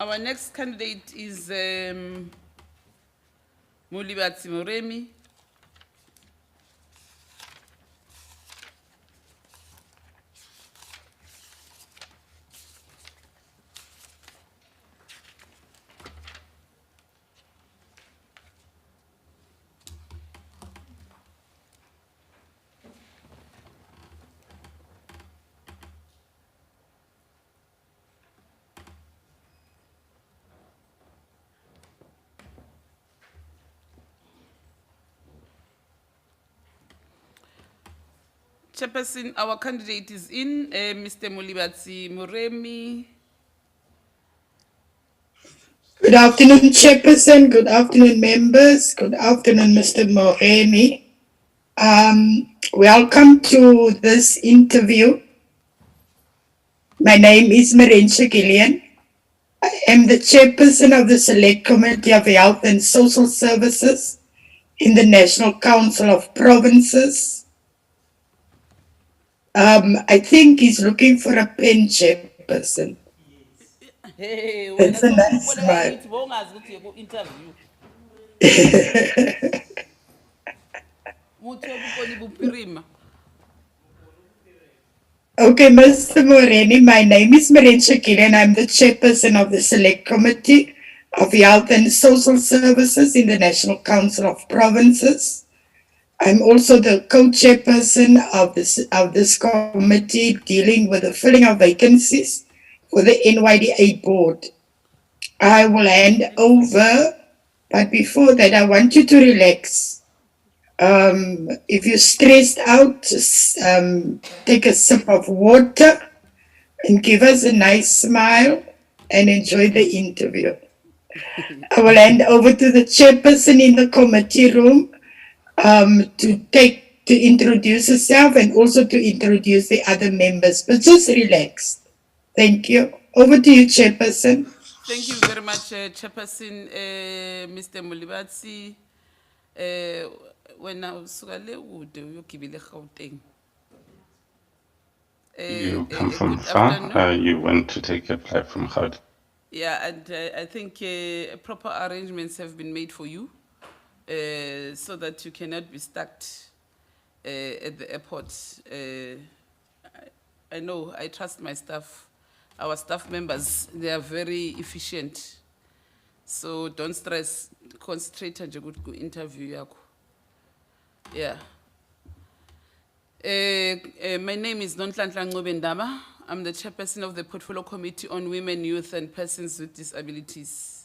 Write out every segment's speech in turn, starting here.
Our next candidate is Mulibatsi Moremi. Chairperson, our candidate is in, Mr. Mulibatsi Moremi. Good afternoon, Chairperson. Good afternoon, members. Good afternoon, Mr. Moremi. Welcome to this interview. My name is Marenche Gillian. I am the Chairperson of the Select Committee of Health and Social Services in the National Council of Provinces. I think he's looking for a pen, Chairperson. Hey, That's a nice smile. interview. Mutho bukoni bupirima. Okay, Mr. Moreni, my name is Marenche Gillian. I'm the Chairperson of the Select Committee of Health and Social Services in the National Council of Provinces. I'm also the co-chairperson of this committee dealing with the filling of vacancies for the NYDA board. I will hand over, but before that, I want you to relax. If you're stressed out, just take a sip of water and give us a nice smile and enjoy the interview. I will hand over to the chairperson in the committee room to introduce herself and also to introduce the other members, but just relax. Thank you. Over to you, chairperson. Thank you very much, Chairperson, Mr. Mulibatsi. When I was uyogibela eGauteng. You come from Good far. afternoon. You went to take a flight from Gauteng. Yeah, and I think proper arrangements have been made for you so that you cannot be stuck at the airport. I know, I trust my staff, our staff members, they are very efficient. So don't stress, concentrate on the interview yakho. Yeah. My name is Nonhlanhla Ncobendaba. I'm the chairperson of the Portfolio Committee on Women, Youth and Persons with Disabilities.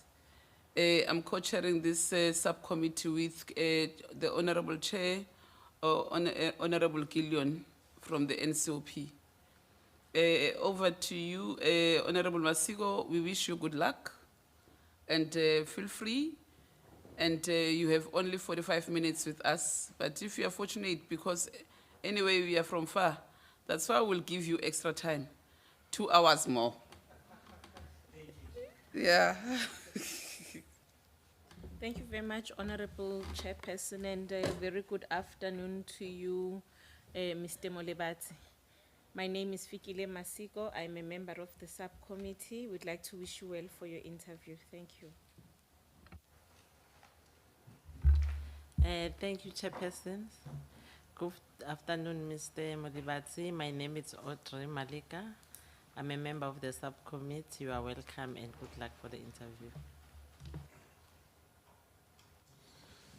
I'm co-chairing this subcommittee with the Honorable Chair, Honorable Gillian from the NCOP. Over to you, Honorable Masigo. We wish you good luck and feel free. And you have only 45 minutes with us. But if you are fortunate, because anyway we are from far, that's why we'll give you extra time, 2 hours more. Yeah. Thank you very much, Honorable Chairperson, and a very good afternoon to you, Mr. Molebati. My name is Fikile Masiko. I'm a member of the subcommittee. We'd like to wish you well for your interview. Thank you. Thank you, Chairperson. Good afternoon, Mr. Molebati. My name is Audrey Malika. I'm a member of the subcommittee. You are welcome and good luck for the interview.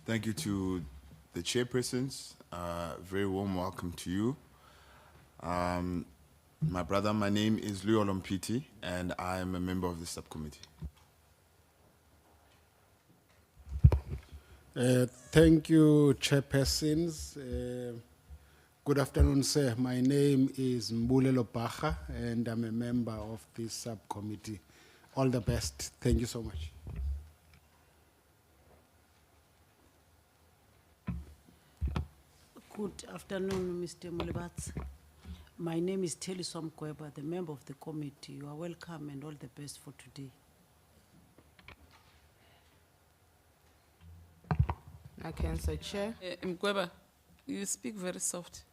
Thank you to the chairpersons. Very warm welcome to you. My brother, my name is Leo Lompiti, and I am a member of the subcommittee. Thank you, chairpersons. Good afternoon, sir. My name is Mbulelo Baha, and I'm a member of this subcommittee. All the best. Thank you so much. Good afternoon, Mr. Molebati. My name is Telly Somkweba, the member of the committee. You are welcome and all the best for today. I can say, Chair. Mkweba, you speak very soft.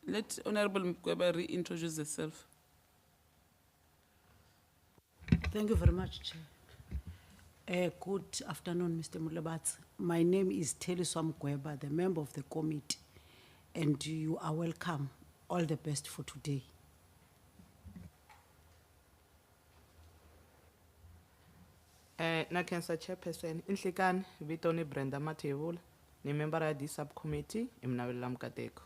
Let Honorable Mkweba reintroduce herself. Thank you very much, Chair. Good afternoon, Mr. Mulebatsi. My name is Teliswa Mkweba, the member of the committee, and you are welcome. All the best for today. Na cancer chairperson, Inhlikan, Vitoni Brenda Matevul, ni member of the subcommittee, Imnawela Mkateko.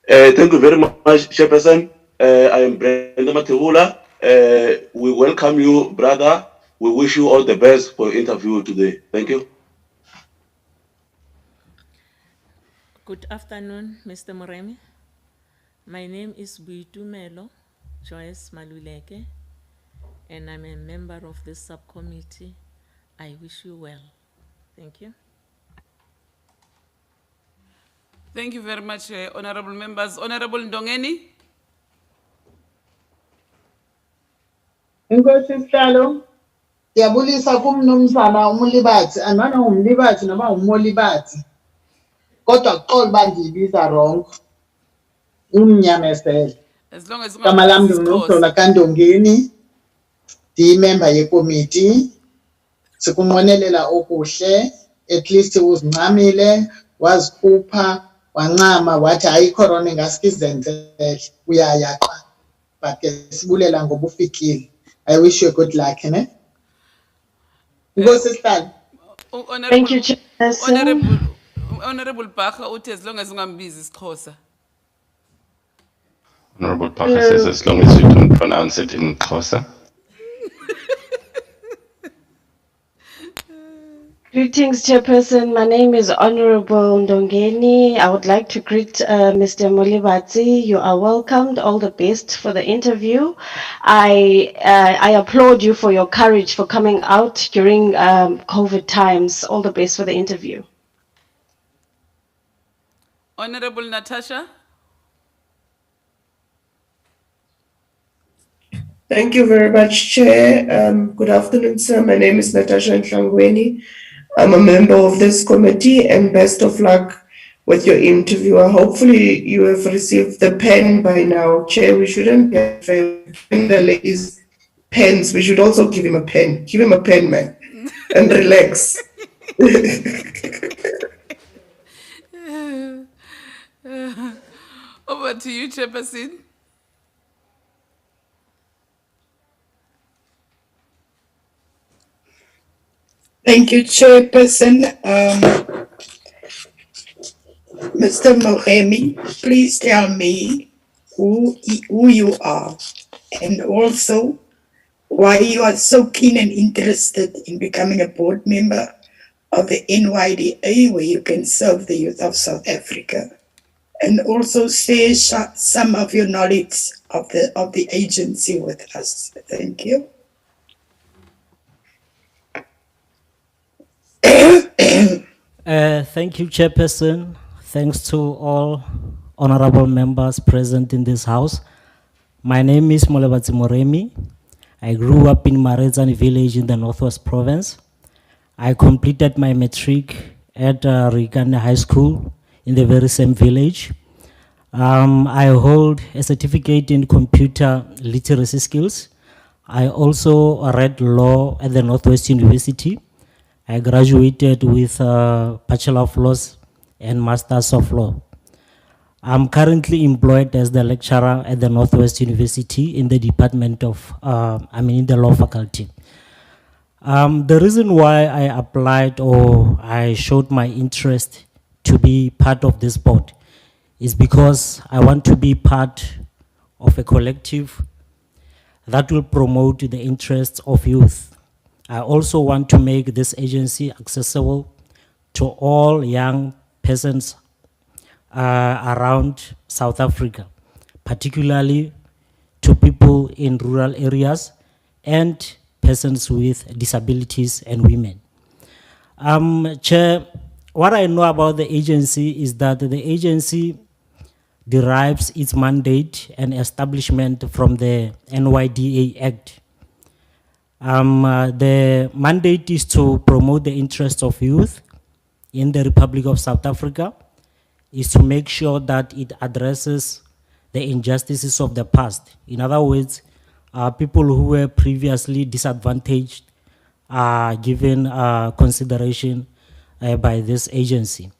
Thank you very much, Chairperson. I am Brenda Matehula. We welcome you, brother. We wish you all the best for your interview today. Thank you. Good afternoon, Mr. Moremi. My name is Buitumelo Joyce Maluleke, and I'm a member of this subcommittee. I wish you well. Thank you. Thank you very much, honorable members. Honorable Ndongeni. Inkosi Sihlalo, siyabulisa kumnumzana uMlibathi, anana uMlibathi noma uMolibathi. Kodwa kuxola bandibiza wrong. Umnyamezela. As long as Igama lami nguNodola kaNdongeni, member yekomiti. Sikunqwenelela okuhle, at least uzincamile, wazikhupha, wancama wathi hayi corona ngasikizenzele. Uyayaqa. But ke sibulela ngoba ufikile. I wish you good luck, ne? Thank you, Chairperson. Honorable Bacha, uthi as long as ungambizi isiXhosa. Honorable Parker says as long as you don't pronounce it in Xhosa. Greetings, Chairperson. My name is Honorable Ndongeni. I would like to greet Mr. Mulibatsi. You are welcomed. All the best for the interview. I applaud you for your courage for coming out during COVID times. All the best for the interview. Honorable Natasha. Thank you very much, Chair. Good afternoon, sir. My name is Natasha Nhlangweni. I'm a member of this committee, and best of luck with your interviewer. Hopefully you have received the pen by now. Chair, we shouldn't get giving the ladies pens. We should also give him a pen. Give him a pen, man, and relax. Over to you, Chairperson. Thank you, Chairperson. Mr. Mohemi, please tell me who you are, and also why you are so keen and interested in becoming a board member of the NYDA, where you can serve the youth of South Africa, and also share some of your knowledge of the agency with us. Thank you. Thank you, Chairperson. Thanks to all honorable members present in this house. My name is Molebatsi Moremi. I grew up in Marezani village in the Northwest Province. I completed my matric at Sikaike High School in the very same village. I hold a certificate in computer literacy skills. I also read law at the Northwest University. I graduated with a Bachelor of Laws and Masters of Law. I'm currently employed as the lecturer at the Northwest University in the department of, in the law faculty. The reason why I applied or I showed my interest to be part of this board is because I want to be part of a collective that will promote the interests of youth. I also want to make this agency accessible to all young persons around South Africa, particularly to people in rural areas and persons with disabilities and women. Chair, what I know about the agency is that the agency derives its mandate and establishment from the NYDA Act. The mandate is to promote the interests of youth in the Republic of South Africa is to make sure that it addresses the injustices of the past. In other words, people who were previously disadvantaged are given consideration by this agency.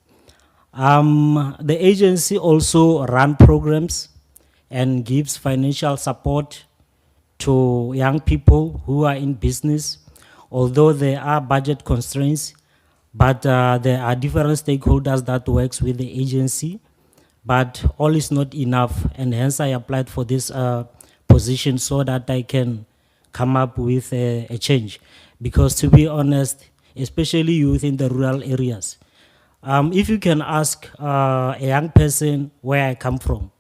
The agency also run programs and gives financial support to young people who are in business, although there are budget constraints, but there are different stakeholders that works with the agency, but all is not enough, and hence I applied for this position so that I can come up with a change. Because to be honest, especially youth in the rural areas, if you can ask a young person where I come from,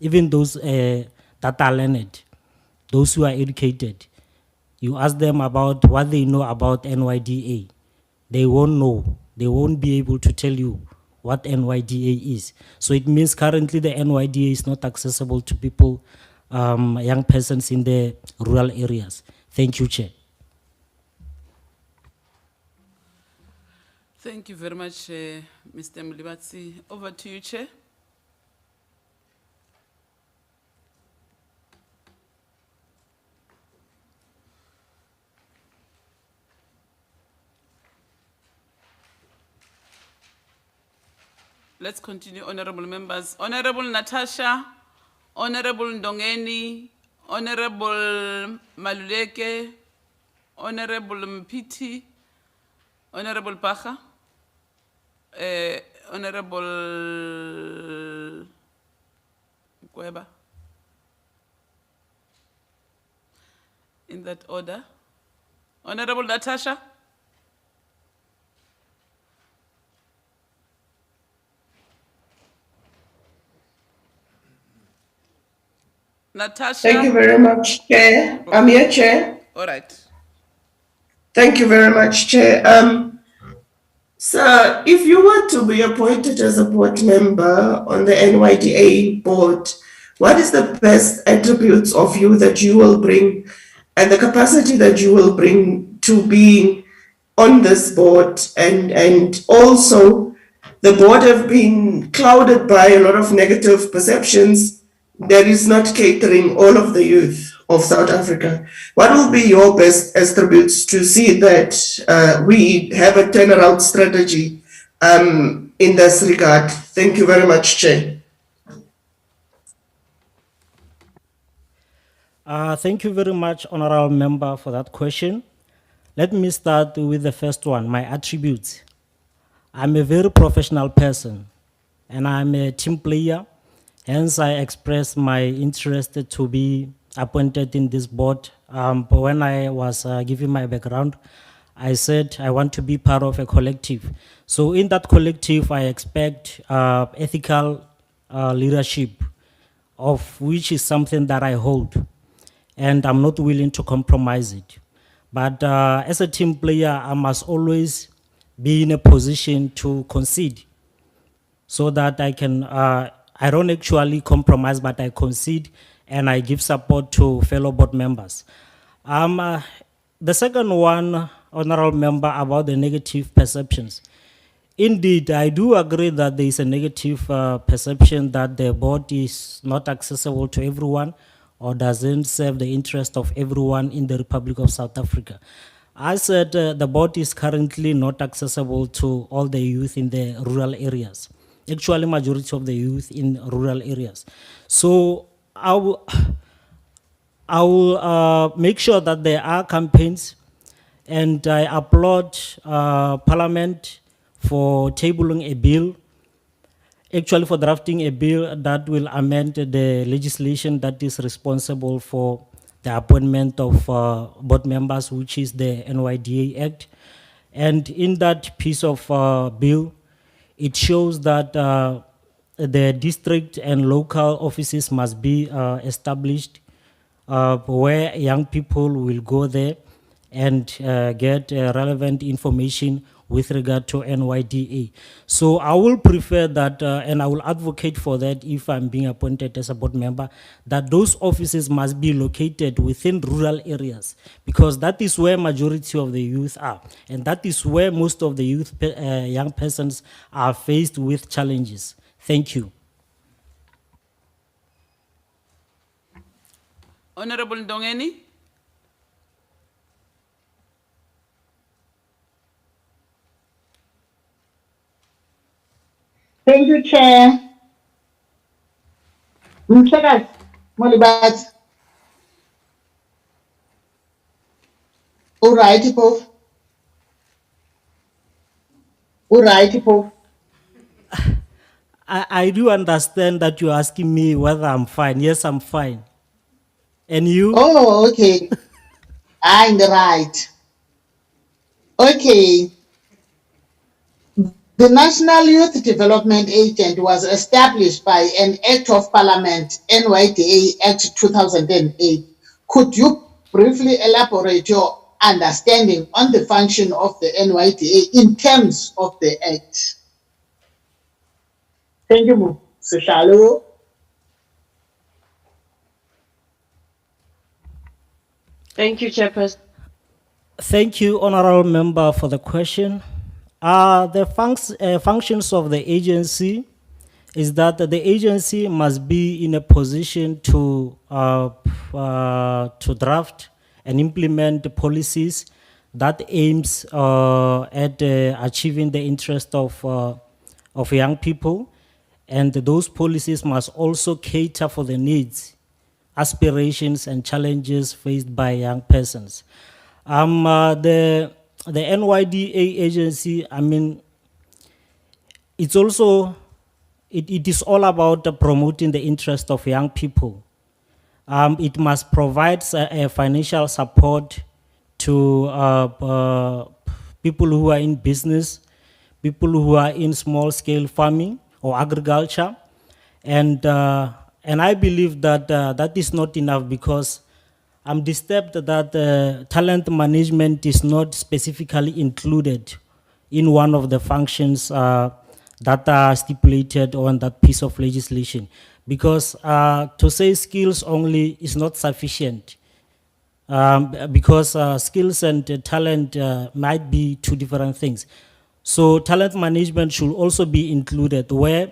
even those that are learned, those who are educated, you ask them about what they know about NYDA, they won't know. They won't be able to tell you what NYDA is. So it means currently the NYDA is not accessible to people, young persons in the rural areas. Thank you, Chair. Thank you very much, Mr. Mlibatsi. Over to you, Chair. Let's continue, honorable members. Honorable Natasha, Honorable Ndongeni, Honorable Maluleke, Honorable Mpiti, Honorable Pacha, Honorable Kweba. In that order. Honorable Natasha. Natasha. Thank you very much, Chair. I'm here, Chair. All right. Thank you very much, Chair. Sir, if you were to be appointed as a board member on the NYDA board, what is the best attributes of you that you will bring and the capacity that you will bring to being on this board? And also, the board have been clouded by a lot of negative perceptions that is not catering all of the youth of South Africa. What will be your best attributes to see that we have a turnaround strategy in this regard? Thank you very much, Chair. Thank you very much, Honorable Member, for that question. Let me start with the first one, my attributes. I'm a very professional person, and I'm a team player. Hence, I expressed my interest to be appointed in this board. But when I was giving my background, I said I want to be part of a collective. So in that collective, I expect ethical leadership, of which is something that I hold, and I'm not willing to compromise it. But as a team player, I must always be in a position to concede, so that I can, I don't actually compromise, but I concede and I give support to fellow board members. The second one, Honorable Member, about the negative perceptions. Indeed, I do agree that there is a negative perception that the board is not accessible to everyone or doesn't serve the interest of everyone in the Republic of South Africa. I said the board is currently not accessible to all the youth in the rural areas. Actually, majority of the youth in rural areas. So I will make sure that there are campaigns, and I applaud Parliament for tabling a bill, actually for drafting a bill that will amend the legislation that is responsible for the appointment of board members, which is the NYDA Act. And in that piece of bill, it shows that the district and local offices must be established where young people will go there and get relevant information with regard to NYDA. So I will prefer that, and I will advocate for that if I'm being appointed as a board member, that those offices must be located within rural areas, because that is where majority of the youth are, and that is where most of the youth, young persons are faced with challenges. Thank you. Honorable Ndongeni? Thank you, Chair. Mhlekazi Molibathi. Uright, Poof. Uright, Poof. I do understand that you're asking me whether I'm fine. Yes, I'm fine. And you? Oh, okay. I'm right. Okay. The National Youth Development Agent was established by an Act of Parliament, NYDA Act 2008. Could you briefly elaborate your understanding on the function of the NYDA in terms of the Act? Thank you, Sihlalo. Thank you, Chairperson. Thank you, honorable member, for the question. The functions of the agency is that the agency must be in a position to draft and implement policies that aims at achieving the interest of young people, and those policies must also cater for the needs, aspirations, and challenges faced by young persons. The NYDA agency, I mean, it's also, it is all about promoting the interest of young people. It must provide a financial support to people who are in business, people who are in small scale farming or agriculture. And I believe that that is not enough, because I'm disturbed that talent management is not specifically included in one of the functions that are stipulated on that piece of legislation. Because to say skills only is not sufficient, because skills and talent might be two different things. So talent management should also be included, where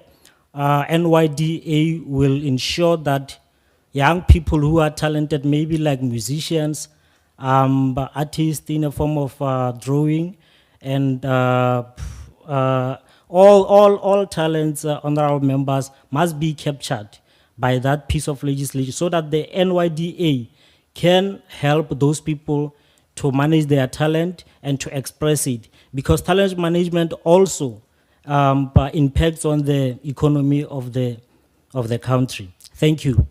NYDA will ensure that young people who are talented, maybe like musicians, artists in a form of drawing, and all talents, honorable members, must be captured by that piece of legislation, so that the NYDA can help those people to manage their talent and to express it, because talent management also impacts on the economy of the country. Thank you.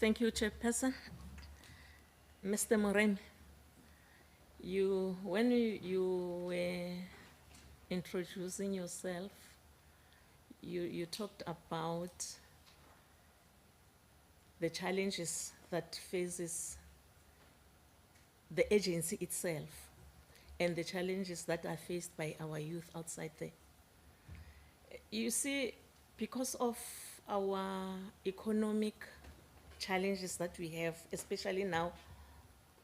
Thank you, Chairperson. Mr. Moremi, when you were introducing yourself, you talked about the challenges that faces the agency itself and the challenges that are faced by our youth outside there. You see, because of our economic challenges that we have, especially now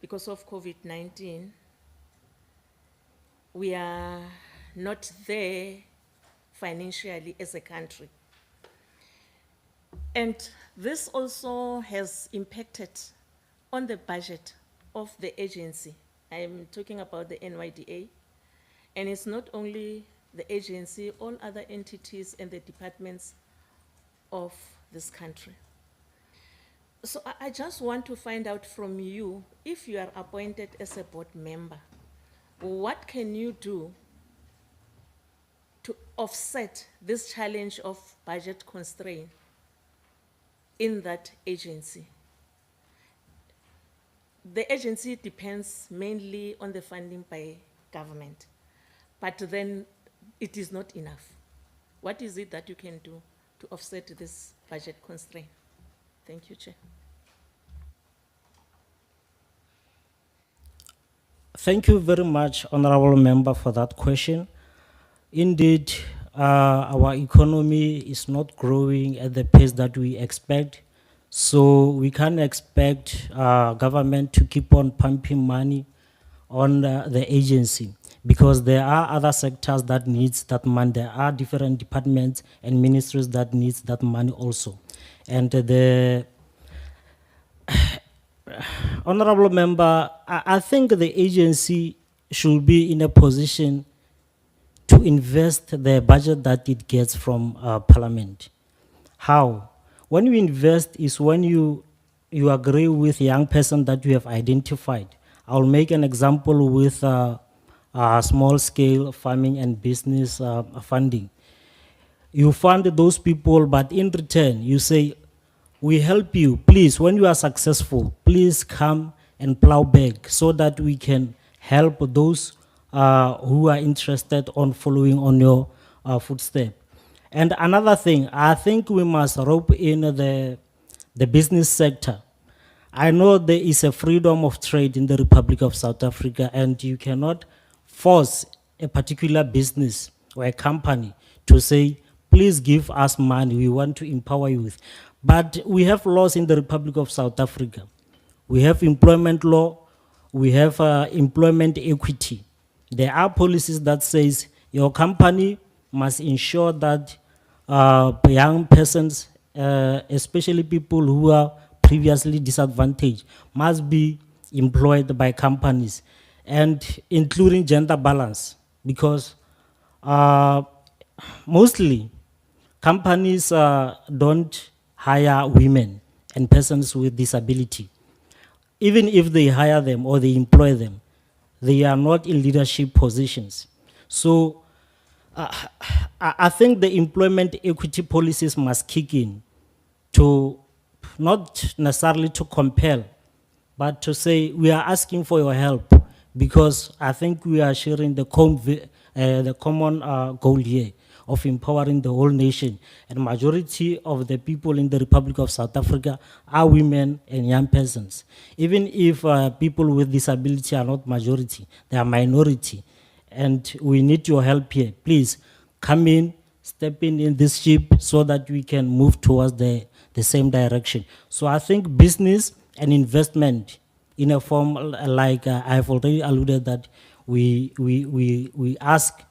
because of COVID-19, we are not there financially as a country. And this also has impacted on the budget of the agency. I'm talking about the NYDA. And it's not only the agency, all other entities and the departments of this country. So I just want to find out from you, if you are appointed as a board member, what can you do to offset this challenge of budget constraint in that agency? The agency depends mainly on the funding by government, but then it is not enough. What is it that you can do to offset this budget constraint? Thank you, Chair. Thank you very much, honorable member, for that question. Indeed, our economy is not growing at the pace that we expect. So we can't expect government to keep on pumping money on the agency, because there are other sectors that needs that money. There are different departments and ministries that needs that money also. And the honorable member, I think the agency should be in a position to invest the budget that it gets from parliament. How? When you invest is when you agree with young person that you have identified. I'll make an example with small scale farming and business funding. You fund those people, but in return, you say, we help you, please, when you are successful, please come and plow back so that we can help those who are interested on following on your footstep. And another thing, I think we must rope in the business sector. I know there is a freedom of trade in the Republic of South Africa, and you cannot force a particular business or a company to say, please give us money, we want to empower youth. But we have laws in the Republic of South Africa. We have employment law, we have employment equity. There are policies that says your company must ensure that young persons, especially people who are previously disadvantaged, must be employed by companies, and including gender balance, because mostly companies don't hire women and persons with disability. Even if they hire them or they employ them, they are not in leadership positions. So I think the employment equity policies must kick in to not necessarily to compel, but to say we are asking for your help, because I think we are sharing the common goal here of empowering the whole nation. And majority of the people in the Republic of South Africa are women and young persons. Even if people with disability are not majority, they are minority. And we need your help here. Please come in, step in this ship so that we can move towards the same direction. So I think business and investment in a form like I've already alluded that we ask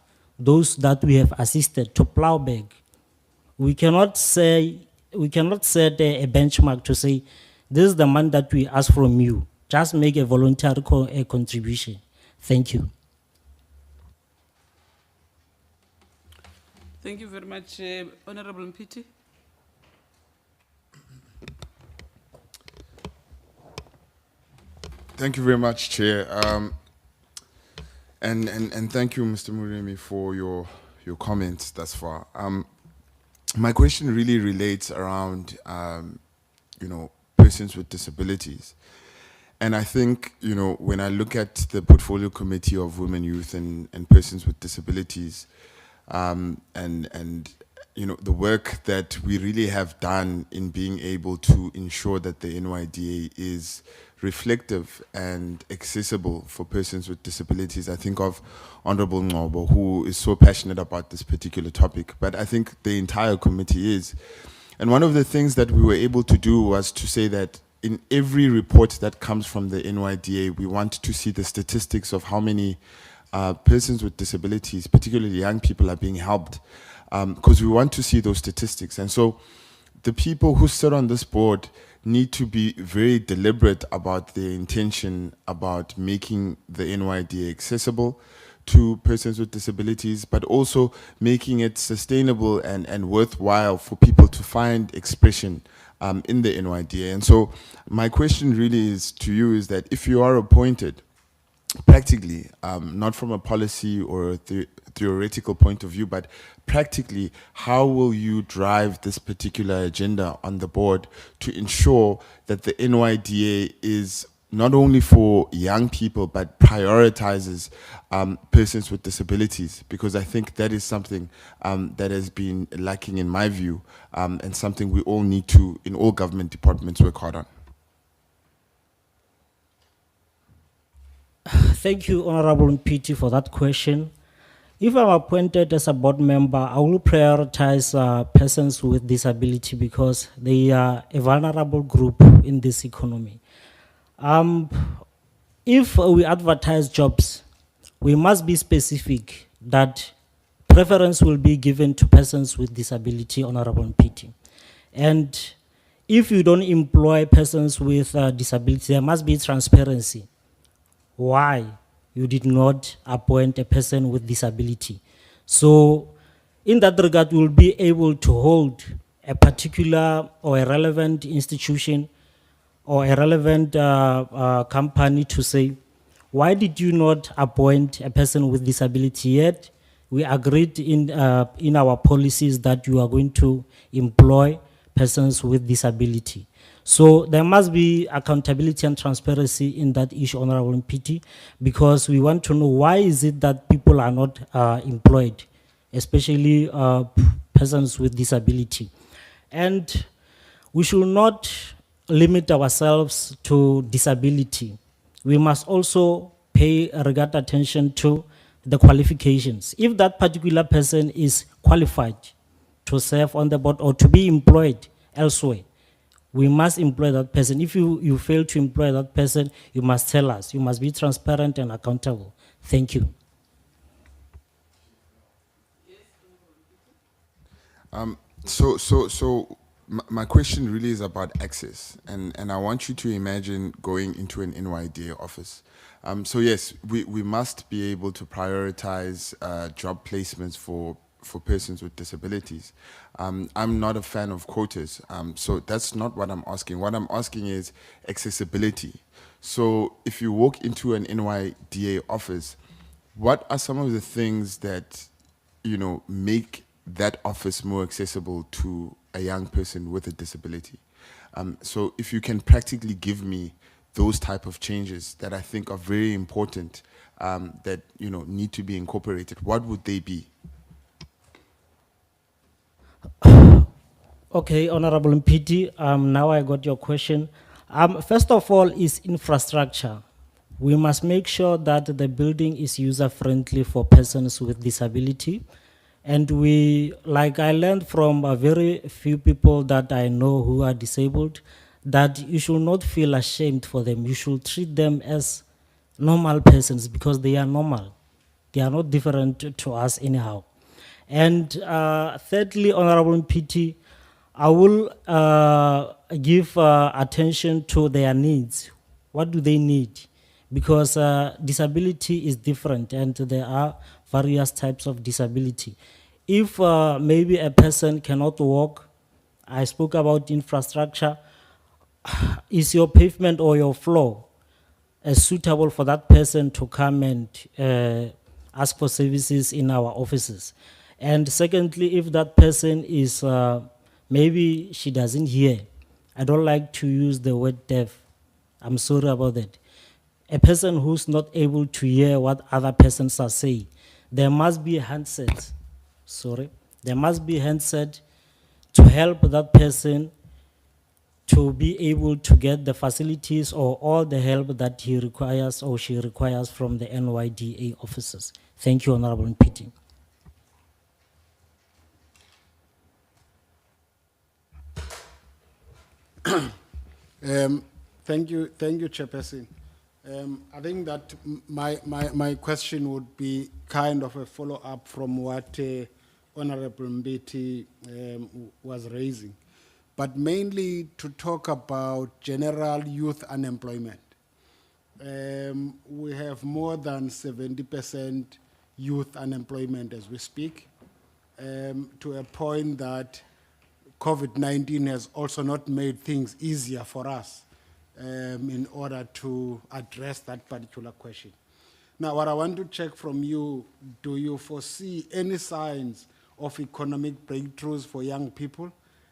those that we have assisted to plow back. We cannot set a benchmark to say, this is the money that we ask from you. Just make a voluntary contribution. Thank you. Thank you very much, Honorable Mpiti. Thank you very much, Chair. And thank you, Mr. Muremi, for your comments thus far. My question really relates around, persons with disabilities. And I think, when I look at the Portfolio Committee of Women, Youth, and Persons with Disabilities, and the work that we really have done in being able to ensure that the NYDA is reflective and accessible for persons with disabilities. I think of Honorable Ngobo, who is so passionate about this particular topic, but I think the entire committee is. And one of the things that we were able to do was to say that in every report that comes from the NYDA, we want to see the statistics of how many persons with disabilities, particularly young people, are being helped, because we want to see those statistics. And so the people who sit on this board need to be very deliberate about their intention about making the NYDA accessible to persons with disabilities, but also making it sustainable and worthwhile for people to find expression in the NYDA. And so my question really is to you is that if you are appointed, practically, not from a policy or a theoretical point of view, but practically, how will you drive this particular agenda on the board to ensure that the NYDA is not only for young people, but prioritizes persons with disabilities? Because I think that is something that has been lacking in my view, and something we all need to, in all government departments, work hard on. Thank you, Honorable Mpiti, for that question. If I'm appointed as a board member, I will prioritize persons with disability because they are a vulnerable group in this economy. if we advertise jobs, we must be specific that preference will be given to persons with disability, Honorable PT. And if you don't employ persons with disability, there must be transparency. Why you did not appoint a person with disability. So in that regard, we will be able to hold a particular or a relevant institution or a relevant company to say, why did you not appoint a person with disability yet? We agreed in our policies that you are going to employ persons with disability. So there must be accountability and transparency in that issue, Honorable PT, because we want to know why is it that people are not employed, especially persons with disability. And we should not limit ourselves to disability. We must also pay regard attention to the qualifications. If that particular person is qualified to serve on the board or to be employed elsewhere, we must employ that person. If you fail to employ that person, you must tell us. You must be transparent and accountable. Thank you. So my question really is about access, and I want you to imagine going into an NYDA office. So yes, we must be able to prioritize job placements for persons with disabilities. I'm not a fan of quotas, so that's not what I'm asking. What I'm asking is accessibility. So if you walk into an NYDA office, what are some of the things that, you know, make that office more accessible to a young person with a disability? So if you can practically give me those type of changes that I think are very important, that, you know, need to be incorporated, what would they be? Okay, Honorable PT, now I got your question. First of all is infrastructure. We must make sure that the building is user-friendly for persons with disability. And we, like I learned from a very few people that I know who are disabled, that you should not feel ashamed for them. You should treat them as normal persons because they are normal. They are not different to us anyhow. And thirdly, Honorable PT, I will give attention to their needs. What do they need? Because disability is different and there are various types of disability. If maybe a person cannot walk, I spoke about infrastructure, is your pavement or your floor suitable for that person to come and ask for services in our offices? And secondly, if that person is, maybe she doesn't hear, I don't like to use the word deaf, I'm sorry about that. A person who's not able to hear what other persons are saying, there must be a handset, there must be a handset to help that person to be able to get the facilities or all the help that he requires or she requires from the NYDA officers. Thank you, Honorable PT. Thank you, Chairperson. I think that my question would be kind of a follow-up from what Honorable Mbiti was raising, but mainly to talk about general youth unemployment. We have more than 70% youth unemployment as we speak, to a point that COVID-19 has also not made things easier for us in order to address that particular question. Now, what I want to check from you, do you foresee any signs of economic breakthroughs for young people?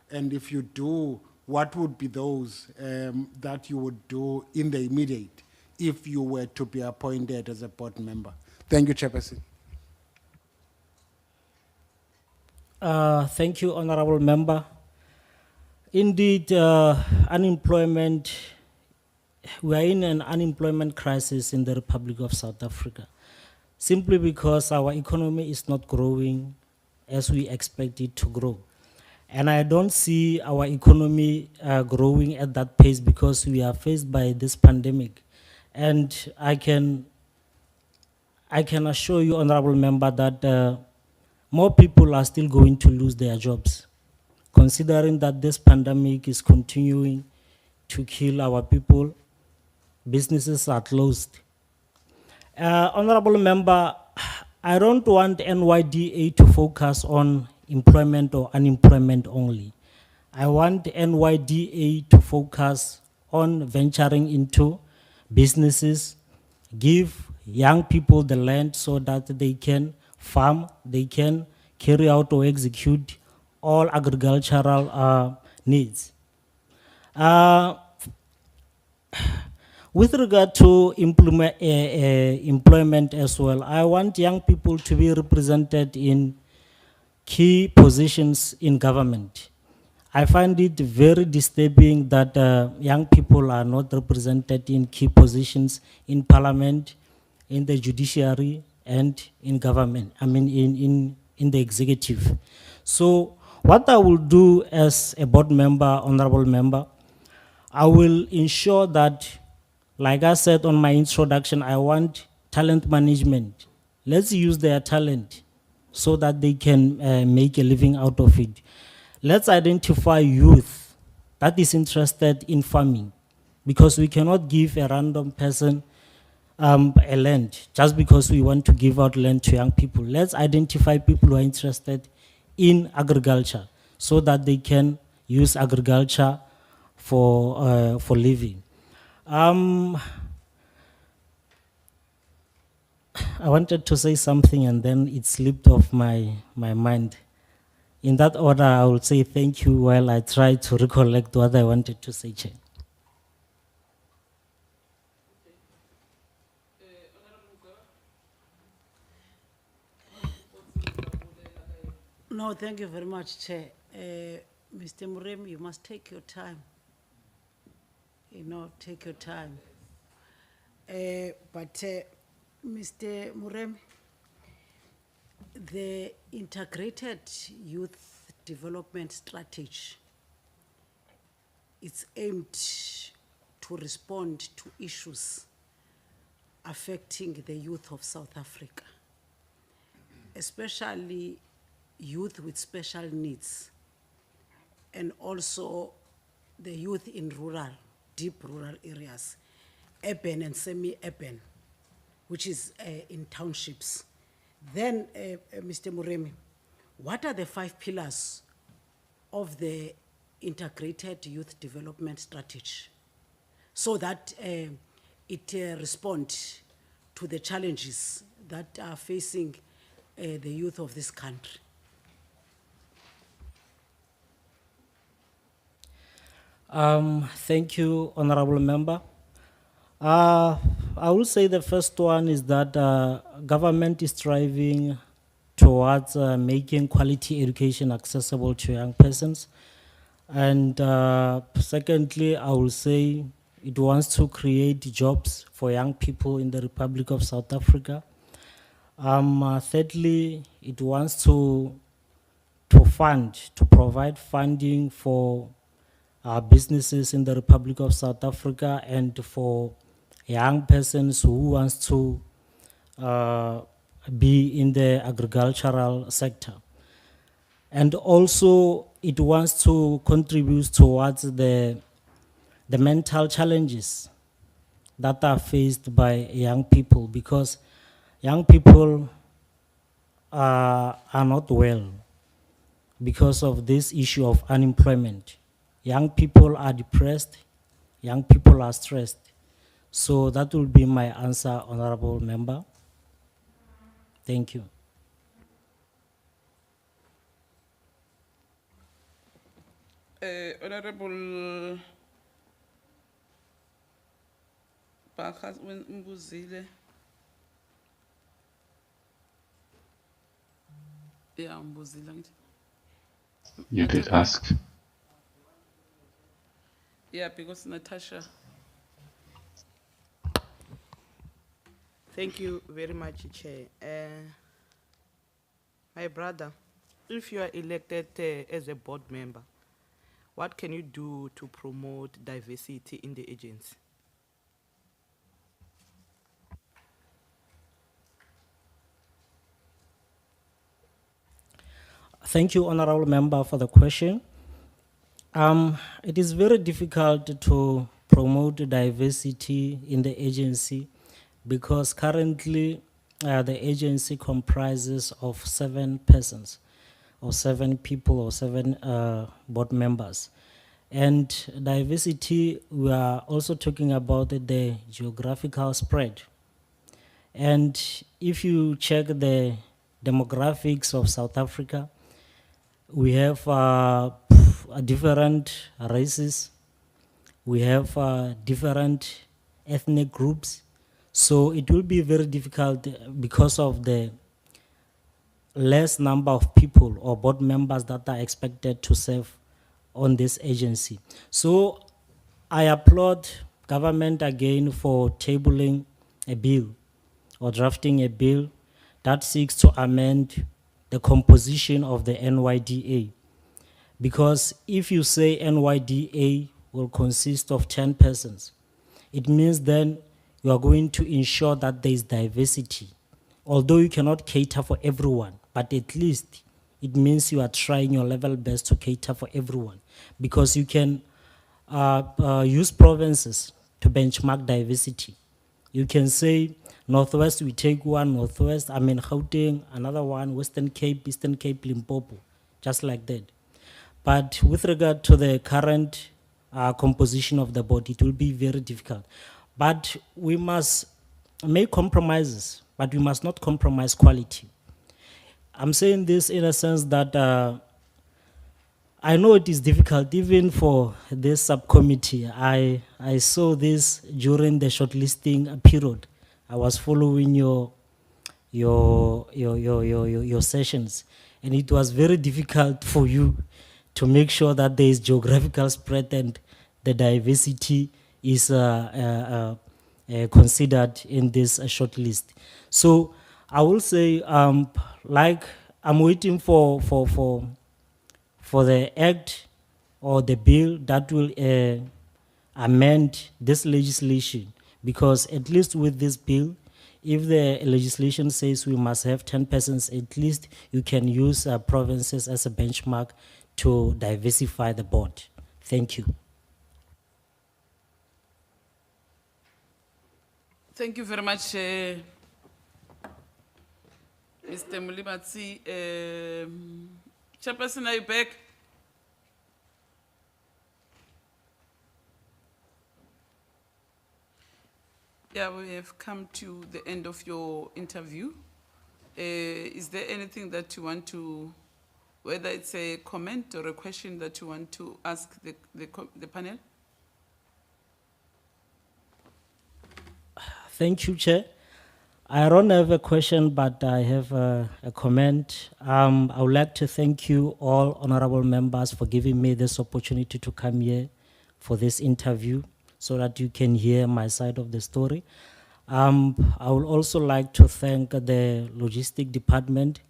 And if you do, what would be those that you would do in the immediate if you were to be appointed as a board member? Thank you, Chairperson. Thank you, Honorable Member. Indeed, unemployment, we are in an unemployment crisis in the Republic of South Africa, simply because our economy is not growing as we expect it to grow. And I don't see our economy growing at that pace because we are faced by this pandemic. And I can assure you, honorable member, that more people are still going to lose their jobs, considering that this pandemic is continuing to kill our people. Businesses are closed. Honorable member, I don't want NYDA to focus on employment or unemployment only. I want NYDA to focus on venturing into businesses, give young people the land so that they can farm, they can carry out or execute all agricultural needs. With regard to employment as well, I want young people to be represented in key positions in government. I find it very disturbing that young people are not represented in key positions in parliament, in the judiciary, and in government, in the executive. So what I will do as a board member, honorable member, I will ensure that, like I said on my introduction, I want talent management. Let's use their talent so that they can make a living out of it. Let's identify youth that is interested in farming, because we cannot give a random person a land just because we want to give out land to young people. Let's identify people who are interested in agriculture so that they can use agriculture for living. I wanted to say something and then it slipped off my mind. In that order, I will say thank you while I try to recollect what I wanted to say, Chair. No, thank you very much, Chair. Mr. Murem, you must take your time. Take your time. But Mr. Murem, the integrated youth development strategy, it's aimed to respond to issues affecting the youth of South Africa, especially youth with special needs, and also the youth in rural, deep rural areas, urban and semi-urban, which is in townships. Then, Mr. Muremi, what are the 5 pillars of the integrated youth development strategy so that it responds to the challenges that are facing the youth of this country? Thank you, honorable member. I will say the first one is that government is striving towards making quality education accessible to young persons. And secondly, I will say it wants to create jobs for young people in the Republic of South Africa. Thirdly, it wants to provide funding for businesses in the Republic of South Africa and for young persons who wants to be in the agricultural sector. And also it wants to contribute towards the mental challenges that are faced by young people, because young people are not well because of this issue of unemployment. Young people are depressed, young people are stressed. So that will be my answer, honorable member. Thank you. Honorable Bakas Mbuzile. Yeah, Mbuzile. You did ask. Yeah, because Natasha. Thank you very much, Chair. My brother, if you are elected as a board member, what can you do to promote diversity in the agency? Thank you, Honorable Member, for the question. It is very difficult to promote diversity in the agency because currently the agency comprises of 7 persons or 7 people or 7 board members. And diversity, we are also talking about the geographical spread. And if you check the demographics of South Africa, we have different races, we have different ethnic groups. So it will be very difficult because of the less number of people or board members that are expected to serve on this agency. So I applaud government again for tabling a bill or drafting a bill that seeks to amend the composition of the NYDA. Because if you say NYDA will consist of 10 persons, it means then you are going to ensure that there is diversity. Although you cannot cater for everyone, but at least it means you are trying your level best to cater for everyone. Because you can use provinces to benchmark diversity. You can say Northwest, we take one, Northwest, Gauteng, another one, Western Cape, Eastern Cape, Limpopo, just like that. But with regard to the current composition of the board, it will be very difficult. But we must make compromises, but we must not compromise quality. I'm saying this in a sense that I know it is difficult even for this subcommittee. I saw this during the shortlisting period. I was following your sessions, and it was very difficult for you to make sure that there is geographical spread and the diversity is considered in this shortlist. So I will say, like I'm waiting for the act or the bill that will amend this legislation, because at least with this bill, if the legislation says we must have 10 persons, at least you can use provinces as a benchmark to diversify the board. Thank you. Thank you very much, Mr. Mulibatsi. Chairperson, are you back? Yeah, we have come to the end of your interview. Is there anything that you want to, whether it's a comment or a question that you want to ask the panel? Thank you, Chair. I don't have a question, but I have a comment. I would like to thank you all honorable members for giving me this opportunity to come here for this interview so that you can hear my side of the story. I would also like to thank the logistic department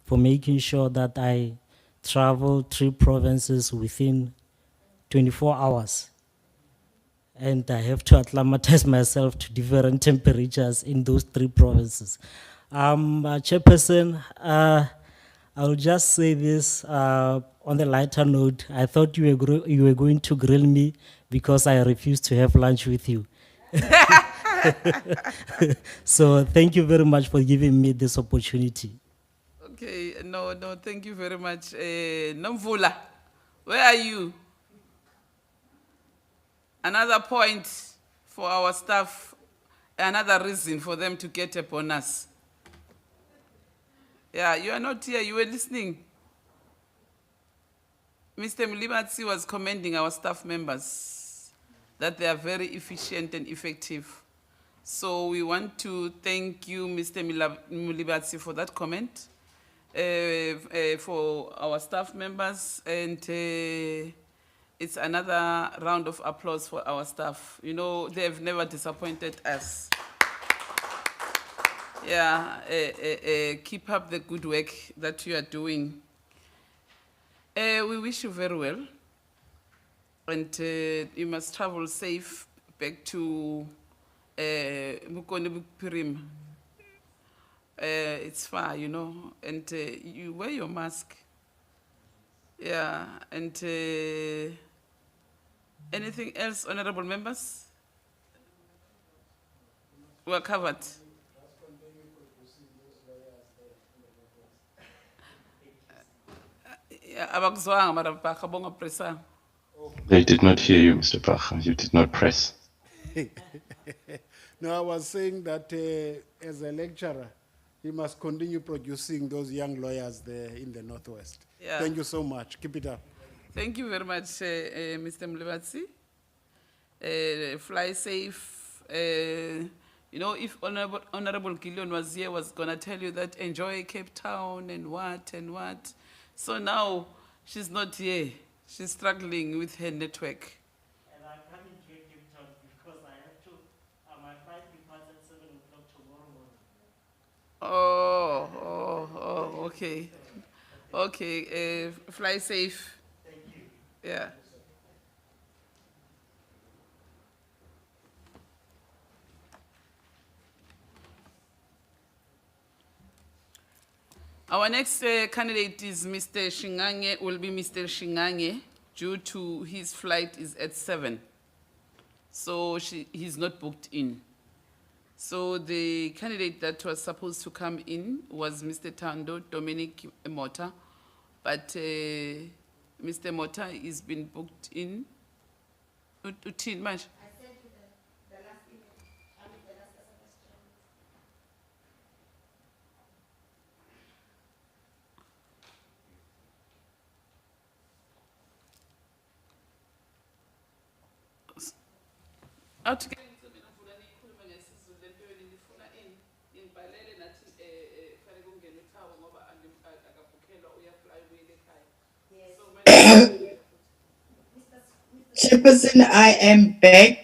for making sure that I travel 3 provinces within 24 hours. And I have to acclimatize myself to different temperatures in those 3 provinces. Chairperson, I will just say this on the lighter note. I thought you were going to grill me because I refused to have lunch with you. So thank you very much for giving me this opportunity. Okay, no, thank you very much. Nomvula, where are you? Another point for our staff, another reason for them to get a bonus. Yeah, you are not here, you were listening. Mr. Mulibatsi was commending our staff members that they are very efficient and effective. So we want to thank you, Mr. Mulibatsi, for that comment, for our staff members, and it's another round of applause for our staff. You know, they have never disappointed us. Yeah, keep up the good work that you are doing. We wish you very well. And you must travel safe back to Mukone Pirim. It's far, you know, and you wear your mask. Yeah, and anything else, honorable members? We're covered. Yeah, abakuzwanga mara bakabonga pressa. They did not hear you, Mr. Bacha. You did not press. No, I was saying that as a lecturer, he must continue producing those young lawyers there in the Northwest. Yeah. Thank you so much. Keep it up. Thank you very much, Mr. Mlebatsi. Fly safe. You know, if Honorable Gillian was here, was gonna tell you that enjoy Cape Town and what and what. So now she's not here. She's struggling with her network. And I'm coming to Cape Town because I have to, my flight departs at 7 o'clock tomorrow morning. Okay. Okay, fly safe. Thank you. Yeah. Our next candidate is Mr. Shingange, will be Mr. Shingange, due to his flight is at 7. So he's not booked in. So the candidate that was supposed to come in was Mr. Tando Dominic Mota, but Mr. Mota is been booked in. Uthini manje? Athi ke mina ngifuna nikhulume ngesizulu lento yini nifuna ini ngibhalele nathi kufanele kungene ekhaya ngoba akabhukhelwa uyafly uyele ekhaya. So Chairperson, I am back.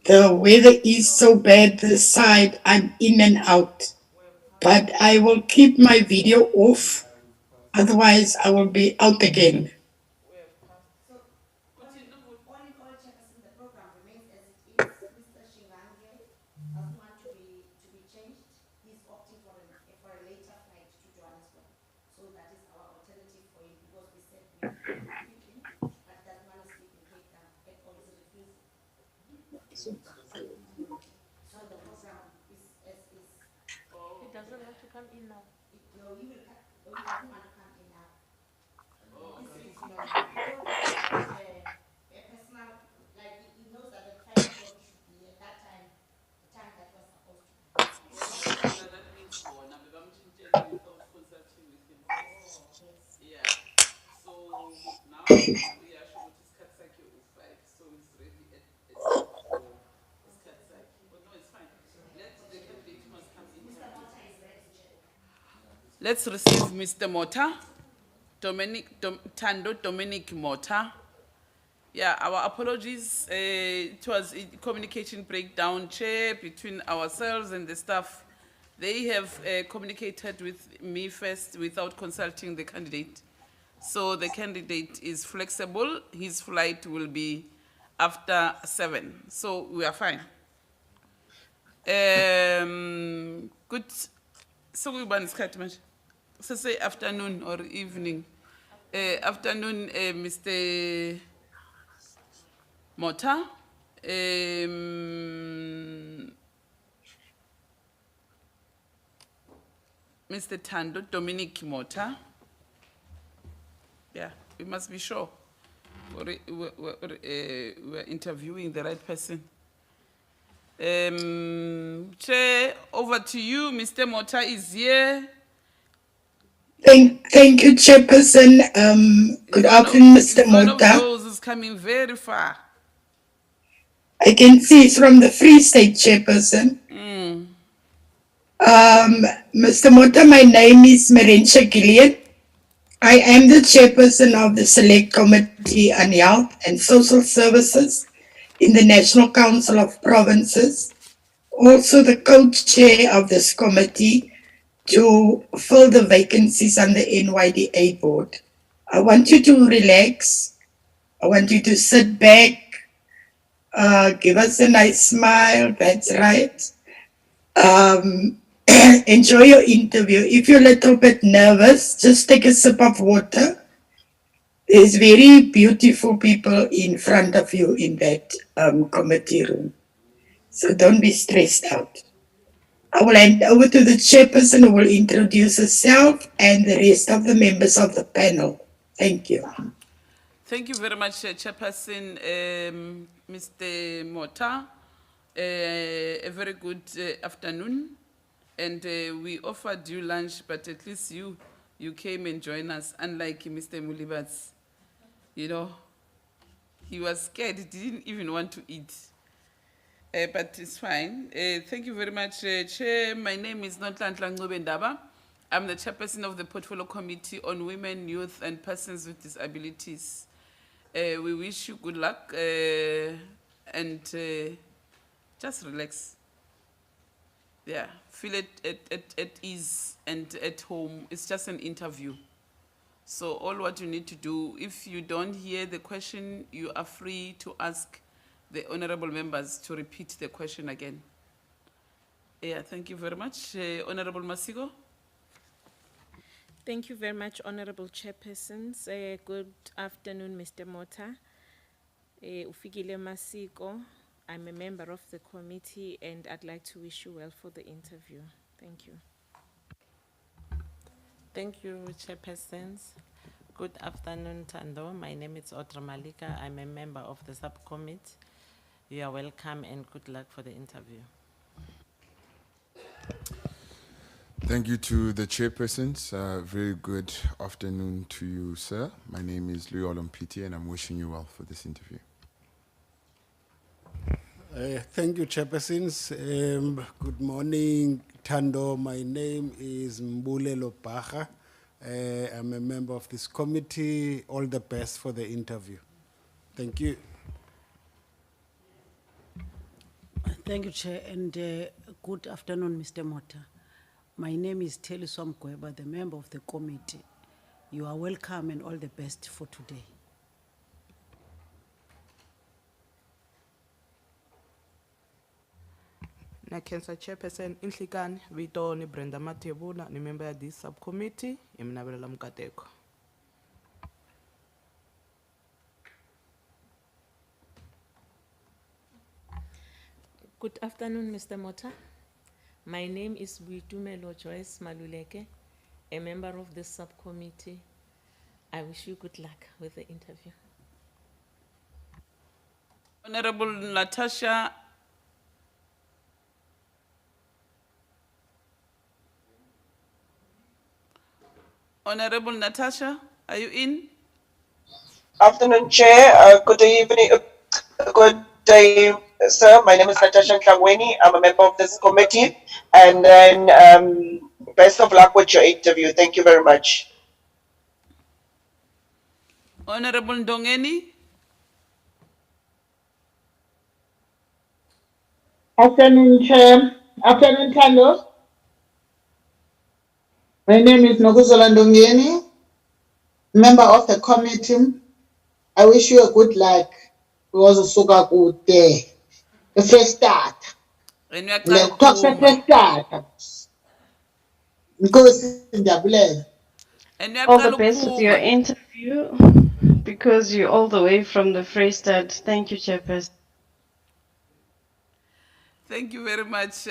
The weather is so bad this side, I'm in and out. But I will keep my video off, otherwise I will be out again. It doesn't have to come in now. Let's receive Mr. Mota, Tando Dominic Mota. Yeah, our apologies. It was a communication breakdown, Chair, between ourselves and the staff. They have communicated with me first without consulting the candidate. So the candidate is flexible. His flight will be after 7. So we are fine. Good. So we want to so say afternoon or evening. Afternoon, Mr. Mota. Mr. Tando Dominic Mota. Yeah, we must be sure we're interviewing the right person. Chair, over to you. Mr. Mota is here. Thank you, Chairperson. Good afternoon, Mr. One of Mota. those is coming very far. I can see it's from the Free State, Chairperson. Mr. Mota, my name is Marencha Gillian. I am the chairperson of the Select Committee on Health and Social Services in the National Council of Provinces. Also the co-chair of this committee to fill the vacancies on the NYDA board. I want you to relax. I want you to sit back, give us a nice smile, that's right. Enjoy your interview. If you're a little bit nervous, just take a sip of water There's very beautiful people in front of you in that committee room. So don't be stressed out. I will hand over to the chairperson who will introduce herself and the rest of the members of the panel. Thank you. Thank you very much, Chairperson, Mr. Mota. A very good afternoon. And we offered you lunch, but at least you came and joined us, unlike Mr. Mulibats. You know, he was scared, he didn't even want to eat. But it's fine. Thank you very much, Chair. My name is Nonhlanhla Ncobendaba. I'm the chairperson of the Portfolio Committee on Women, Youth, and Persons with Disabilities. We wish you good luck and just relax. Yeah, feel at ease and at home. It's just an interview. So all what you need to do, if you don't hear the question, you are free to ask the honorable members to repeat the question again. Yeah, thank you very much. Honorable Masigo. Thank you very much, Honorable Chairpersons. Good afternoon, Mr. Mota. Ufikile Masiko. I'm a member of the committee and I'd like to wish you well for the interview. Thank you. Thank you, Chairpersons. Good afternoon, Tando. My name is Audrey Malika. I'm a member of the subcommittee. You are welcome and good luck for the interview. Thank you to the chairpersons. Very good afternoon to you, sir. My name is Louis Olompiti, and I'm wishing you well for this interview. Thank you, Chairpersons. Good morning, Tando. My name is Mbule Lopacha. I'm a member of this committee. All the best for the interview. Thank you. Thank you, Chair, and good afternoon, Mr. Mota. My name is Teliswa Mgweba, the member of the committee. You are welcome and all the best for today. Na Cancer Chairperson Inhlikane vito ni Brenda Matebula ni member ya this subcommittee imnabelela mkateko. Good afternoon, Mr. Mota. My name is Buitumelo Joyce Maluleke, a member of this subcommittee. I wish you good luck with the interview. Honorable Natasha. Honorable Natasha, are you in? Afternoon, Chair. Good evening. Good day, sir. My name is Natasha Ntlangweni. I'm a member of this committee. And then best of luck with your interview. Thank you very much. Honorable Ndongeni. Afternoon, Chair. Afternoon, Tando. My name is Nokuzola Ndongeni, member of the committee. I wish you a good luck. Because usuka kude. The first start. Let's talk the first start. Because Ndabule. All the best with your interview because you're all the way from the Freestad. Thank you, Chairperson. Thank you very much,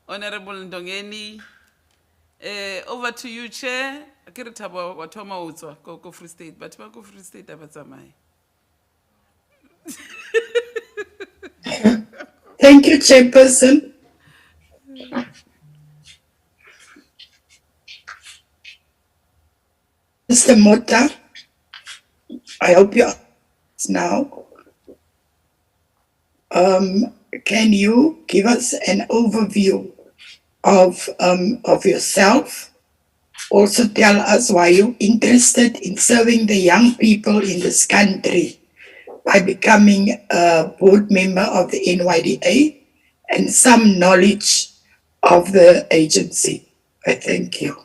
Honorable Ndongeni. Over to you, Chair. Akere Thabo wa thoma ho tswa ko Free State, but ba ko Free State ba tsamaya. Thank you, Chairperson. Mr. Mota, I hope you are now. Can you give us an overview of yourself? Also tell us why you're interested in serving the young people in this country by becoming a board member of the NYDA and some knowledge of the agency. I thank you.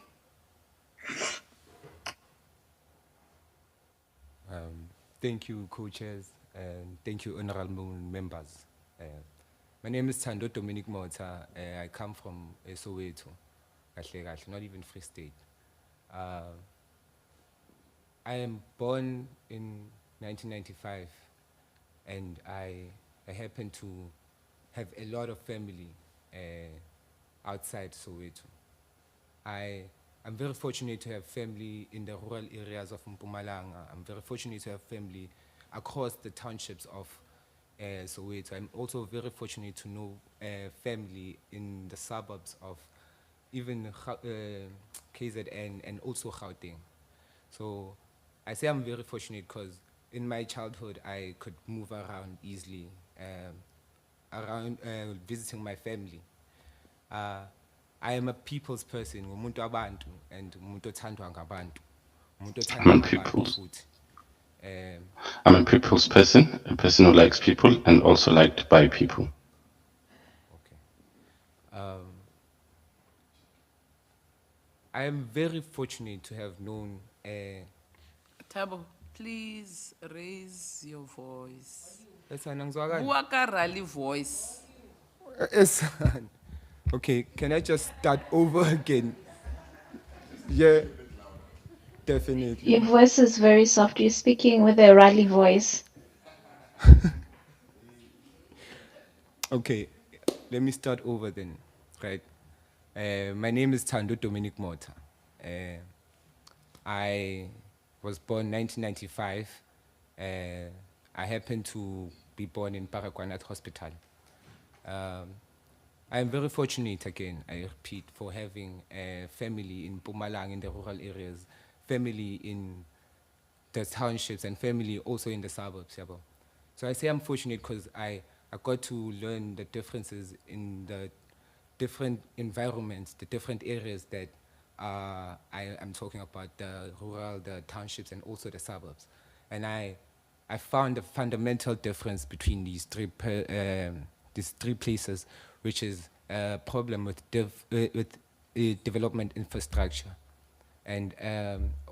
Thank you, co-chairs, and thank you, honorable members. My name is Tando Dominic Mota. I come from Soweto, not even Free State. I am born in 1995, and I happen to have a lot of family outside Soweto. I'm very fortunate to have family in the rural areas of Mpumalanga. I'm very fortunate to have family across the townships of Soweto. I'm also very fortunate to know family in the suburbs of even KZN and also Gauteng. So I say I'm very fortunate because in my childhood I could move around easily, around visiting my family. I am a people's person, ngumuntu abantu, and ngumuntu othandwa ngabantu, ngumuntu I'm othandwa a ngabantu people's, futhi. Um, I'm a people's person, a person who likes people and also liked by people. I am very fortunate to have known Tabo, please raise your voice. Angizwakali. Bua ka rally voice. Yes. Okay, can I just start over again? Yeah, definitely. Your voice is very soft. You're speaking with a rally voice. Okay, let me start over then, right? My name is Thando Dominic Mota. I was born 1995. I happened to be born in Baragwanath Hospital. I am very fortunate again, I repeat, for having a family in Mpumalanga, in the rural areas, family in the townships, and family also in the suburbs. Yabo. So I say I'm fortunate because I got to learn the differences in the different environments, the different areas that I am talking about, the rural, the townships, and also the suburbs. And I found a fundamental difference between these three places, which is a problem with development infrastructure, and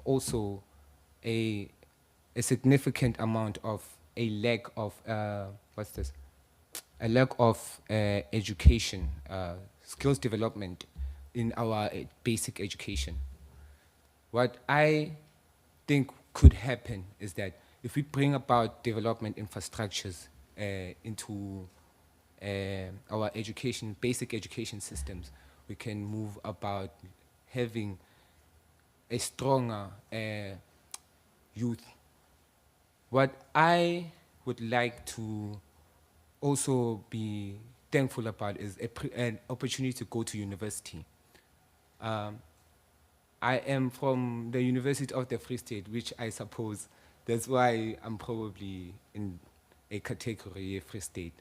also a significant amount of a lack of what's this? A lack of education, skills development in our basic education. What I think could happen is that if we bring about development infrastructures into our education, basic education systems, we can move about having a stronger youth. What I would like to also be thankful about is an opportunity to go to university. I am from the University of the Free State, which I suppose that's why I'm probably in a category Free State.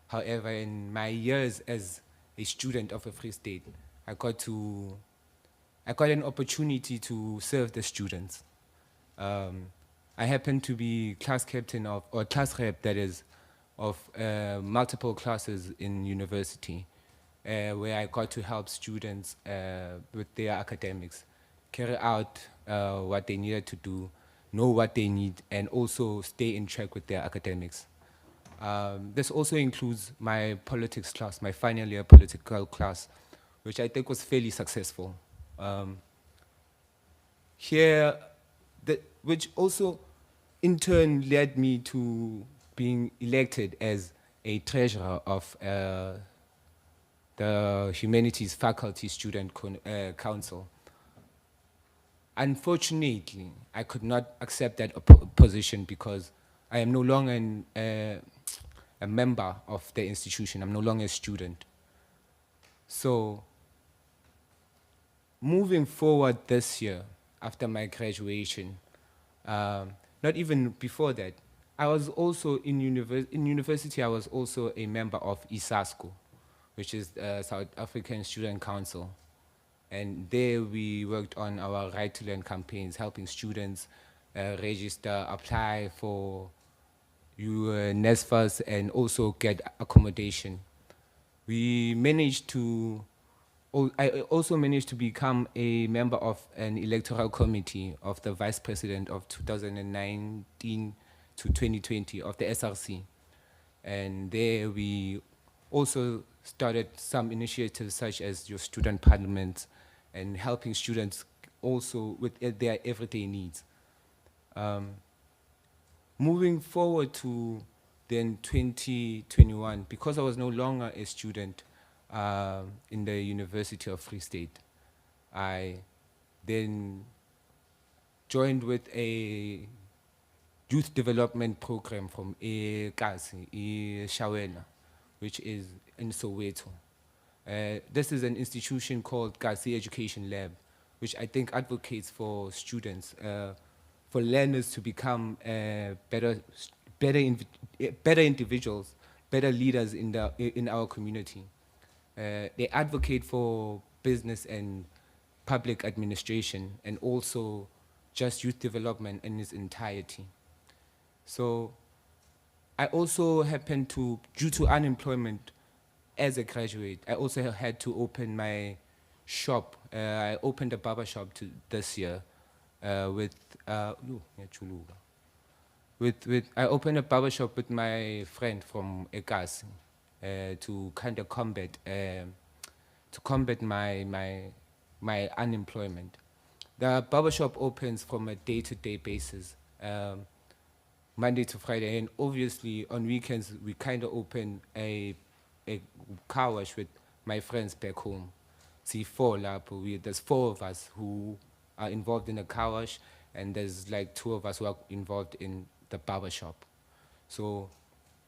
However, in my years as a student of a Free State, I got an opportunity to serve the students. I happen to be class captain or class rep, that is, of multiple classes in university, where I got to help students with their academics, carry out what they needed to do, know what they need, and also stay in track with their academics. This also includes my politics class, my final year political class, which I think was fairly successful. Here, which also in turn led me to being elected as a treasurer of the Humanities Faculty Student Council. Unfortunately, I could not accept that position because I am no longer a member of the institution. I'm no longer a student. So, moving forward this year, after my graduation, not even before that, I was also in university. I was also a member of ISASCO, which is the South African Student Council. And there we worked on our Right to Learn campaigns, helping students register, apply for NSFAS, and also get accommodation. We managed to, I also managed to become a member of an electoral committee of the vice president of 2019 to 2020 of the SRC. And there we also started some initiatives such as your student parliament and helping students also with their everyday needs. Moving forward to then 2021, because I was no longer a student in the University of Free State, I then joined with a youth development program from Vacancies, Shawena, which is in Soweto. This is an institution called Kasi Education Lab, which I think advocates for students, for learners to become better individuals, better leaders in our community. They advocate for business and public administration, and also just youth development in its entirety. So I also happened to, due to unemployment as a graduate, I also had to open my shop. I opened a barber shop this year with I opened a barber shop with my friend from Ekasi to kind of combat my unemployment. The barber shop opens from a day-to-day basis, Monday to Friday, and obviously on weekends we kind of open a car wash with my friends back home. See, there's 4 of us who are involved in the car wash, and there's like 2 of us who are involved in the barber shop. So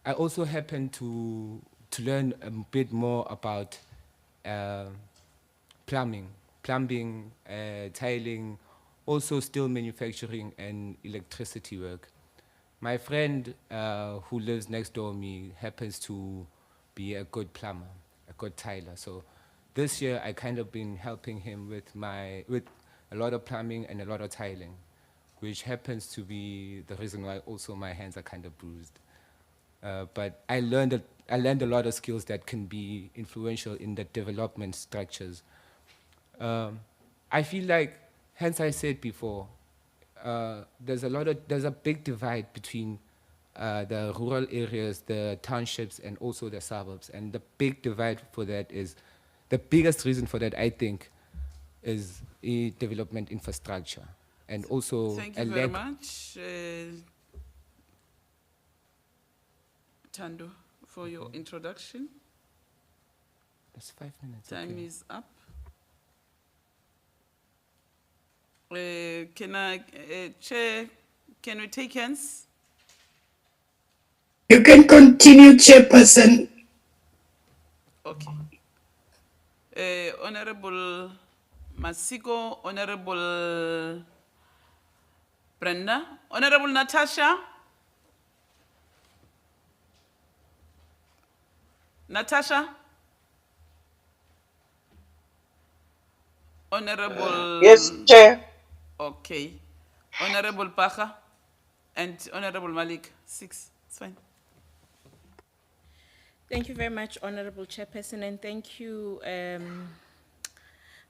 I also happen to learn a bit more about plumbing, tiling, also steel manufacturing and electricity work. My friend who lives next door to me happens to be a good plumber, a good tiler. So this year I kind of been helping him with a lot of plumbing and a lot of tiling, which happens to be the reason why also my hands are kind of bruised. But I learned a lot of skills that can be influential in the development structures. I feel like, hence I said before, there's a big divide between the rural areas, the townships, and also the suburbs. And the big divide for that is, the biggest reason for that, I think, is development infrastructure, and also Thank a you very lack. much, Tando, for your introduction. That's 5 minutes. Time okay. is up. Chair, can we take hands? You can continue, Chairperson. Okay. Honorable Masiko, Honorable Brenda, Honorable Natasha. Natasha. Honorable. Yes, Chair. Okay. Honorable Pacha and Honorable Malik. 6. It's fine. Thank you very much, Honorable Chairperson, and thank you,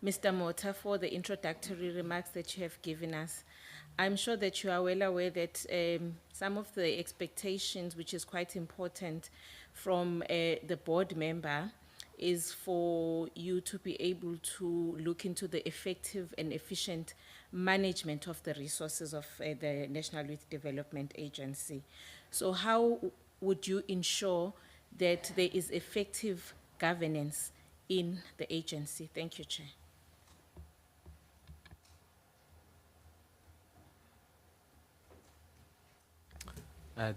Mr. Mota, for the introductory remarks that you have given us. I'm sure that you are well aware that some of the expectations, which is quite important from the board member, is for you to be able to look into the effective and efficient management of the resources of the National Youth Development Agency. So how would you ensure that there is effective governance in the agency? Thank you, Chair.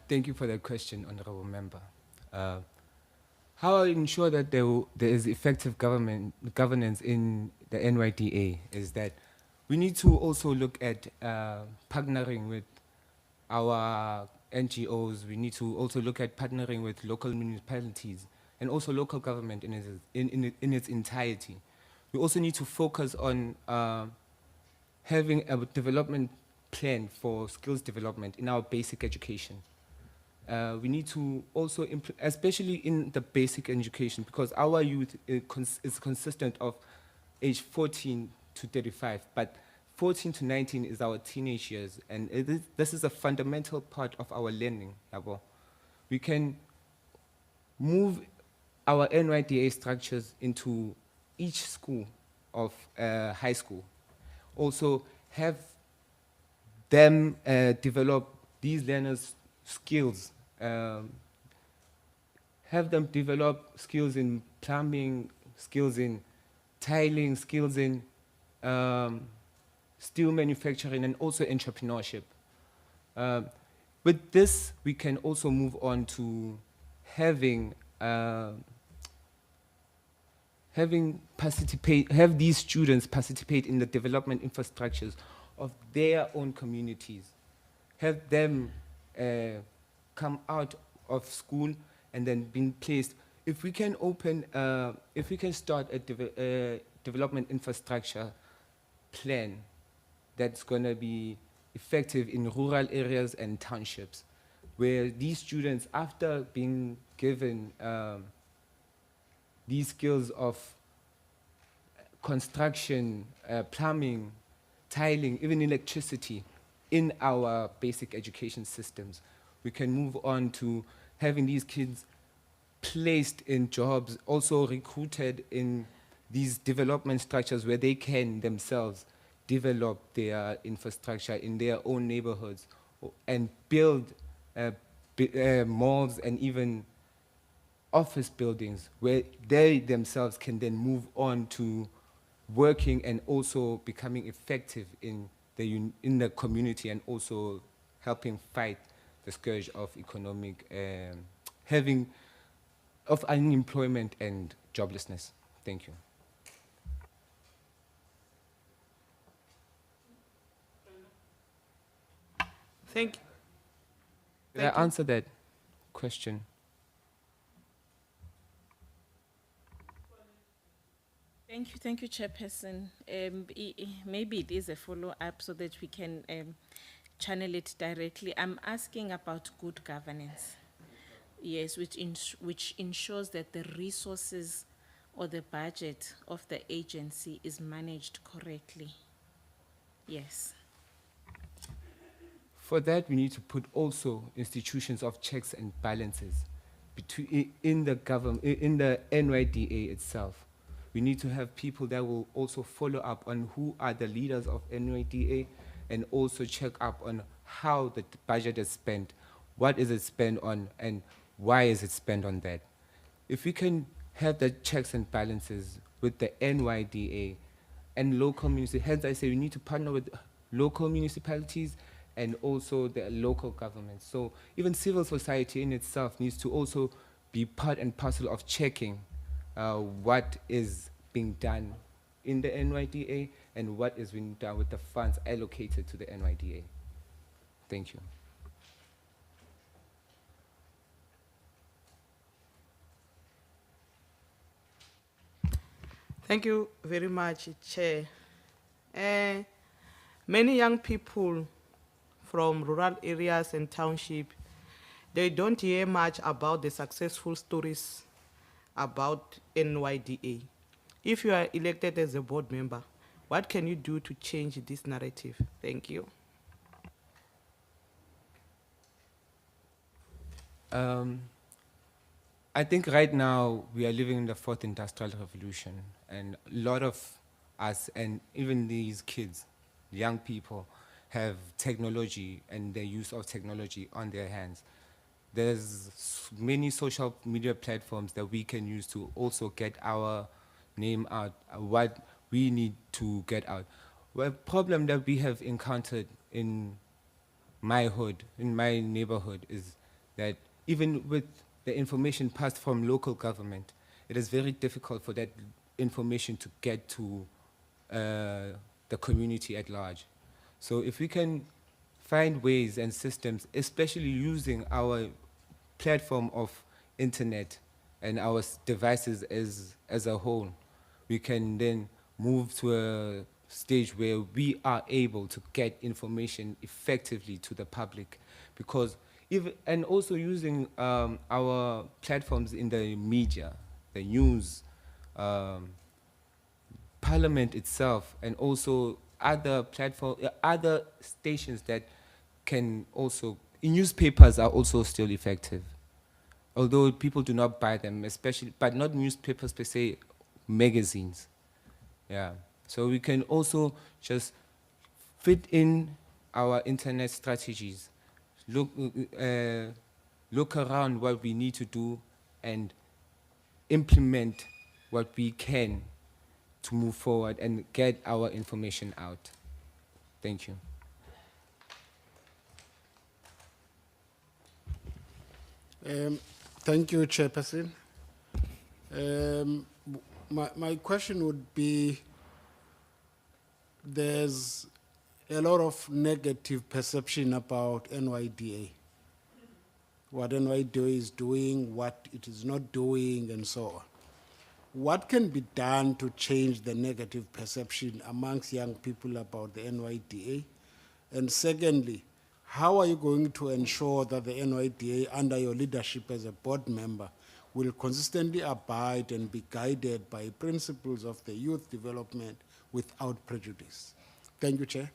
Thank you for that question, Honorable Member. How I ensure that there is effective governance in the NYDA is that we need to also look at partnering with our NGOs. We need to also look at partnering with local municipalities and also local government in its entirety. We also need to focus on having a development plan for skills development in our basic education. We need to also, especially in the basic education, because our youth is consistent of age 14 to 35, but 14 to 19 is our teenage years, and this is a fundamental part of our learning. We can move our NYDA structures into each school of high school. Also have them develop these learners' skills, have them develop skills in plumbing, skills in tiling, skills in steel manufacturing, and also entrepreneurship. With this, we can also move on to having have these students participate in the development infrastructures of their own communities. Have them come out of school and then being placed. If we can start a development infrastructure plan that's going to be effective in rural areas and townships, where these students, after being given these skills of construction, plumbing, tiling, even electricity in our basic education systems, we can move on to having these kids placed in jobs, also recruited in these development structures where they can themselves develop their infrastructure in their own neighborhoods and build malls and even office buildings where they themselves can then move on to working and also becoming effective in the community and also helping fight the scourge of economic of unemployment and joblessness. Thank you. Thank you. Did I answer that question? Thank you, Chairperson. Maybe it is a follow-up so that we can channel it directly. I'm asking about good governance. Yes, which ensures that the resources or the budget of the agency is managed correctly. Yes. For that, we need to put also institutions of checks and balances in the government, in the NYDA itself. We need to have people that will also follow up on who are the leaders of NYDA and also check up on how the budget is spent, what is it spent on, and why is it spent on that. If we can have the checks and balances with the NYDA and local municipalities, hence I say we need to partner with local municipalities and also the local governments. So even civil society in itself needs to also be part and parcel of checking what is being done in the NYDA and what is being done with the funds allocated to the NYDA. Thank you. Thank you very much, Chair. Many young people from rural areas and township, they don't hear much about the successful stories about NYDA. If you are elected as a board member, what can you do to change this narrative? Thank you. I think right now we are living in the fourth industrial revolution, and a lot of us and even these kids, young people, have technology and the use of technology on their hands. There's many social media platforms that we can use to also get our name out, what we need to get out. Well, problem that we have encountered in my hood, in my neighborhood, is that even with the information passed from local government, it is very difficult for that information to get to the community at large. So if we can find ways and systems, especially using our platform of internet and our devices as a whole, we can then move to a stage where we are able to get information effectively to the public. Because and also using our platforms in the media, the news, parliament itself, and also other other stations that can also, newspapers are also still effective. Although people do not buy them, especially, but not newspapers per se, magazines. Yeah. So we can also just fit in our internet strategies, look around what we need to do, and implement what we can to move forward and get our information out. Thank you. Thank you, Chairperson. My question would be, there's a lot of negative perception about NYDA. What NYDA is doing, what it is not doing, and so on. What can be done to change the negative perception amongst young people about the NYDA? And secondly, how are you going to ensure that the NYDA, under your leadership as a board member, will consistently abide and be guided by principles of the youth development without prejudice? Thank you, Chair.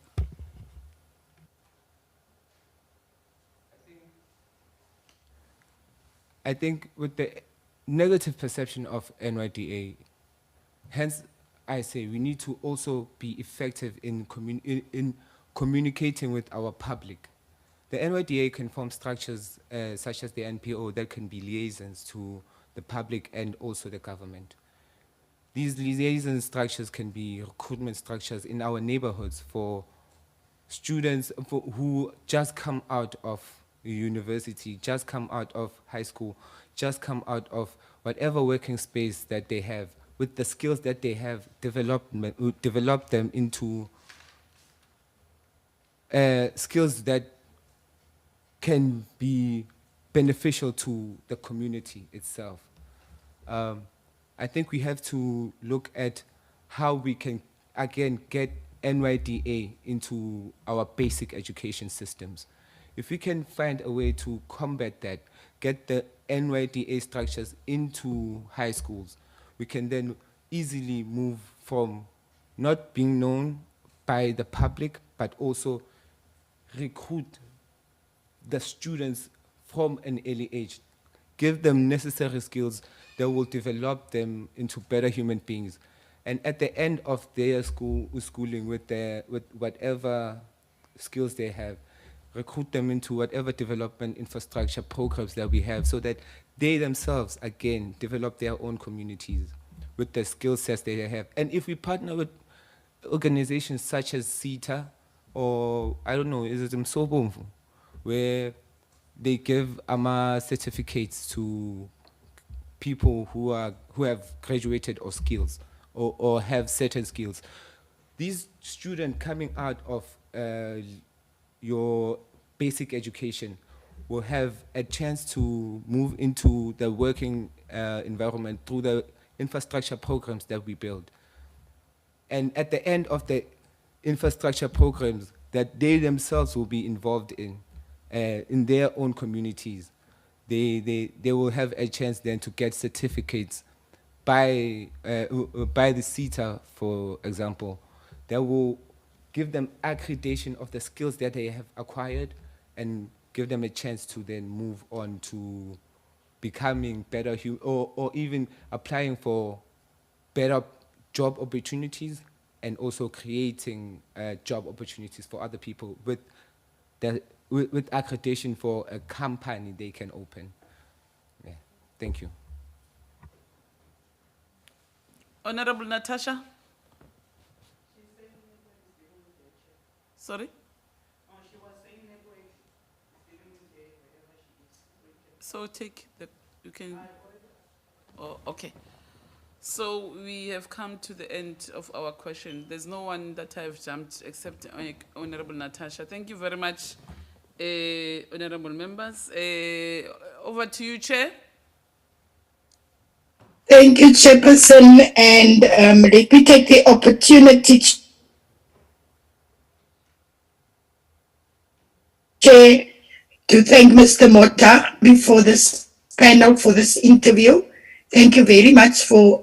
I think with the negative perception of NYDA, hence I say we need to also be effective in communicating with our public. The NYDA can form structures such as the NPO that can be liaisons to the public and also the government. These liaison structures can be recruitment structures in our neighborhoods for students who just come out of university, just come out of high school, just come out of whatever working space that they have, with the skills that they have, develop them into skills that can be beneficial to the community itself. I think we have to look at how we can, again, get NYDA into our basic education systems. If we can find a way to combat that, get the NYDA structures into high schools, we can then easily move from not being known by the public, but also recruit the students from an early age, give them necessary skills that will develop them into better human beings. And at the end of their schooling with whatever skills they have, recruit them into whatever development infrastructure programs that we have, so that they themselves, again, develop their own communities with the skill sets they have. And if we partner with organizations such as CETA, or I don't know, is it Msobomvu, where they give AMA certificates to people who have graduated or skills or have certain skills. These students coming out of your basic education will have a chance to move into the working environment through the infrastructure programs that we build. And at the end of the infrastructure programs that they themselves will be involved in their own communities, they will have a chance then to get certificates by the CETA, for example, that will give them accreditation of the skills that they have acquired and give them a chance to then move on to becoming better or even applying for better job opportunities, and also creating job opportunities for other people with accreditation for a company they can open. Yeah. Thank you. Honorable Natasha? Sorry? She was saying network is giving today wherever she is. So take the, you can, oh, okay. So we have come to the end of our question. There's no one that I've jumped except Honorable Natasha. Thank you very much, honorable members. Over to you, Chair. Thank you, Chairperson, and let me take the opportunity, Chair, to thank Mr. Mota before this panel for this interview. Thank you very much for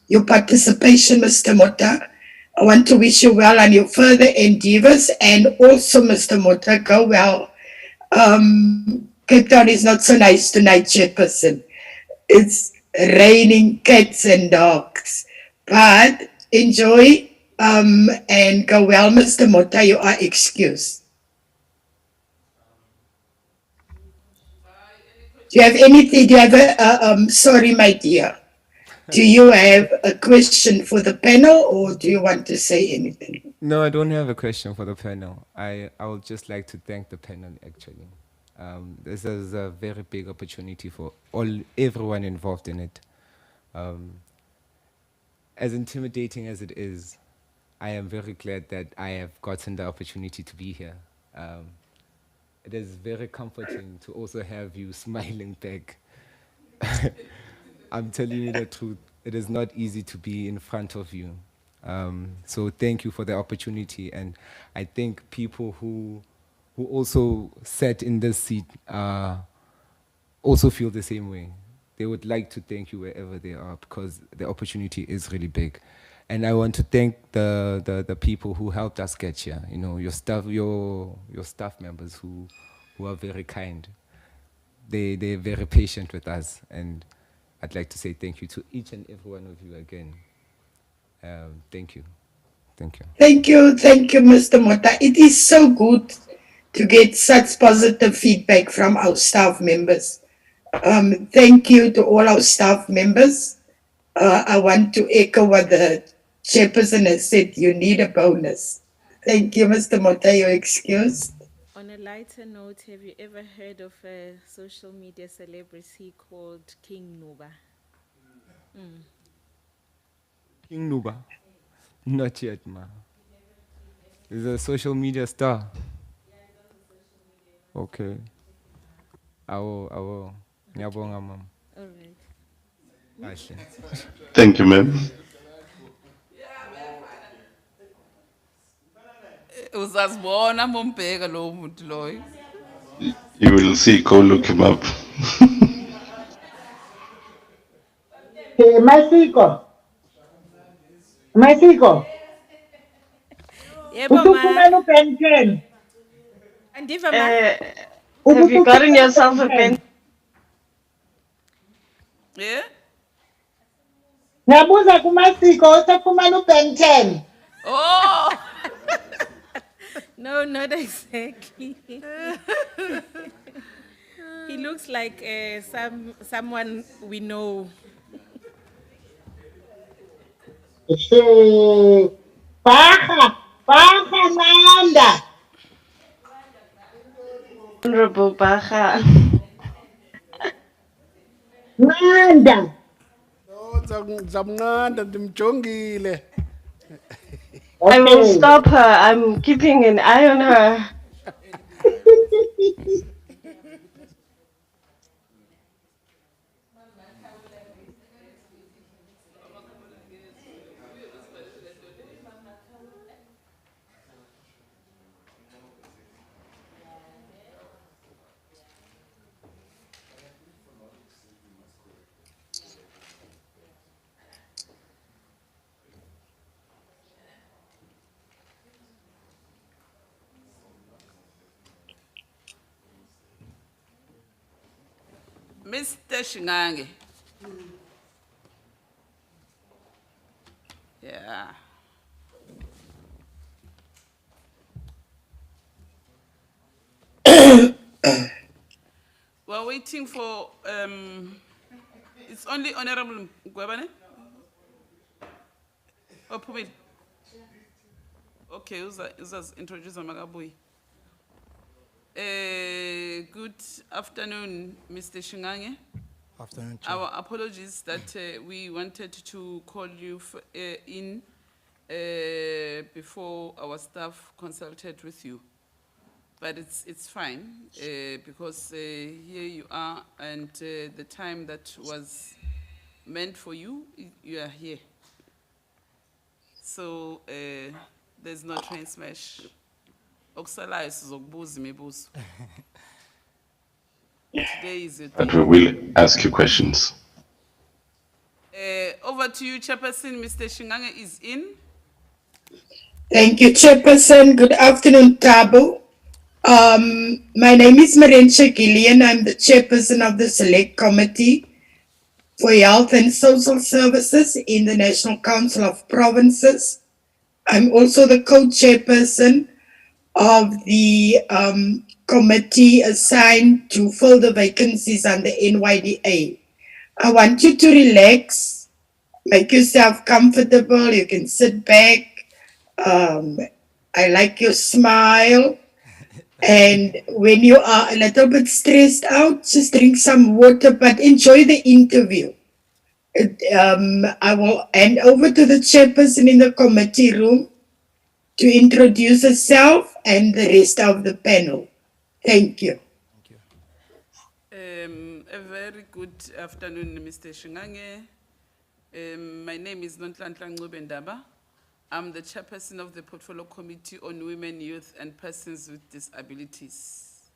your participation, Mr. Mota. I want to wish you well on your further endeavors, and also, Mr. Mota, go well. Cape Town is not so nice tonight, Chairperson. It's raining cats and dogs, but enjoy and go well, Mr. Mota. You are excused. Do you have anything? Do you have sorry, my dear. Do you have a question for the panel or do you want to say anything? No, I don't have a question for the panel. I would just like to thank the panel actually. This is a very big opportunity for everyone involved in it. As intimidating as it is, I am very glad that I have gotten the opportunity to be here. It is very comforting to also have you smiling back. I'm telling you the truth. It is not easy to be in front of you. So thank you for the opportunity. And I think people who also sat in this seat also feel the same way. They would like to thank you wherever they are because the opportunity is really big. And I want to thank the people who helped us get here. You know, your staff members who are very kind. They're very patient with us, and I'd like to say thank you to each and every one of you again. Thank you. Thank you. Thank you, Mr. Mota. It is so good to get such positive feedback from our staff members. Thank you to all our staff members. I want to echo what the chairperson has said. You need a bonus. Thank you, Mr. Mota. You're excused. On a lighter note, have you ever heard of a social media celebrity called King Nuba? King Nuba? Not yet, ma. He's a social media star. Okay. I will. Ngiyabonga, ma'am. All right. Ashe. Thank you, ma'am. Uzasibona mombheka lo muntu loyo. You will see, go look him up. Masiko. Yebo ma. Usuphuma no pen 10. Andiva ma. Have you gotten yourself a pen? Yeah? Nabuza kumasiko usuphuma no pen 10. Oh! No, not exactly. He looks like someone we know. Baha Nanda. Honorable Baha. Nanda. Zamnanda ndimjongile. I will stop her. I'm keeping an eye on her. Mr. Shingange. Yeah. We're waiting for, it's only Honorable Gwebane? Oh, Pumil. Okay, who's introduce Magaboy. Good afternoon, Mr. Shingange. Afternoon, Chair. Our apologies that we wanted to call you in before our staff consulted with you. But it's fine because here you are and the time that was meant for you, you are here. So there's no train smash. Okusalayo sizokubuza imibuzo. Today is it. But we will ask you questions. Over to you, Chairperson. Mr. Shingange is in. Thank you, Chairperson. Good afternoon, Tabo. My name is Marenche Gillian. I'm the Chairperson of the Select Committee for Health and Social Services in the National Council of Provinces. I'm also the co-chairperson of the committee assigned to fill the vacancies under NYDA. I want you to relax, make yourself comfortable. You can sit back. I like your smile. And when you are a little bit stressed out, just drink some water, but enjoy the interview. I will hand over to the chairperson in the committee room to introduce herself and the rest of the panel. Thank you. A very good afternoon, Mr. Shingange. My name is Nonhlanhla Ncube-Ndaba. I'm the chairperson of the Portfolio Committee on Women, Youth and Persons with Disabilities.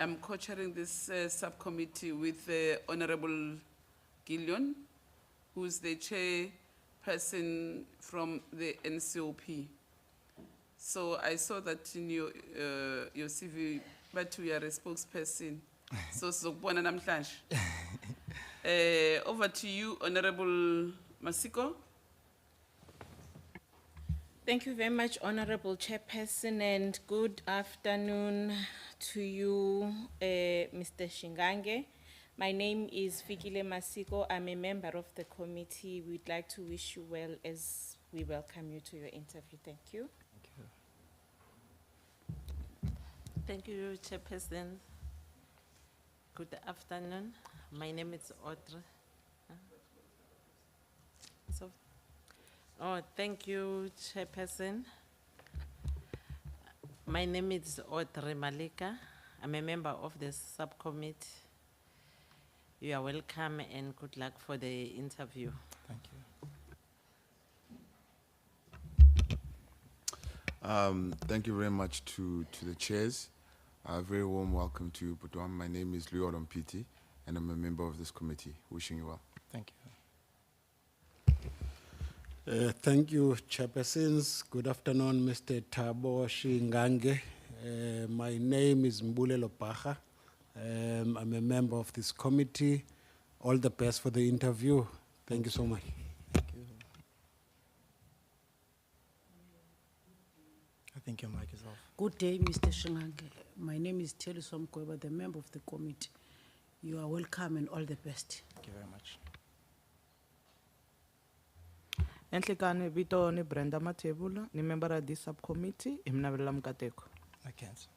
I'm co-chairing this subcommittee with Honorable Gillion, who's the chairperson from the NCOP. So I saw that in your CV, but you are a spokesperson. So sokubona namhlanje. Over to you, Honorable Masiko. Thank you very much, Honorable Chairperson, and good afternoon to you, Mr. Shingange. My name is Fikile Masiko. I'm a member of the committee. We'd like to wish you well as we welcome you to your interview. Thank you. Thank you, Chairperson. Good afternoon. My name is Audrey. Thank you, Chairperson. My name is Audrey Malika. I'm a member of the subcommittee. You are welcome and good luck for the interview. Thank you. Thank you very much to the chairs. A very warm welcome to you, Budwam. My name is Leo Mpiti, and I'm a member of this committee. Wishing you well. Thank you. Thank you, Chairpersons. Good afternoon, Mr. Thabo Shingange. My name is Mbulelo Pacha. I'm a member of this committee. All the best for the interview. Thank you so much. Thank you. I think your mic is off. Good day, Mr. Shingange. My name is Teliswa Mkweba, the member of the committee. You are welcome and all the best. Thank you very much. Enhlekane vito ni Brenda Matebula, ni member of this subcommittee, imnavelela mkateko. I can't.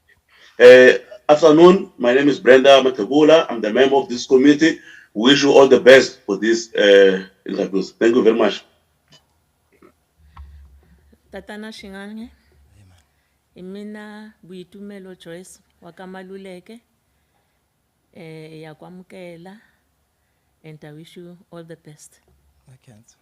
Afternoon, my name is Brenda Matebula. I'm the member of this committee. Wish you all the best for this interviews. Thank you very much. Tatana Shingange. Imina Buitumelo Joyce wakamaluleke yakwamukela, and I wish you all the best. I can't.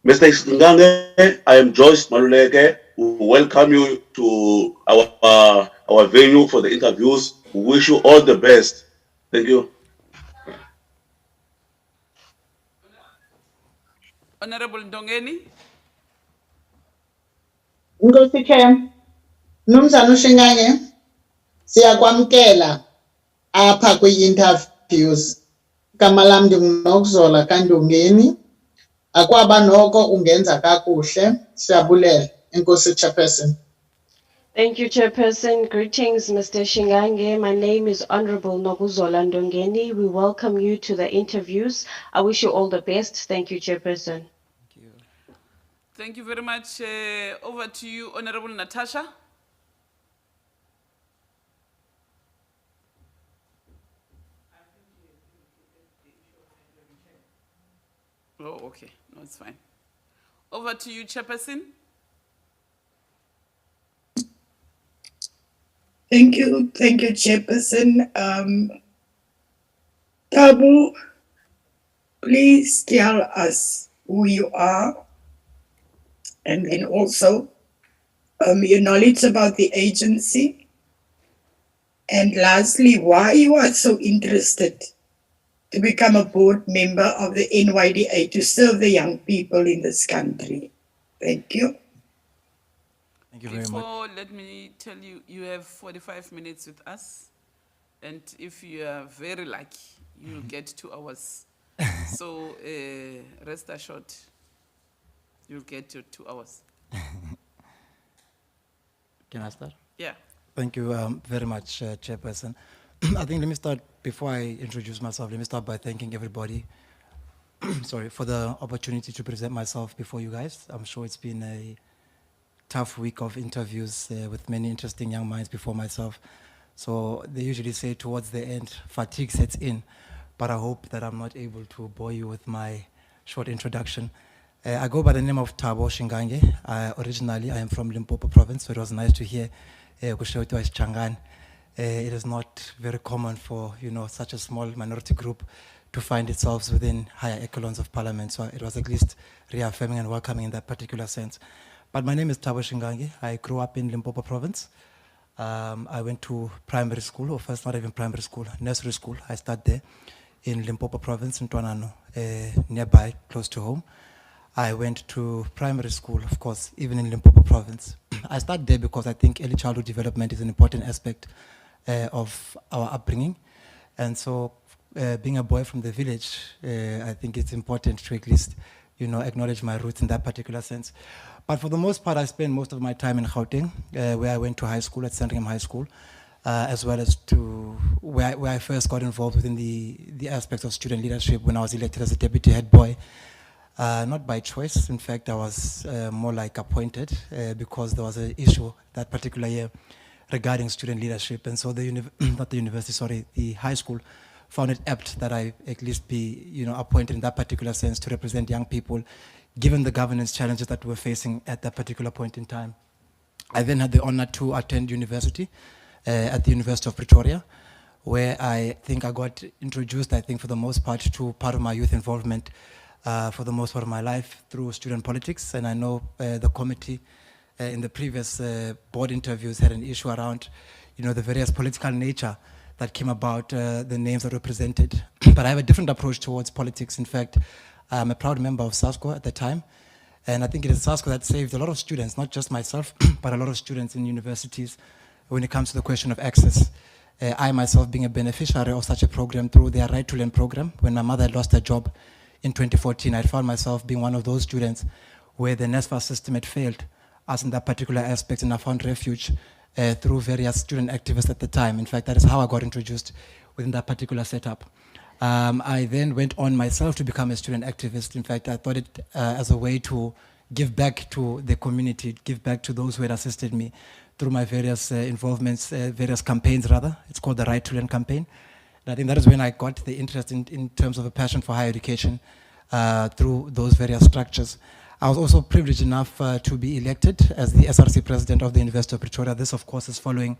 Mr. Shingange, I am Joyce Maluleke. We welcome you to our venue for the interviews. We wish you all the best. Thank you. Honorable Ndongeni. Nkosi Kem, Mnumzana uShingange, siyakwamkela apha kwi-interviews. Igama lam ndinguNokuzola kaNdongeni. Akwaba noko ungenza kakuhle. Siyabulela. Enkosi Chairperson. Thank you, Chairperson. Greetings, Mr. Shingange. My name is Honorable Nokuzola Ndongeni. We welcome you to the interviews. I wish you all the best. Thank you, Chairperson. Thank you. Thank you very much. Over to you, Honorable Natasha. Oh, okay. No, it's fine. Over to you, Chairperson. Thank you, Chairperson. Tabu, please tell us who you are, and then also your knowledge about the agency, and lastly, why you are so interested to become a board member of the NYDA to serve the young people in this country. Thank you. Thank you very much. Before, let me tell you, you have 45 minutes with us. And if you are very lucky, you'll get 2 hours. So rest assured, you'll get your 2 hours. Can I start? Yeah. Thank you very much, Chairperson. I think let me start, before I introduce myself, let me start by thanking everybody sorry, for the opportunity to present myself before you guys. I'm sure it's been a tough week of interviews with many interesting young minds before myself. So they usually say towards the end, fatigue sets in, but I hope that I'm not able to bore you with my short introduction. I go by the name of Thabo Shingange. Originally, I am from Limpopo province, so it was nice to hear Kushoto is Changan. It is not very common for, such a small minority group to find itself within higher echelons of parliament, so it was at least reaffirming and welcoming in that particular sense. But my name is Thabo Shingange. I grew up in Limpopo province. I went to primary school, or first not even primary school, nursery school. I started there in Limpopo province in Twanano, nearby, close to home. I went to primary school, of course, even in Limpopo province. I started there because I think early childhood development is an important aspect of our upbringing. And so being a boy from the village, I think it's important to at least, acknowledge my roots in that particular sense. But for the most part, I spent most of my time in Gauteng, where I went to high school at Sandringham High School, as well as to where I first got involved within the aspects of student leadership when I was elected as a deputy head boy. Not by choice. In fact, I was more like appointed because there was an issue that particular year regarding student leadership. And so the high school found it apt that I at least be, appointed in that particular sense to represent young people, given the governance challenges that we're facing at that particular point in time. I then had the honor to attend university at the University of Pretoria, where I think I got introduced, for the most part, to part of my youth involvement for the most part of my life through student politics. And I know the committee in the previous board interviews had an issue around, the various political nature that came about, the names that were presented. But I have a different approach towards politics. In fact, I'm a proud member of SASCO at the time. And I think it is SASCO that saved a lot of students, not just myself, but a lot of students in universities when it comes to the question of access. I myself being a beneficiary of such a program through their Right to Learn program. When my mother had lost her job in 2014, I found myself being one of those students where the NSFAS system had failed us in that particular aspect, and I found refuge through various student activists at the time. In fact, that is how I got introduced within that particular setup. I then went on myself to become a student activist. In fact, I thought it as a way to give back to the community, give back to those who had assisted me through my various involvements, various campaigns rather. It's called the Right to Learn campaign. And I think that is when I got the interest in terms of a passion for higher education through those various structures. I was also privileged enough to be elected as the SRC president of the University of Pretoria. This, of course, is following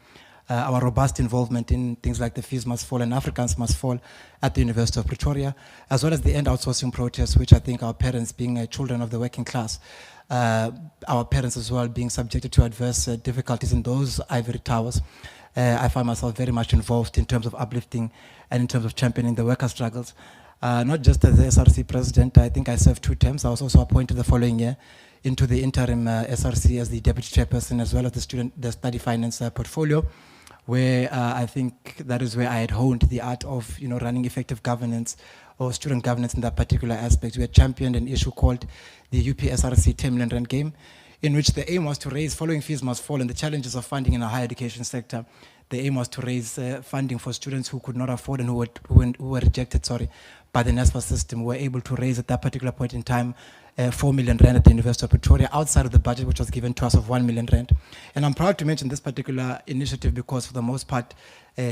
our robust involvement in things like the Fees Must Fall and Africans Must Fall at the University of Pretoria, as well as the end outsourcing protest, which I think our parents, being children of the working class, our parents as well being subjected to adverse difficulties in those ivory towers. I find myself very much involved in terms of uplifting and in terms of championing the worker struggles. Not just as the SRC president, I think I served 2 terms. I was also appointed the following year into the interim SRC as the deputy chairperson, as well as the study finance portfolio, where I think that is where I had honed the art of running effective governance or student governance in that particular aspect. We had championed an issue called the UPSRC 10 million rand game, in which the aim was to raise, following Fees Must Fall and the challenges of funding in our higher education sector, the aim was to raise funding for students who could not afford and who were rejected, by the NSFAS system. We were able to raise at that particular point in time 4 million rand at the University of Pretoria, outside of the budget which was given to us of 1 million rand. And I'm proud to mention this particular initiative because for the most part,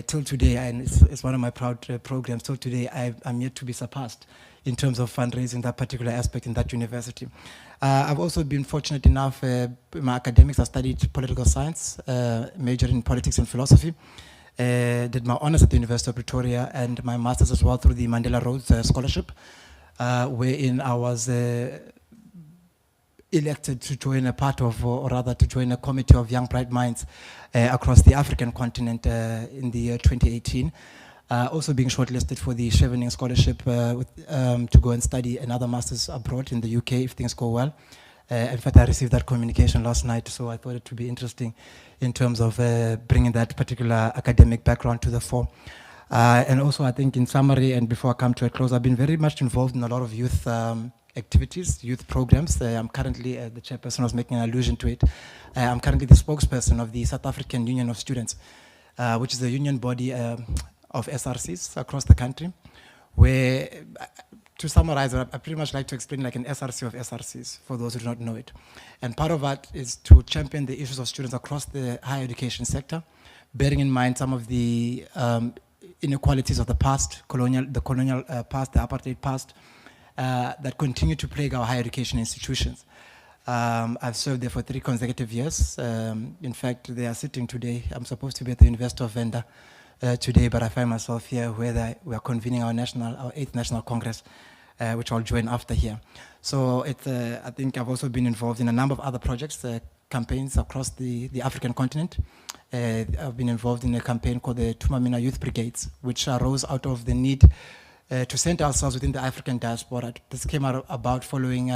till today, and it's one of my proud programs, till today I'm yet to be surpassed in terms of fundraising that particular aspect in that university. I've also been fortunate enough, in my academics, I studied political science, majored in politics and philosophy. Did my honors at the University of Pretoria and my masters as well through the Mandela Rhodes Scholarship, wherein I was elected to join a part of, or rather to join a committee of young bright minds across the African continent in the year 2018. Also being shortlisted for the Chevening Scholarship to go and study another master's abroad in the UK if things go well. In fact, I received that communication last night, so I thought it would be interesting in terms of bringing that particular academic background to the fore. And also, I think in summary, and before I come to a close, I've been very much involved in a lot of youth activities, youth programs. I'm currently, the chairperson was making an allusion to it, I'm currently the spokesperson of the South African Union of Students, which is a union body of SRCs across the country, where, to summarize, I pretty much like to explain like an SRC of SRCs, for those who do not know it. And part of that is to champion the issues of students across the higher education sector, bearing in mind some of the inequalities of the past, the colonial past, the apartheid past, that continue to plague our higher education institutions. I've served there for 3 consecutive years. In fact, they are sitting today. I'm supposed to be at the University of Venda today, but I find myself here where we are convening our 8th National Congress, which I'll join after here. So I think I've also been involved in a number of other projects, campaigns across the African continent. I've been involved in a campaign called the Tumamina Youth Brigades, which arose out of the need to center ourselves within the African diaspora. This came about following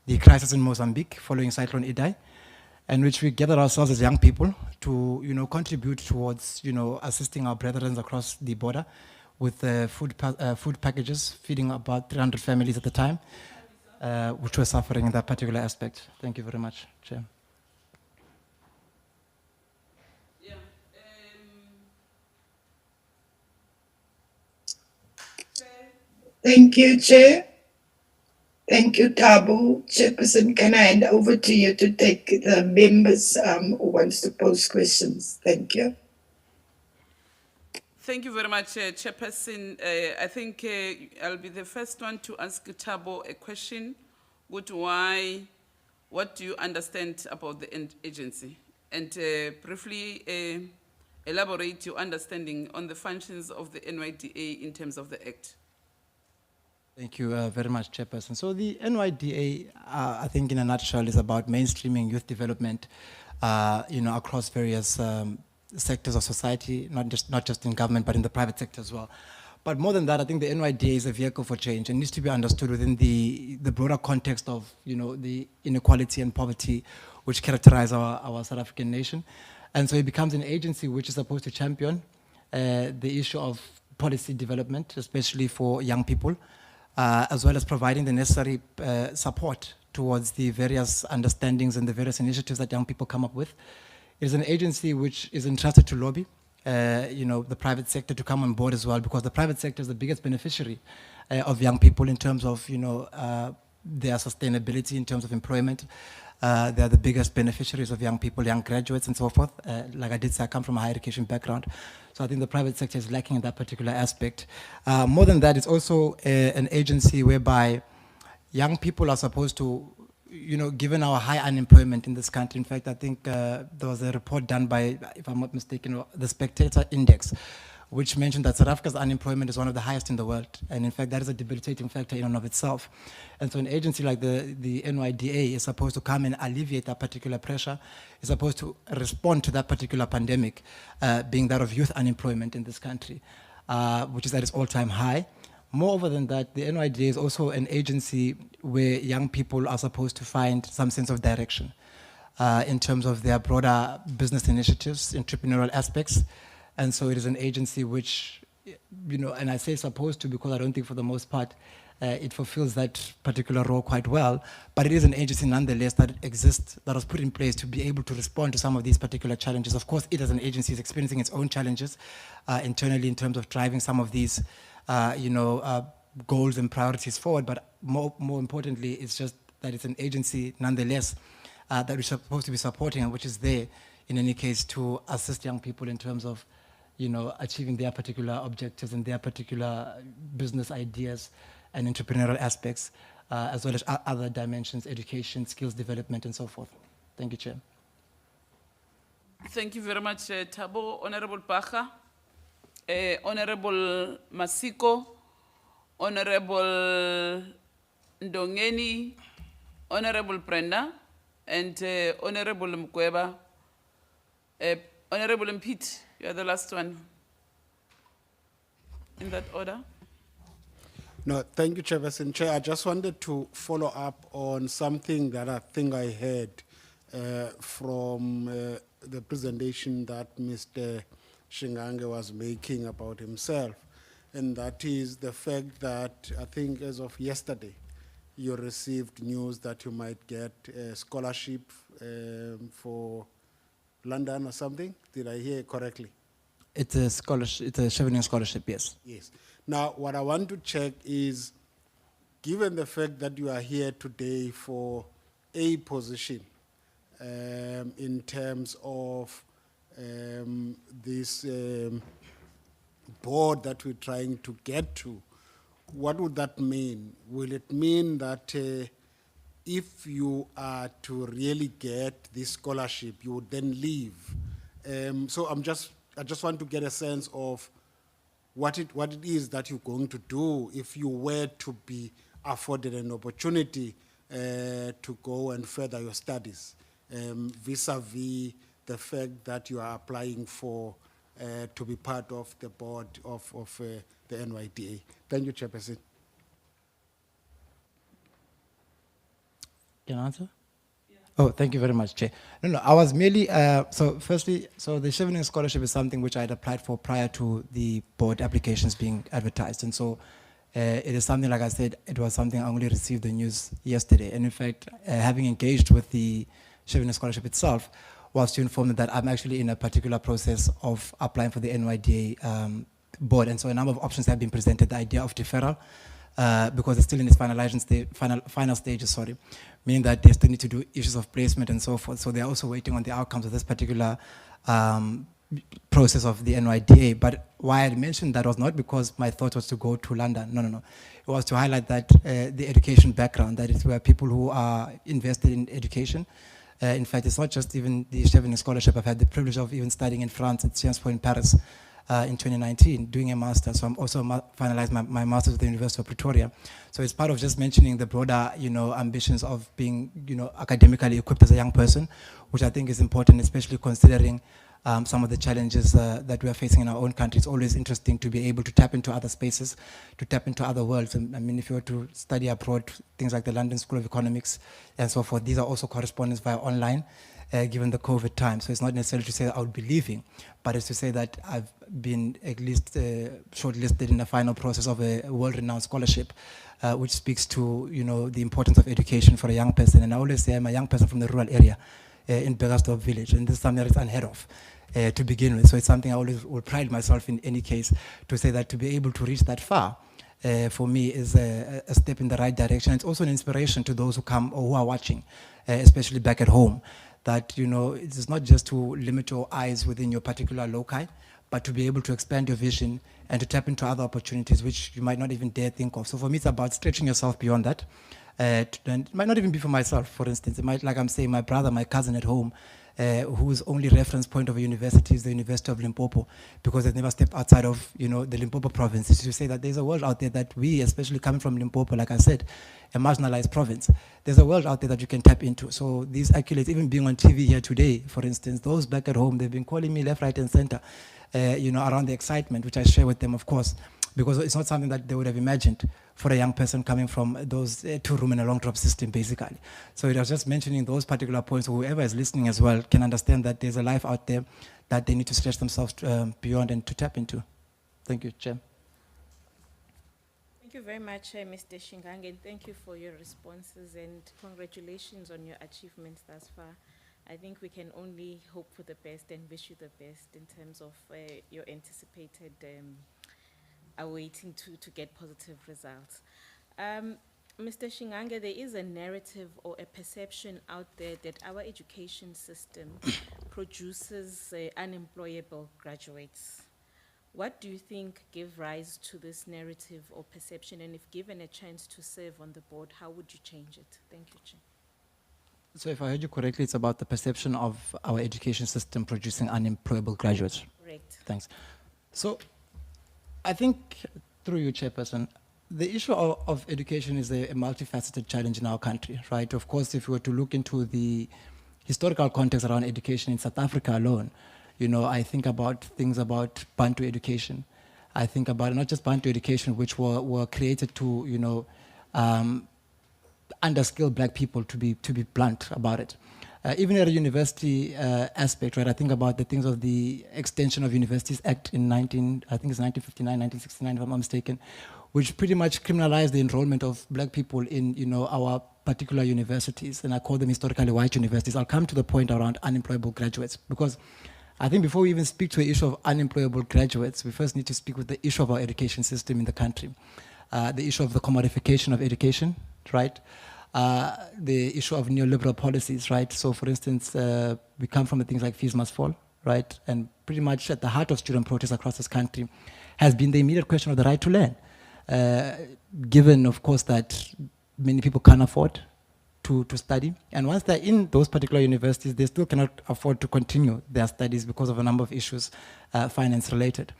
the crisis in Mozambique, following Cyclone Idai, in which we gathered ourselves as young people to, contribute towards, assisting our brethren across the border with food packages, feeding about 300 families at the time, which were suffering in that particular aspect. Thank you very much, Chair. Thank you, Chair. Thank you, Tabu. Chairperson, can I hand over to you to take the members who wants to pose questions? Thank you. Thank you very much, Chairperson. I think I'll be the first one to ask Tabo a question. What do you understand about the agency? And briefly elaborate your understanding on the functions of the NYDA in terms of the Act. Thank you very much, Chairperson. So the NYDA, I think in a nutshell, is about mainstreaming youth development, across various sectors of society, not just in government, but in the private sector as well. But more than that, I think the NYDA is a vehicle for change and needs to be understood within the broader context of, the inequality and poverty which characterize our South African nation. And so it becomes an agency which is supposed to champion the issue of policy development, especially for young people, as well as providing the necessary support towards the various understandings and the various initiatives that young people come up with. It is an agency which is entrusted to lobby, the private sector to come on board as well, because the private sector is the biggest beneficiary of young people in terms of, their sustainability, in terms of employment. They are the biggest beneficiaries of young people, young graduates and so forth. Like I did say, I come from a higher education background. So I think the private sector is lacking in that particular aspect. More than that, it's also an agency whereby young people are supposed to, given our high unemployment in this country. In fact, I think there was a report done by, if I'm not mistaken, the Spectator Index, which mentioned that South Africa's unemployment is one of the highest in the world. And in fact, that is a debilitating factor in and of itself. And so an agency like the NYDA is supposed to come and alleviate that particular pressure, is supposed to respond to that particular pandemic, being that of youth unemployment in this country, which is at its all-time high. Moreover than that, the NYDA is also an agency where young people are supposed to find some sense of direction in terms of their broader business initiatives, entrepreneurial aspects. And so it is an agency which, and I say supposed to because I don't think for the most part it fulfills that particular role quite well, but it is an agency nonetheless that exists, that was put in place to be able to respond to some of these particular challenges. Of course, it as an agency is experiencing its own challenges internally in terms of driving some of these goals and priorities forward, but more importantly, it's just that it's an agency nonetheless that we're supposed to be supporting and which is there in any case to assist young people in terms of achieving their particular objectives and their particular business ideas and entrepreneurial aspects, as well as other dimensions, education, skills development, and so forth. Thank you, Chair. Thank you very much, Tabo. Honorable Bacha, Honorable Masiko, Honorable Ndongeni, Honorable Brenda, and Honorable Mkweba. Honorable Mpit, you are the last one. In that order. No, thank you, Chairperson. Chair, I just wanted to follow up on something that I think I heard from the presentation that Mr. Shingange was making about himself, and that is the fact that I think as of yesterday, you received news that you might get a scholarship for London or something. Did I hear correctly? It's a scholarship, it's a Chevening scholarship, yes. Yes. Now, what I want to check is, given the fact that you are here today for a position in terms of this board that we're trying to get to, what would that mean? Will it mean that if you are to really get this scholarship, you would then leave? So I just want to get a sense of what it is that you're going to do if you were to be afforded an opportunity to go and further your studies, vis-a-vis the fact that you are applying for to be part of the board of the NYDA. Thank you, Chairperson. Can I answer? Oh, thank you very much, Chair. No, I was merely, so firstly, so the Chevening Scholarship is something which I had applied for prior to the board applications being advertised. And so it is something, like I said, it was something I only received the news yesterday. And in fact, having engaged with the Chevening Scholarship itself, was to inform them that I'm actually in a particular process of applying for the NYDA board. And so a number of options have been presented, the idea of deferral, because it's still in its final stages, sorry, meaning that they still need to do issues of placement and so forth. So they're also waiting on the outcomes of this particular process of the NYDA. But why I mentioned that was not because my thought was to go to London. No. It was to highlight that the education background, that is where people who are invested in education. In fact, it's not just even the Chevening Scholarship. I've had the privilege of even studying in France at Sciences Po in Paris in 2019, doing a master. So I'm also finalized my master's at the University of Pretoria. So it's part of just mentioning the broader, ambitions of being, academically equipped as a young person, which I think is important, especially considering some of the challenges that we are facing in our own country. It's always interesting to be able to tap into other spaces, to tap into other worlds. I mean, if you were to study abroad, things like the London School of Economics and so forth, these are also correspondence via online, given the COVID time. So it's not necessarily to say that I would be leaving, but it's to say that I've been at least shortlisted in the final process of a world-renowned scholarship, which speaks to, the importance of education for a young person. And I always say I'm a young person from the rural area in Begasdorp village, and this is something that is unheard of. To begin with. So it's something I always will pride myself in any case, to say that to be able to reach that far, for me is a step in the right direction. It's also an inspiration to those who come or who are watching, especially back at home, that, it is not just to limit your eyes within your particular loci, but to be able to expand your vision and to tap into other opportunities which you might not even dare think of. So for me, it's about stretching yourself beyond that. And it might not even be for myself, for instance. It might, like I'm saying, my brother, my cousin at home, whose only reference point of a university is the University of Limpopo, because they've never stepped outside of, the Limpopo province. Is to say that there's a world out there that we, especially coming from Limpopo, like I said, a marginalized province, there's a world out there that you can tap into. So these accolades, even being on TV here today, for instance, those back at home, they've been calling me left, right, and center, around the excitement, which I share with them, of course, because it's not something that they would have imagined for a young person coming from those two-room and a long drop system, basically. So it was just mentioning those particular points, so whoever is listening as well can understand that there's a life out there that they need to stretch themselves beyond and to tap into. Thank you, Chair. Thank you very much, Mr. Shingange, and thank you for your responses, and congratulations on your achievements thus far. I think we can only hope for the best and wish you the best in terms of your anticipated awaiting to get positive results. Mr. Shingange, there is a narrative or a perception out there that our education system produces unemployable graduates. What do you think gave rise to this narrative or perception? And if given a chance to serve on the board, how would you change it? Thank you, Chair. So if I heard you correctly, it's about the perception of our education system producing unemployable graduates. Correct. Thanks. So I think, through you, Chairperson, the issue of education is a multifaceted challenge in our country, right? Of course, if you were to look into the historical context around education in South Africa alone, I think about things about Bantu education. I think about not just Bantu education, which were created to, underskilled black people, to be blunt about it. Even at a university aspect, right? I think about the things of the Extension of Universities Act in 1959, 1969, if I'm not mistaken, which pretty much criminalized the enrollment of black people in, our particular universities, and I call them historically white universities. I'll come to the point around unemployable graduates, because I think before we even speak to the issue of unemployable graduates, we first need to speak with the issue of our education system in the country, the issue of the commodification of education, right? The issue of neoliberal policies, right? So, for instance, we come from the things like fees must fall, right? And pretty much at the heart of student protests across this country has been the immediate question of the right to learn. Given, of course, that many people can't afford to study. And once they're in those particular universities, they still cannot afford to continue their studies because of a number of issues, finance related.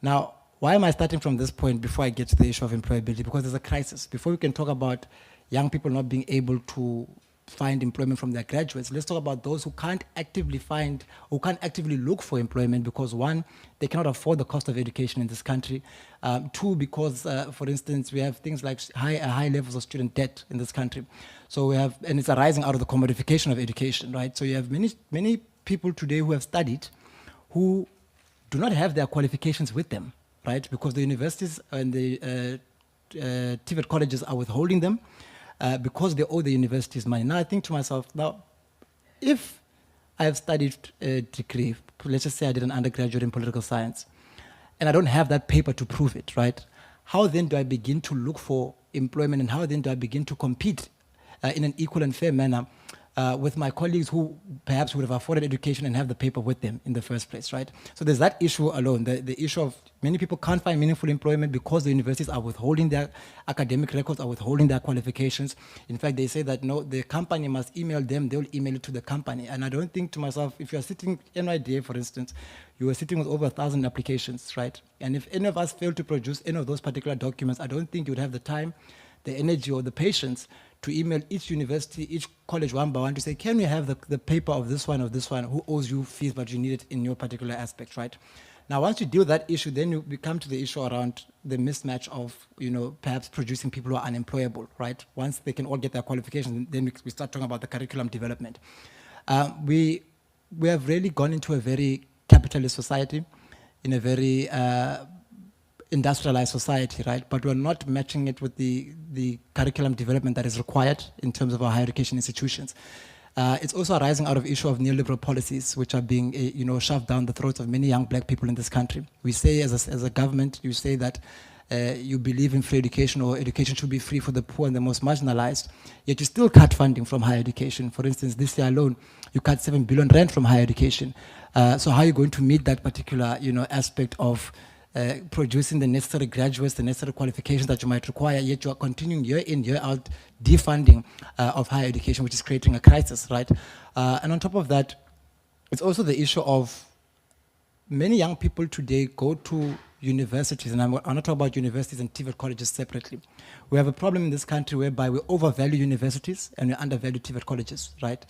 Now, why am I starting from this point before I get to the issue of employability? Because there's a crisis. Before we can talk about young people not being able to find employment from their graduates, let's talk about those who can't actively find or can't actively look for employment because, one, they cannot afford the cost of education in this country. Two, because, for instance, we have things like high levels of student debt in this country. So we have, and it's arising out of the commodification of education, right? So you have many people today who have studied who do not have their qualifications with them, right? Because the universities and the TVET colleges are withholding them because they owe the universities money. Now I think to myself, now, if I have studied a degree, let's just say I did an undergraduate in political science, and I don't have that paper to prove it, right? How then do I begin to look for employment, and how then do I begin to compete in an equal and fair manner with my colleagues who perhaps would have afforded education and have the paper with them in the first place, right? So there's that issue alone, the issue of many people can't find meaningful employment because the universities are withholding their academic records, are withholding their qualifications. In fact, they say that no, the company must email them, they'll email it to the company. And I don't think to myself, if you're sitting, NYDA for instance, you were sitting with over 1,000 applications, right? And if any of us fail to produce any of those particular documents, I don't think you would have the time, the energy, or the patience to email each university, each college one by one to say, can we have the paper of this one, who owes you fees, but you need it in your particular aspect, right? Now, once you deal with that issue, then we come to the issue around the mismatch of, perhaps producing people who are unemployable, right? Once they can all get their qualifications, then we start talking about the curriculum development. We have really gone into a very capitalist society, in a very industrialized society, right? But we're not matching it with the curriculum development that is required in terms of our higher education institutions. It's also arising out of issue of neoliberal policies, which are being, shoved down the throats of many young black people in this country. We say, as a government, you say that you believe in free education, or education should be free for the poor and the most marginalized, yet you still cut funding from higher education. For instance, this year alone, you cut 7 billion rand from higher education. So how are you going to meet that particular, aspect of producing the necessary graduates, the necessary qualifications that you might require, yet you are continuing year in, year out defunding of higher education, which is creating a crisis, right? And on top of that, it's also the issue of many young people today go to universities, and I'm not talking about universities and TVET colleges separately. We have a problem in this country whereby we overvalue universities and we undervalue TVET colleges, right?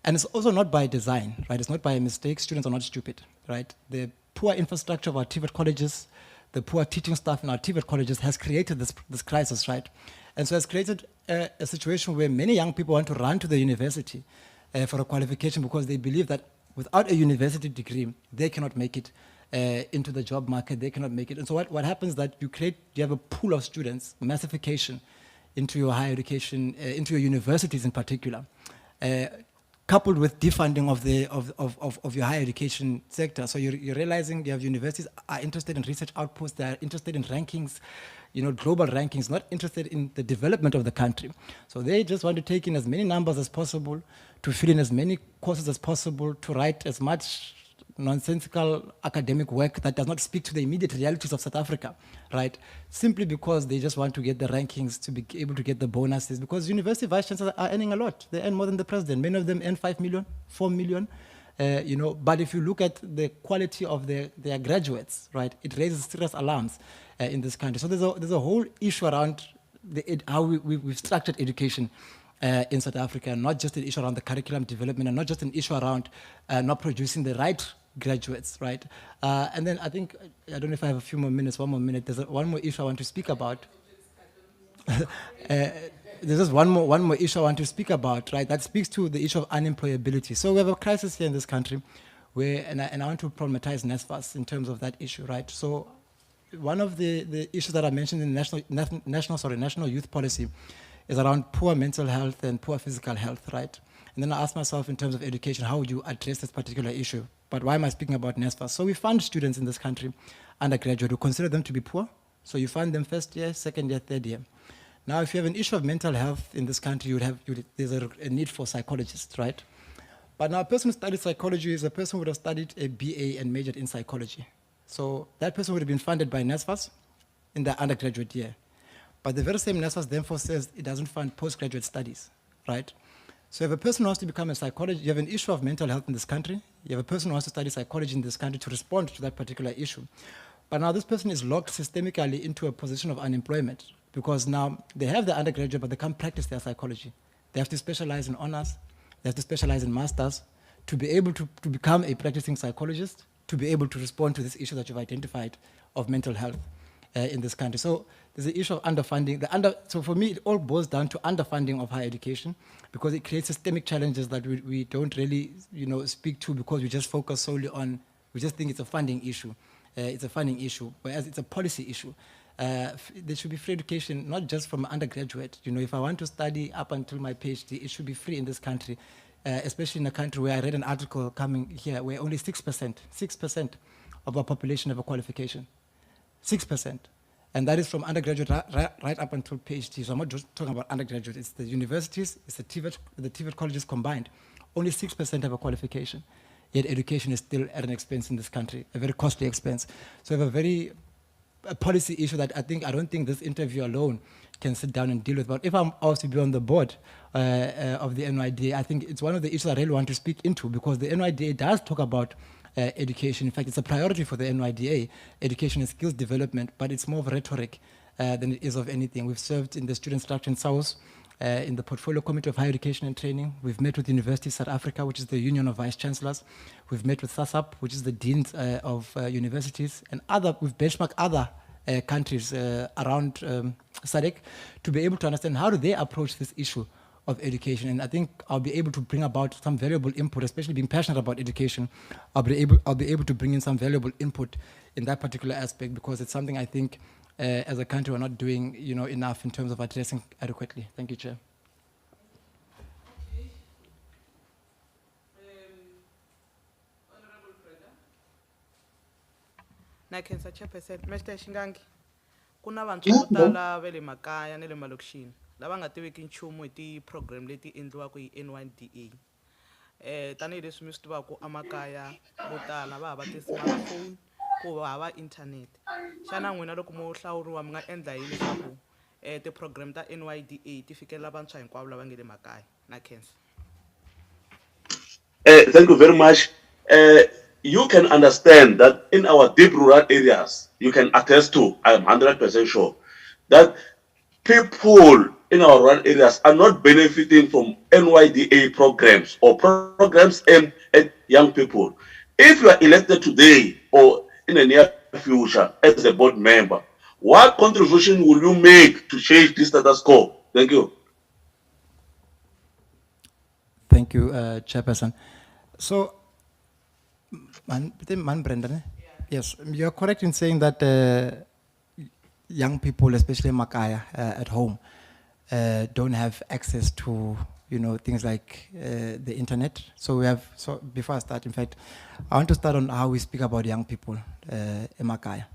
And it's also not by design, right? It's not by a mistake. Students are not stupid, right? The poor infrastructure of our TVET colleges, the poor teaching staff in our TVET colleges has created this crisis, right? And so it's created a situation where many young people want to run to the university for a qualification because they believe that without a university degree, they cannot make it into the job market, they cannot make it. And so what happens is that you have a pool of students, massification into your higher education, into your universities in particular, coupled with defunding of your higher education sector. So you're realizing you have universities are interested in research outputs, they are interested in rankings, global rankings, not interested in the development of the country. So they just want to take in as many numbers as possible, to fill in as many courses as possible, to write as much nonsensical academic work that does not speak to the immediate realities of South Africa, right? Simply because they just want to get the rankings, to be able to get the bonuses, because university vice chancellors are earning a lot. They earn more than the president. Many of them earn 5 million, 4 million, but if you look at the quality of their graduates, right, it raises serious alarms in this country. So there's a whole issue around how we've structured education in South Africa, not just an issue around the curriculum development, and not just an issue around not producing the right graduates, right? And then I think, I don't know if I have a few more minutes, one more minute. There's one more issue I want to speak about. there's just one more issue I want to speak about, right? That speaks to the issue of unemployability. So we have a crisis here in this country, where, and I want to problematize NSFAS in terms of that issue, right? So one of the issues that I mentioned in the national youth policy is around poor mental health and poor physical health, right? And then I asked myself, in terms of education, how would you address this particular issue? But why am I speaking about NSFAS? So we fund students in this country, undergraduate, who consider them to be poor. So you fund them first year, second year, third year. Now, if you have an issue of mental health in this country, there's a need for psychologists, right? But now a person who studies psychology is a person who would have studied a BA and majored in psychology. So that person would have been funded by NSFAS in the undergraduate year. But the very same NSFAS therefore says it doesn't fund postgraduate studies, right? So if a person wants to become a psychologist, you have an issue of mental health in this country, you have a person who wants to study psychology in this country to respond to that particular issue. But now this person is locked systemically into a position of unemployment, because now they have the undergraduate, but they can't practice their psychology. They have to specialize in honors, they have to specialize in masters to be able to become a practicing psychologist, to be able to respond to this issue that you've identified of mental health in this country. So there's the issue of underfunding. So for me, it all boils down to underfunding of higher education, because it creates systemic challenges that we don't really speak to, because we just focus solely on, we just think it's a funding issue. It's a funding issue, whereas it's a policy issue. There should be free education, not just from undergraduate. If I want to study up until my PhD, it should be free in this country, especially in a country where I read an article coming here where only 6% of our population have a qualification. 6%. And that is from undergraduate right up until PhD. So I'm not just talking about undergraduate. It's the universities, it's the TVET colleges combined. Only 6% have a qualification. Yet education is still at an expense in this country, a very costly expense. So we have a policy issue that I don't think this interview alone can sit down and deal with. But if I'm asked to be on the board of the NYDA, I think it's one of the issues I really want to speak into, because the NYDA does talk about education. In fact, it's a priority for the NYDA, education and skills development, but it's more of rhetoric than it is of anything. We've served in the Student Structure in South, in the Portfolio Committee of Higher Education and Training. We've met with Universities South Africa, which is the Union of Vice Chancellors. We've met with SASAP, which is the Deans of Universities, and we've benchmarked other countries around SADC to be able to understand how do they approach this issue of education. And I think I'll be able to bring about some valuable input, especially being passionate about education. I'll be able to bring in some valuable input in that particular aspect, because it's something I think as a country we're not doing enough in terms of addressing adequately. Thank you, Chair. Nakhensa Chairperson, Mr. Shingange, kuna vantshwa vo tala va le makaya na le malokixini lava nga tiveki nchumu hi ti-program leti endliwaka hi NYDA. Tanihileswi mi swi tivaka emakaya vo tala va hava ti-smartphone, ku va hava inthanete. Xana n'wina loko mo hlawuriwa mi nga endla yini leswaku ti-program ta NYDA ti fikelela vantshwa hinkwavo lava nga le makaya? Nakhensa. Thank you very much. You can understand that in our deep rural areas, you can attest to, I'm 100% sure, that people in our rural areas are not benefiting from NYDA programs or programs aimed at young people. If you are elected today or in the near future as a board member, what contribution will you make to change this status quo? Thank you. Thank you, Chairperson. So, Brendan, yes, you're correct in saying that young people, especially Makaya at home, don't have access to things like the internet. So before I start, in fact, I want to start on how we speak about young people in Makaya.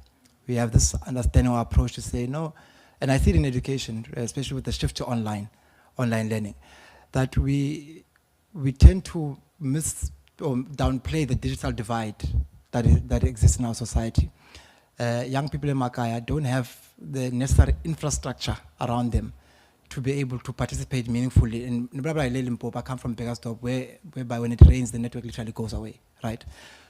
We have this understanding or approach to say no, and I see it in education, especially with the shift to online learning, that we tend to miss or downplay the digital divide that exists in our society. Young people in Makaya don't have the necessary infrastructure around them to be able to participate meaningfully. In I come from Begasdorp, whereby when it rains, the network literally goes away, right?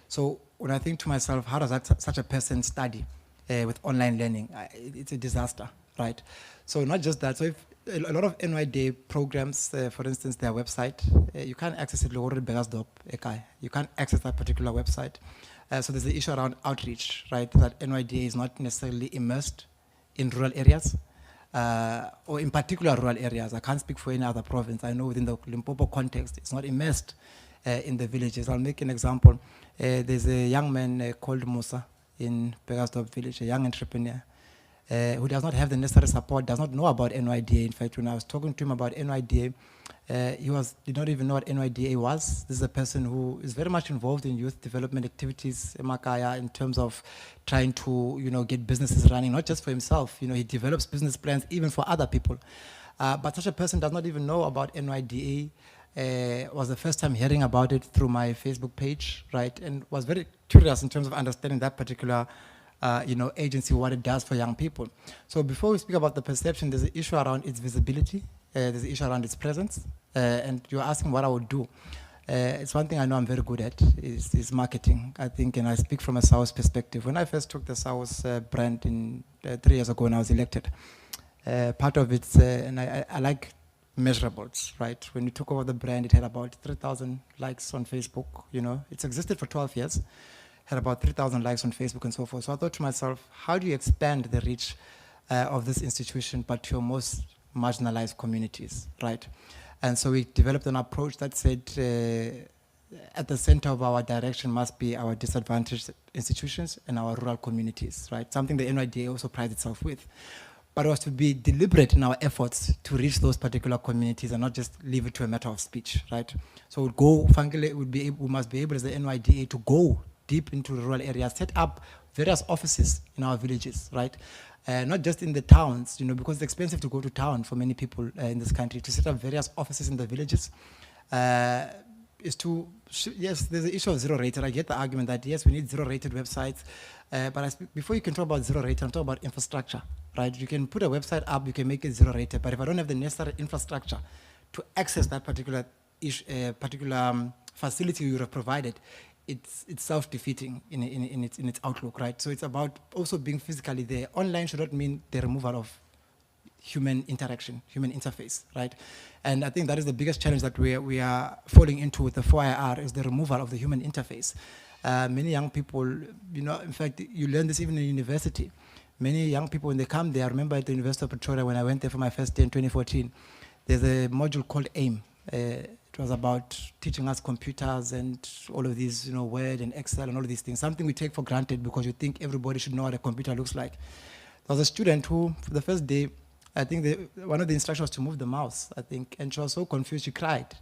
So when I think to myself, how does such a person study with online learning? It's a disaster, right? So not just that. So if a lot of NYDA programs, for instance, their website, you can't access it. You can't access that particular website. So there's the issue around outreach, right? That NYDA is not necessarily immersed in rural areas. or in particular rural areas. I can't speak for any other province. I know within the Limpopo context, it's not immersed in the villages. I'll make an example. There's a young man called Musa in Pegasdorp village, a young entrepreneur, who does not have the necessary support, does not know about NYDA. In fact, when I was talking to him about NYDA, did not even know what NYDA was. This is a person who is very much involved in youth development activities in Makaya in terms of trying to, get businesses running, not just for himself. He develops business plans even for other people. But such a person does not even know about NYDA. Was the first time hearing about it through my Facebook page, right? And was very curious in terms of understanding that particular agency, what it does for young people. So before we speak about the perception, there's an issue around its visibility, there's an issue around its presence, and you're asking what I would do. It's one thing I know I'm very good at, is marketing, I think, and I speak from a South perspective. When I first took the South brand 3 years ago when I was elected, part of it, and I like measurables, right? When we took over the brand, it had about 3,000 likes on Facebook, It's existed for 12 years. Had about 3,000 likes on Facebook and so forth. So I thought to myself, how do you expand the reach of this institution, but to your most marginalized communities, right? And so we developed an approach that said, at the center of our direction must be our disadvantaged institutions and our rural communities, right? Something the NYDA also prides itself with. But it was to be deliberate in our efforts to reach those particular communities and not just leave it to a matter of speech, right? So we must be able as the NYDA to go deep into rural areas, set up various offices in our villages, right? Not just in the towns, because it's expensive to go to town for many people in this country. To set up various offices in the villages is to, yes, there's an issue of zero-rated. I get the argument that, yes, we need zero-rated websites, but before you can talk about zero-rated, I'm talking about infrastructure, right? You can put a website up, you can make it zero-rated, but if I don't have the necessary infrastructure to access that particular facility you have provided, it's self-defeating in its outlook, right? So it's about also being physically there. Online should not mean the removal of human interaction, human interface, right? And I think that is the biggest challenge that we are falling into with the 4IR, is the removal of the human interface. Many young people, in fact, you learn this even in university. Many young people, when they come there, I remember at the University of Pretoria when I went there for my first day in 2014, there's a module called AIM. It was about teaching us computers and all of these, Word and Excel and all of these things, something we take for granted because you think everybody should know what a computer looks like. There was a student who, for the first day, I think one of the instructions was to move the mouse, I think, and she was so confused, she cried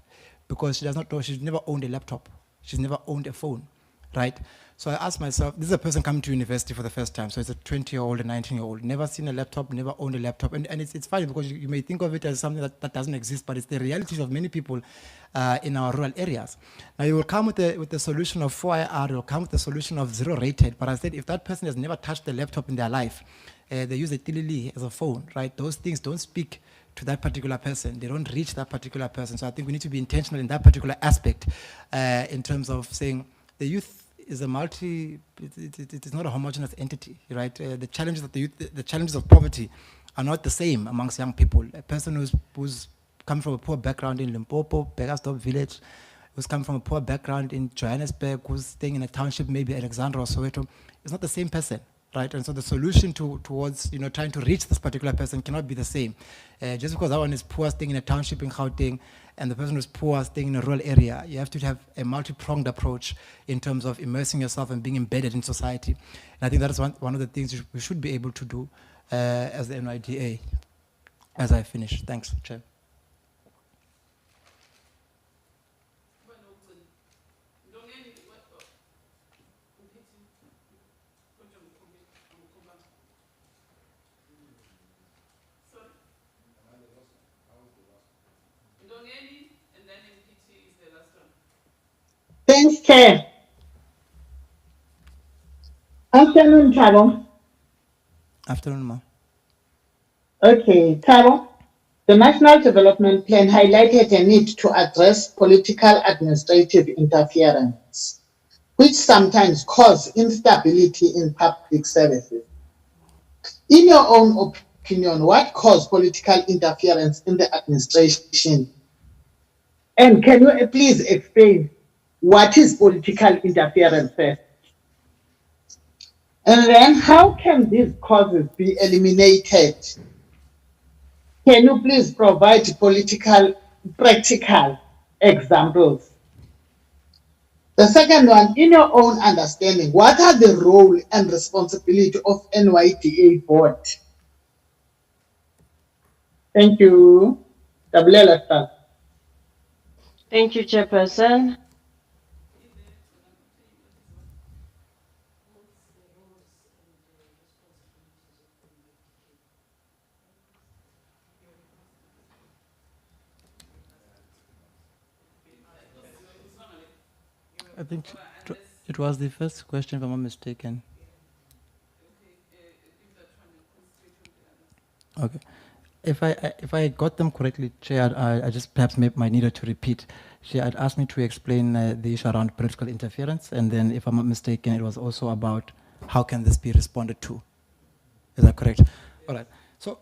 because she does not know, she's never owned a laptop. She's never owned a phone, right? So I asked myself, this is a person coming to university for the first time, so it's a 20-year-old, a 19-year-old, never seen a laptop, never owned a laptop. And it's funny because you may think of it as something that doesn't exist, but it's the realities of many people in our rural areas. Now you will come with the solution of 4IR, you'll come with the solution of zero-rated, but I said if that person has never touched a laptop in their life, they use a tilili as a phone, right? Those things don't speak to that particular person. They don't reach that particular person. So I think we need to be intentional in that particular aspect in terms of saying the youth is it is not a homogeneous entity, right? The challenges of the youth, the challenges of poverty are not the same amongst young people. A person who's come from a poor background in Limpopo, Pegasdorp village, who's come from a poor background in Johannesburg, who's staying in a township, maybe Alexandra or Soweto, is not the same person, right? And so the solution towards trying to reach this particular person cannot be the same. Just because that one is poor, staying in a township in Gauteng, and the person who's poor, staying in a rural area, you have to have a multi-pronged approach in terms of immersing yourself and being embedded in society. And I think that is one of the things we should be able to do as the NYDA. As I finish, thanks, Chair. Thanks, Chair. Afternoon, Tabo. Afternoon, Ma. Okay, Tabo. The National Development Plan highlighted a need to address political administrative interference, which sometimes cause instability in public services. In your own opinion, what caused political interference in the administration? And can you please explain what is political interference first? And then how can these causes be eliminated? Can you please provide practical examples? The second one, in your own understanding, what are the role and responsibility of NYDA board? Thank you. Tabulela start. Thank you, Chairperson. I think it was the first question, if I'm not mistaken. Okay. If I got them correctly, Chair, I just perhaps might need to repeat. She had asked me to explain the issue around political interference, and then, if I'm not mistaken, it was also about how can this be responded to. Is that correct? All right. So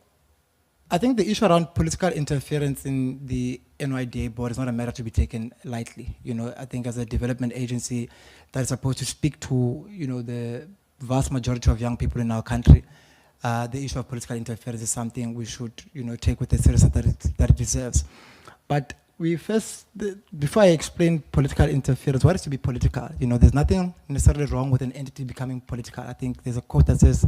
I think the issue around political interference in the NYDA board is not a matter to be taken lightly. You know, I think as a development agency that is supposed to speak to, you know, the vast majority of young people in our country, the issue of political interference is something we should, you know, take with the seriousness that it deserves. But we first, before I explain political interference, what is to be political? You know, there's nothing necessarily wrong with an entity becoming political. I think there's a quote that says,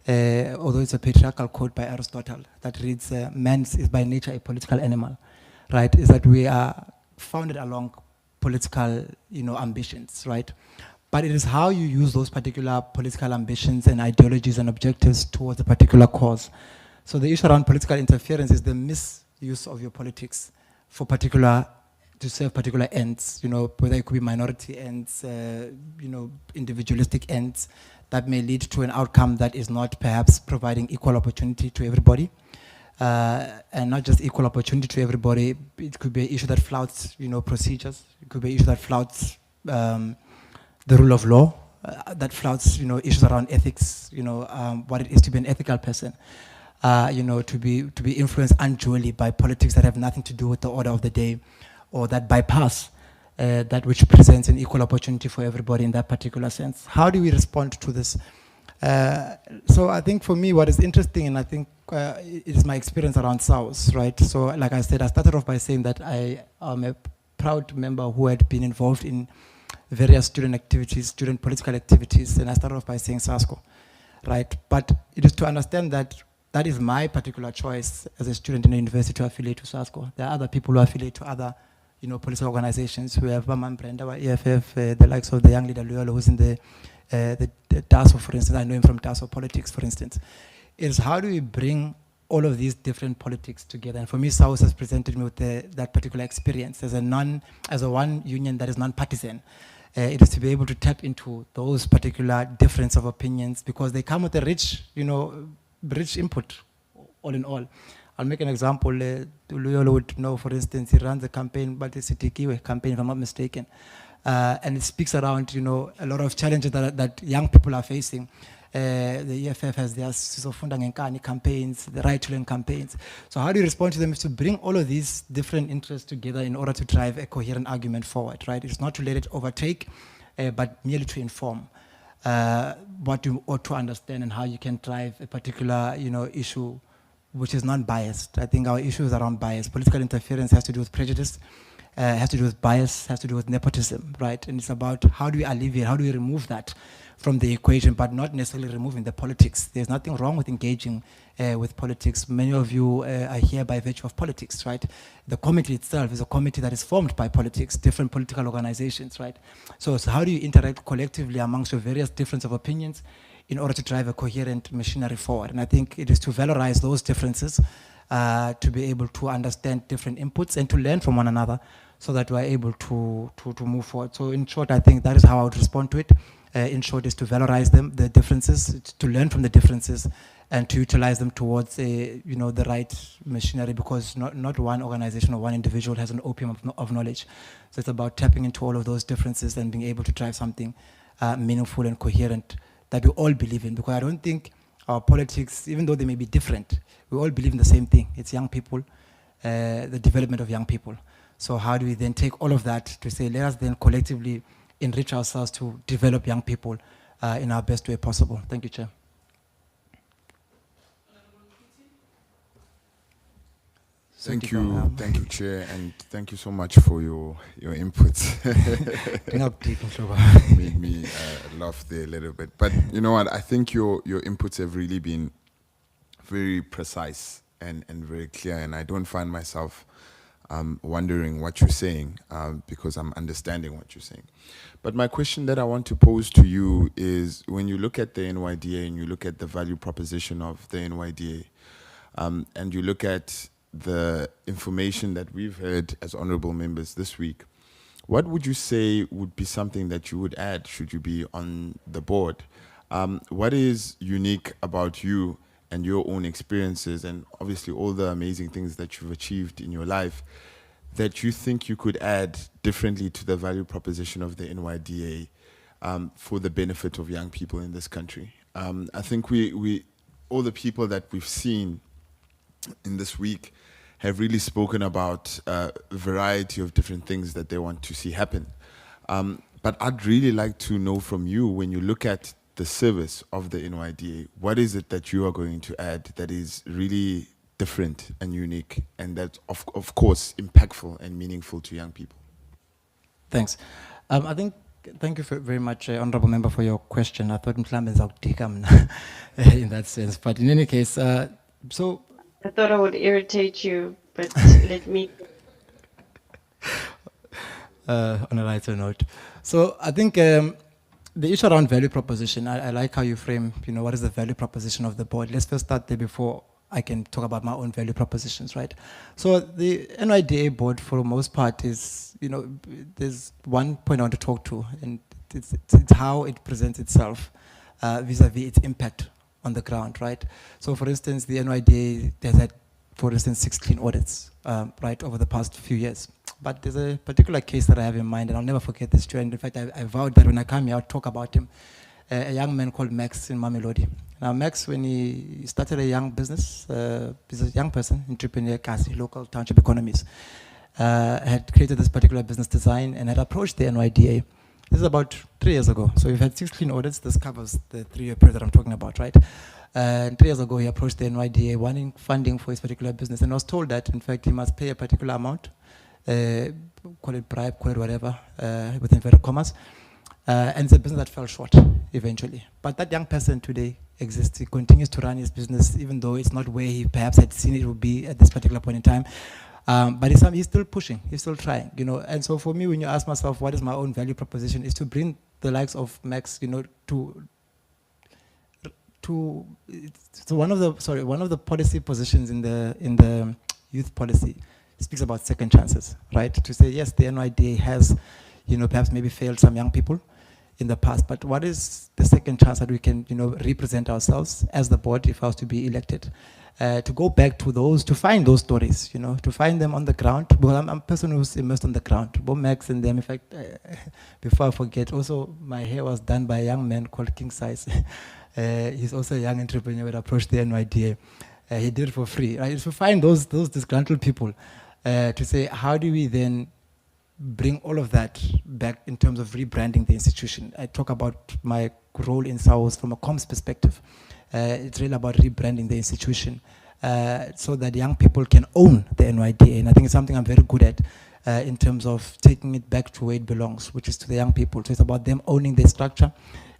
although it's a patriarchal quote by Aristotle, that reads, man is by nature a political animal, right? Is that we are founded along political, you know, ambitions, right? But it is how you use those particular political ambitions and ideologies and objectives towards a particular cause. So the issue around political interference is the misuse of your politics for to serve particular ends, you know, whether it could be minority ends, you know, individualistic ends that may lead to an outcome that is not perhaps providing equal opportunity to everybody. And not just equal opportunity to everybody, it could be an issue that flouts, you know, procedures. It could be an issue that flouts the rule of law, that flouts, you know, issues around ethics, you know, what it is to be an ethical person, you know, to be influenced unduly by politics that have nothing to do with the order of the day, or that bypass that which presents an equal opportunity for everybody in that particular sense. How do we respond to this? So I think for me, what is interesting, and I think it is my experience around SAUS, right? So like I said, I started off by saying that I am a proud member who had been involved in various student activities, student political activities, and I started off by saying SASCO, right? But it is to understand that that is my particular choice as a student in a university to affiliate to SASCO. There are other people who affiliate to other, you know, political organizations. We have Baman Brenda, EFF, the likes of the young leader Luyolo, who's in the TASO, for instance. I know him from TASO politics, for instance. It is how do we bring all of these different politics together? And for me, SAUS has presented me with that particular experience as a one union that is non-partisan. It is to be able to tap into those particular difference of opinions because they come with a rich, you know, rich input, all in all. I'll make an example. Luyolo would know, for instance, he runs a campaign, but it's a Sikake campaign, if I'm not mistaken. And it speaks around, you know, a lot of challenges that young people are facing. The EFF has their Sisofunda Ngenkani campaigns, the Right to Learn campaigns. So how do you respond to them is to bring all of these different interests together in order to drive a coherent argument forward, right? It's not to let it overtake, but merely to inform what you ought to understand and how you can drive a particular, you know, issue which is non-biased. I think our issue is around bias. Political interference has to do with prejudice, has to do with bias, has to do with nepotism, right? And it's about how do we alleviate, how do we remove that from the equation, but not necessarily removing the politics. There's nothing wrong with engaging with politics. Many of you are here by virtue of politics, right? The committee itself is a committee that is formed by politics, different political organizations, right? So how do you interact collectively amongst your various differences of opinions in order to drive a coherent machinery forward? And I think it is to valorize those differences, to be able to understand different inputs and to learn from one another so that we're able to move forward. So in short, I think that is how I would respond to it. In short, is to valorize them, the differences, to learn from the differences, and to utilize them towards you know, the right machinery, because not one organization or one individual has an opium of knowledge. So it's about tapping into all of those differences and being able to drive something meaningful and coherent that we all believe in. Because I don't think our politics, even though they may be different, we all believe in the same thing. It's young people, the development of young people. So how do we then take all of that to say, let us then collectively enrich ourselves to develop young people in our best way possible. Thank you, Chair. Thank Tikam, you, Chair, and thank you so much for your inputs. Made me laugh there a little bit. But you know what? I think your inputs have really been very precise and very clear, and I don't find myself wondering what you're saying because I'm understanding what you're saying. But my question that I want to pose to you is, when you look at the NYDA and you look at the value proposition of the NYDA, and you look at the information that we've heard as honorable members this week, what would you say would be something that you would add should you be on the board? What is unique about you and your own experiences, and obviously all the amazing things that you've achieved in your life, that you think you could add differently to the value proposition of the NYDA for the benefit of young people in this country? I think we all the people that we've seen in this week have really spoken about a variety of different things that they want to see happen. But I'd really like to know from you, when you look at the service of the NYDA, what is it that you are going to add that is really different and unique, and that of course impactful and meaningful to young people? Thanks. I think, thank you very much, Honorable Member, for your question. I thought Mhlambe Tikam in that sense. But in any case, so I thought I would irritate you, but let me. On a lighter note. So I think the issue around value proposition, I like how you frame, what is the value proposition of the board. Let's first start there before I can talk about my own value propositions, right? So the NYDA board, for the most part, is, there's one point I want to talk to, and it's how it presents itself vis-a-vis its impact on the ground, right? So for instance, the NYDA has had, for instance, 6 clean audits, right, over the past few years. But there's a particular case that I have in mind, and I'll never forget this, and in fact, I vowed that when I come here, I'll talk about him. A young man called Max in Mamelodi. Now, Max, when he started a young business, he's a young person, entrepreneur, Kasi, local township economies, had created this particular business design and had approached the NYDA. This is about 3 years ago. So we've had 6 clean audits. This covers the 3-year period that I'm talking about, right? And 3 years ago, he approached the NYDA wanting funding for his particular business, and was told that, in fact, he must pay a particular amount, call it bribe, call it whatever, with inverted commas. And it's a business that fell short eventually. But that young person today exists. He continues to run his business, even though it's not where he perhaps had seen it would be at this particular point in time. But he's still pushing, he's still trying, And so for me, when you ask myself, what is my own value proposition, is to bring the likes of Max, so one of the policy positions in the youth policy speaks about second chances, right? To say, yes, the NYDA has, perhaps maybe failed some young people in the past, but what is the second chance that we can, represent ourselves as the board if I was to be elected? To go back to those, to find those stories, to find them on the ground. Well, I'm a person who's immersed on the ground. Both Max and them, in fact, before I forget, also my hair was done by a young man called King Size. He's also a young entrepreneur that approached the NYDA. He did it for free, right? To find those disgruntled people, to say, how do we then bring all of that back in terms of rebranding the institution? I talk about my role in SAWS from a comms perspective. It's really about rebranding the institution so that young people can own the NYDA. And I think it's something I'm very good at in terms of taking it back to where it belongs, which is to the young people. So it's about them owning their structure.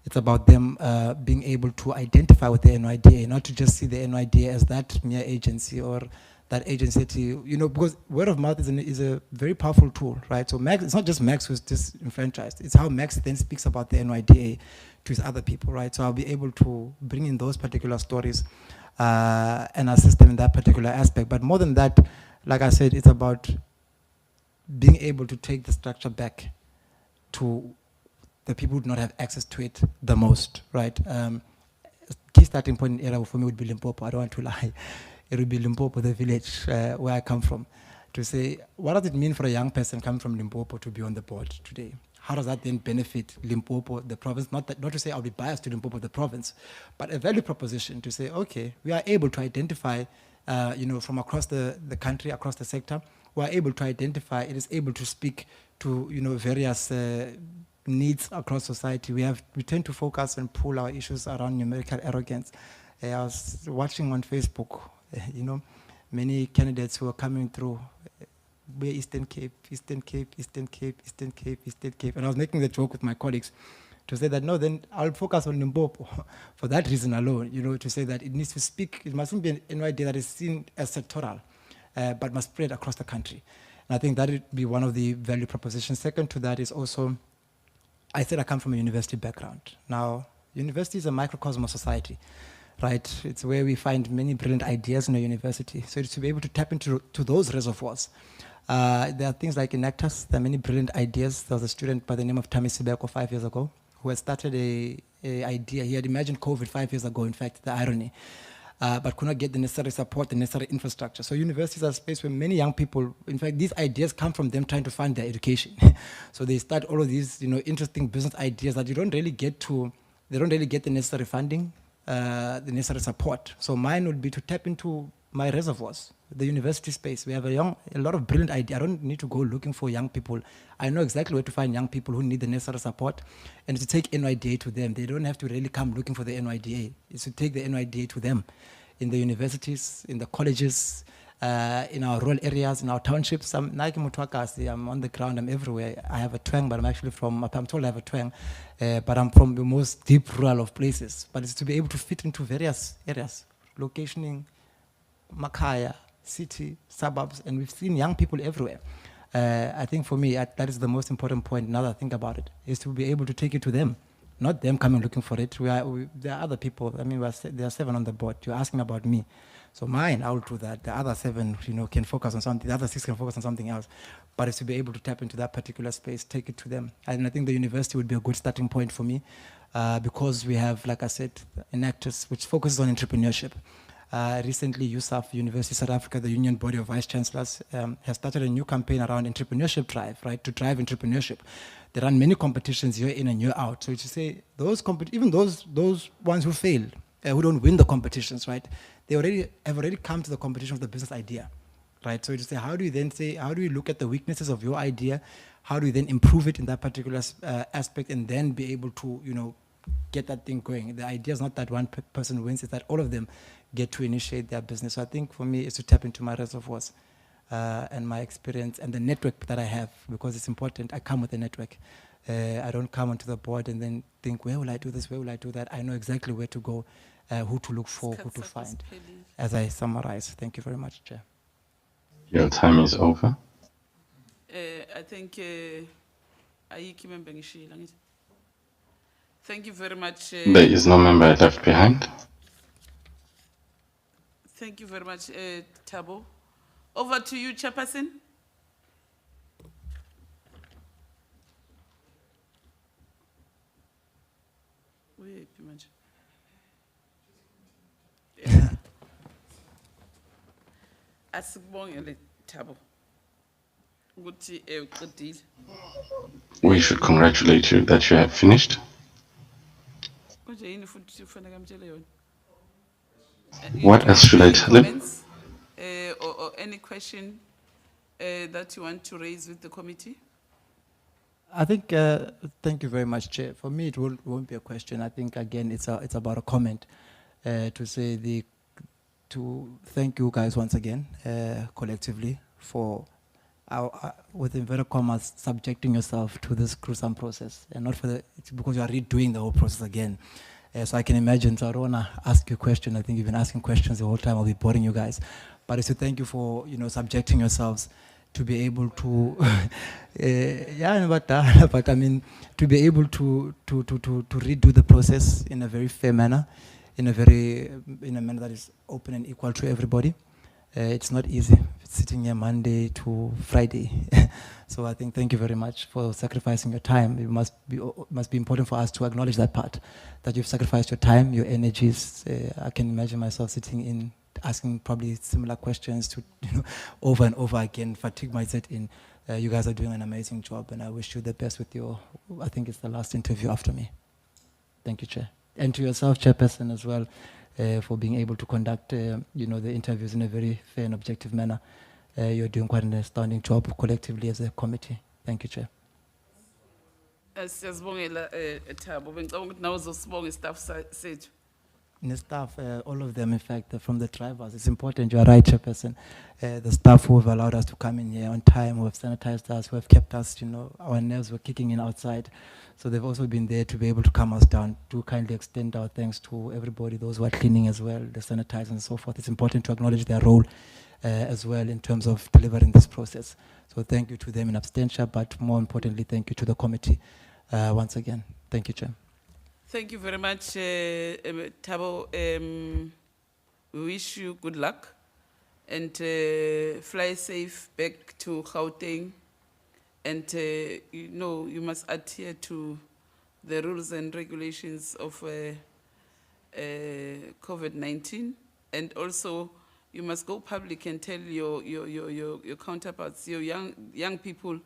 It's about them being able to identify with the NYDA, not to just see the NYDA as that mere agency or that agency to, because word of mouth is a very powerful tool, right? So Max, it's not just Max who's disenfranchised, it's how Max then speaks about the NYDA to his other people, right? So I'll be able to bring in those particular stories and assist them in that particular aspect. But more than that, like I said, it's about being able to take the structure back to the people who do not have access to it the most, right? Key starting point in era for me would be Limpopo. I don't want to lie. It would be Limpopo, the village where I come from, to say, what does it mean for a young person coming from Limpopo to be on the board today? How does that then benefit Limpopo, the province? Not to say I'll be biased to Limpopo, the province, but a value proposition to say, okay, we are able to identify, from across the country, across the sector, we are able to identify, it is able to speak to, various needs across society. We tend to focus and pull our issues around numerical arrogance. I was watching on Facebook, many candidates who are coming through. We're Eastern Cape, Eastern Cape, Eastern Cape, Eastern Cape, Eastern Cape. And I was making the joke with my colleagues to say that, no, then I'll focus on Limpopo for that reason alone, to say that it needs to speak, it mustn't be an NYDA that is seen as sectoral, but must spread across the country. And I think that would be one of the value propositions. Second to that is also, I said I come from a university background. Now, university is a microcosm of society, right? It's where we find many brilliant ideas in a university. So to be able to tap into those reservoirs, there are things like in Actus, there are many brilliant ideas. There was a student by the name of Tami Sibeko 5 years ago who had started a idea. He had imagined COVID 5 years ago, in fact, the irony, but could not get the necessary support, the necessary infrastructure. So universities are a space where many young people, in fact, these ideas come from them trying to fund their education. So they start all of these, interesting business ideas that they don't really get the necessary funding, the necessary support. So mine would be to tap into my reservoirs, the university space. We have a lot of brilliant ideas. I don't need to go looking for young people. I know exactly where to find young people who need the necessary support and to take NYDA to them. They don't have to really come looking for the NYDA. It's to take the NYDA to them in the universities, in the colleges, in our rural areas, in our townships. I'm like Mutwakasi, I'm on the ground, I'm everywhere. I have a twang, but I'm actually I'm told I have a twang, but I'm from the most deep rural of places. But it's to be able to fit into various areas, locationing, Makaya, city, suburbs, and we've seen young people everywhere. I think for me, that is the most important point, now that I think about it, is to be able to take it to them, not them coming looking for it. There are other people, I mean, there are 7 on the board. You're asking about me. So mine, I will do that. The other 7, can focus on something. The other 6 can focus on something else. But it's to be able to tap into that particular space, take it to them. And I think the university would be a good starting point for me because we have, like I said, an actress which focuses on entrepreneurship. Recently, USAF, University of South Africa, the Union Body of Vice Chancellors, has started a new campaign around entrepreneurship drive, right, to drive entrepreneurship. They run many competitions year in and year out. So to say, even those ones who fail, who don't win the competitions, right, they have already come to the competition of the business idea, right? So to say, how do you look at the weaknesses of your idea? How do you then improve it in that particular aspect and then be able to, get that thing going? The idea is not that one person wins, it's that all of them get to initiate their business. So I think for me, it's to tap into my reservoirs and my experience and the network that I have, because it's important. I come with a network. I don't come onto the board and then think, where will I do this, where will I do that? I know exactly where to go, who to look for, who to find. As I summarize, thank you very much, Chair. Your time is over. I think thank you very much. There is no member left behind. Thank you very much, Thabo. Over to you, Chairperson. Wait, Pimanj. Asibongele, Thabo. Ukuthi uqedile. We should congratulate you that you have finished. Konje yini futhi ufanele ngamtshele yona? What else should I tell him? Comments, or any question that you want to raise with the committee? I think, thank you very much, Chair. For me, it won't be a question. I think, again, it's about a comment to thank you guys once again, collectively, for, with inverted commas, subjecting yourself to this gruesome process, and not it's because you are redoing the whole process again. So I can imagine, so I don't want to ask you a question. I think you've been asking questions the whole time. I'll be boring you guys. But it's to thank you for, subjecting yourselves to be able to, but I mean, to be able to redo the process in a very fair manner, in a manner that is open and equal to everybody. It's not easy. It's sitting here Monday to Friday. So I think thank you very much for sacrificing your time. It must be important for us to acknowledge that part, that you've sacrificed your time, your energies. I can imagine myself sitting in, asking probably similar questions to, over and over again. Fatigue might set in. You guys are doing an amazing job, and I wish you the best with your, I think it's the last interview after me. Thank you, Chair. And to yourself, Chairperson, as well, for being able to conduct, the interviews in a very fair and objective manner. You're doing quite an astounding job collectively as a committee. Thank you, Chair. Siyazibongela Thabo, bengicabanga ukuthi nawe uzosibonga istaff sethu. the staff, all of them, in fact, from the drivers. It's important, you are right, Chairperson. The staff who have allowed us to come in here on time, who have sanitized us, who have kept us, our nerves were kicking in outside. So they've also been there to be able to calm us down, to kindly extend our thanks to everybody, those who are cleaning as well, the sanitizers and so forth. It's important to acknowledge their role as well in terms of delivering this process. So thank you to them in absentia, but more importantly, thank you to the committee once again. Thank you, Chair. Thank you very much, Thabo. We wish you good luck and fly safe back to Gauteng. And you must adhere to the rules and regulations of COVID-19. And also, you must go public and tell your counterparts, your young people,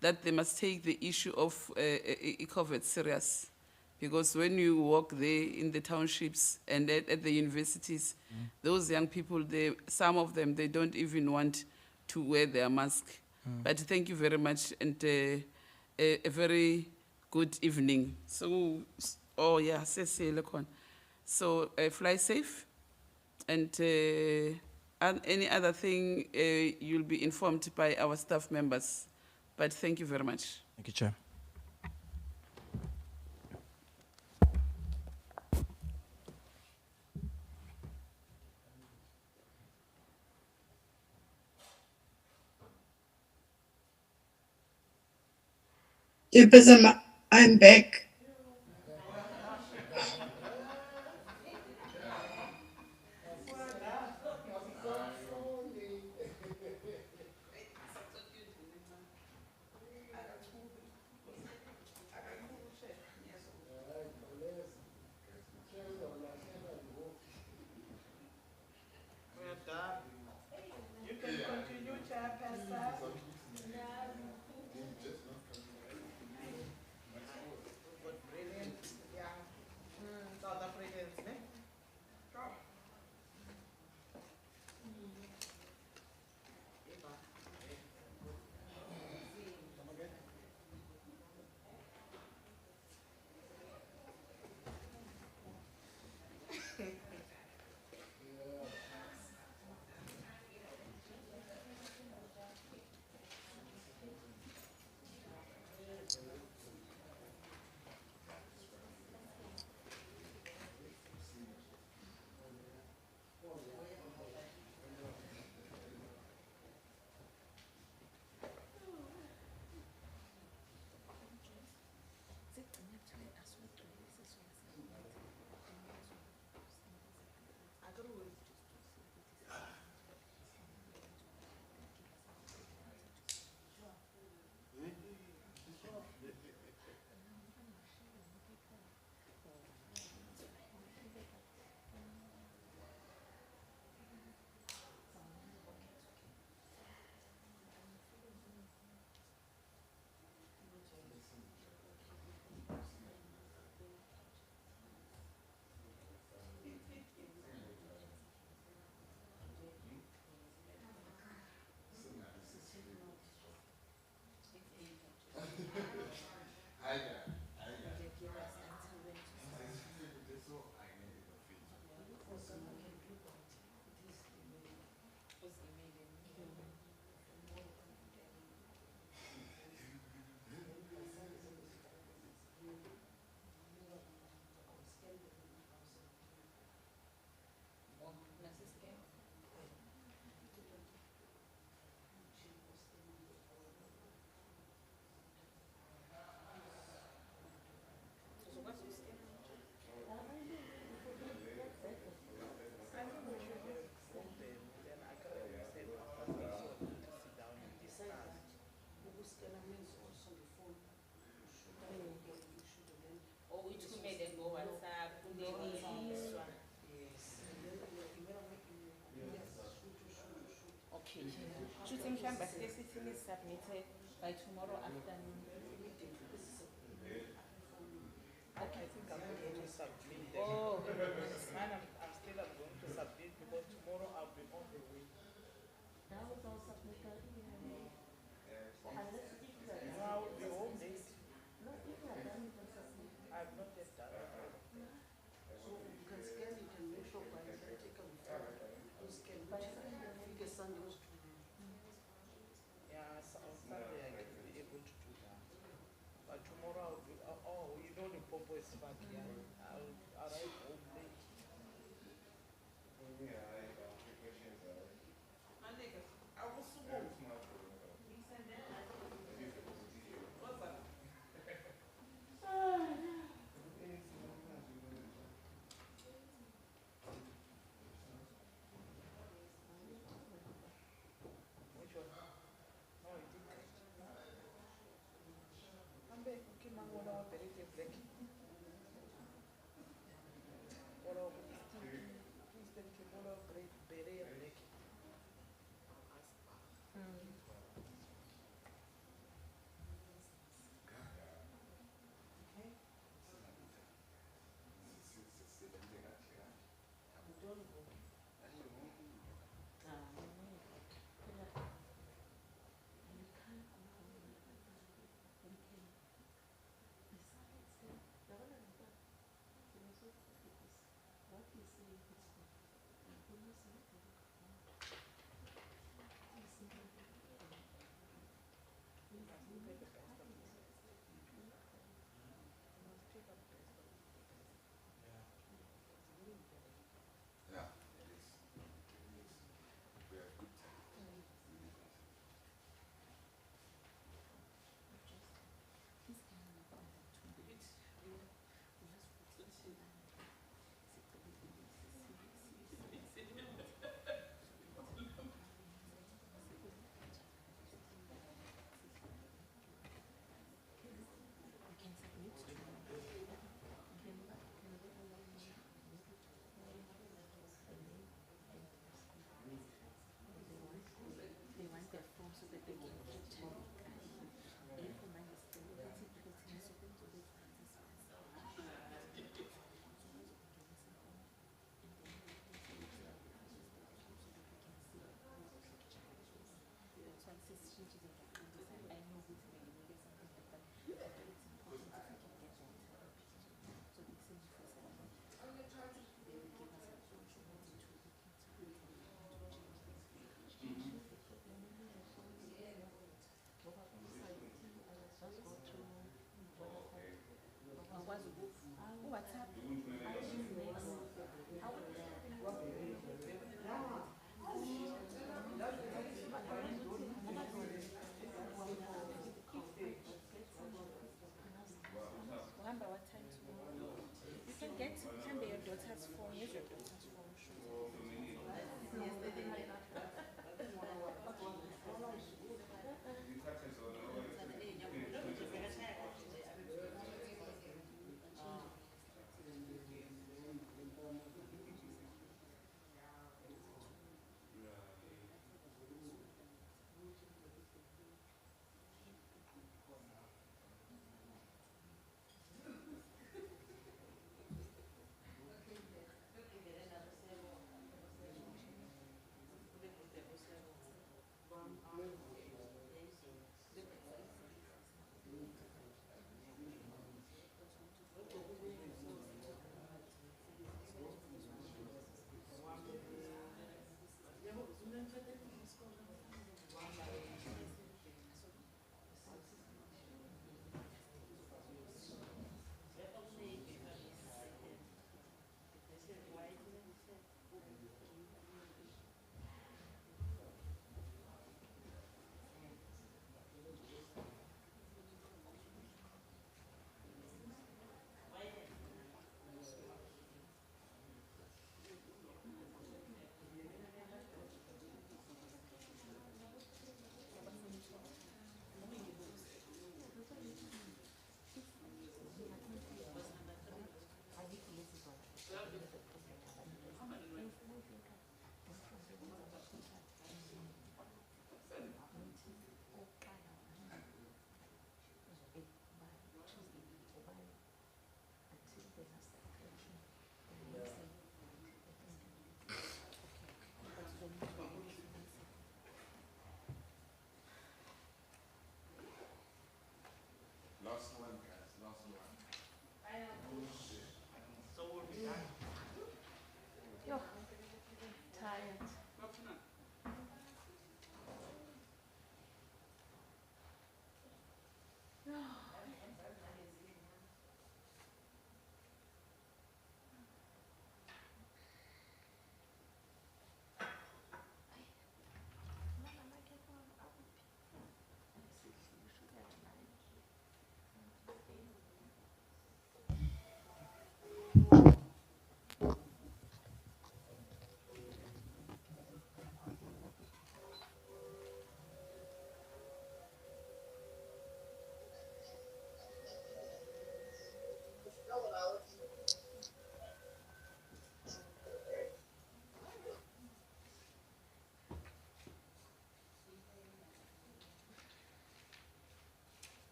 that they must take the issue of COVID serious. Because when you walk there in the townships and at the universities, those young people, some of them, they don't even want to wear their mask. But thank you very much, and a very good evening. So, oh yeah, so fly safe, and any other thing, you'll be informed by our staff members. But thank you very much. Thank you, Chair. Chairperson, I'm back. You can continue, Chairperson. Brilliant young South Africans, ne? Shooting chamber specifically submitted by tomorrow afternoon. I think I'm going to submit them. Oh. Mine, I'm still going to submit because tomorrow I'll be on the way. That was all submitted. Unless if you are No, I will be home late. No, if you are done, you can submit. I've not yet done it. So you can scan, you can I'll arrive home late. Which one? No, it didn't. Hambe, ukimangona wabereke black. Or Kristen Kimolo great beret black. Okay. Remember what time tomorrow? You can get your daughter's phone. Use your daughter's phone. Last one, guys. Last one. Yo, tired.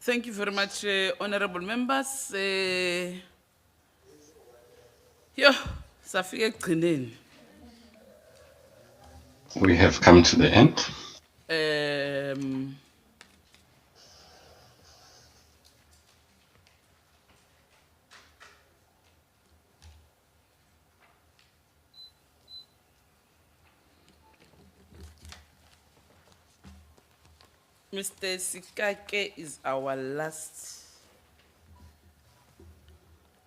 Thank you very much, honorable members. Yo, safika ekugcineni. We have come to the end. Mr. Sikake is our last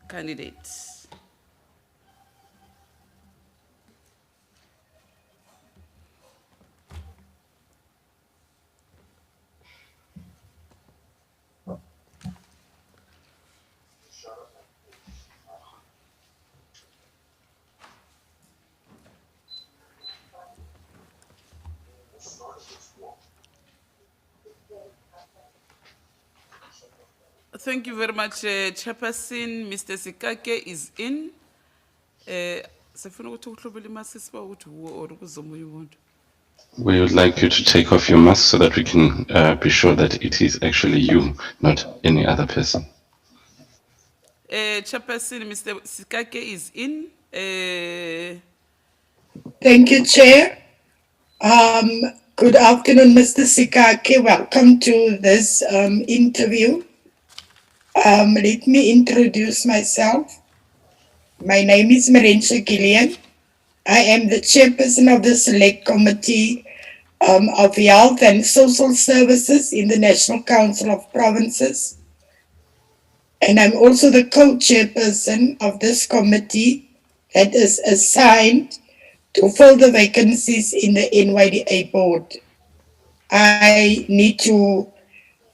candidate. Thank you very much, Chairperson. Mr. Sikake is in. Sifuna ukuthi uhlubule imasisi ba ukuthi uwo or kuzomunye umuntu. We would like you to take off your mask so that we can be sure that it is actually you, not any other person. Chairperson, Mr. Sikake is in. Thank you, Chair. Good afternoon, Mr. Sikake. Welcome to this interview. Let me introduce myself. My name is Marenche Gillian. I am the chairperson of the Select Committee of Health and Social Services in the National Council of Provinces. And I'm also the co-chairperson of this committee that is assigned to fill the vacancies in the NYDA board. I need to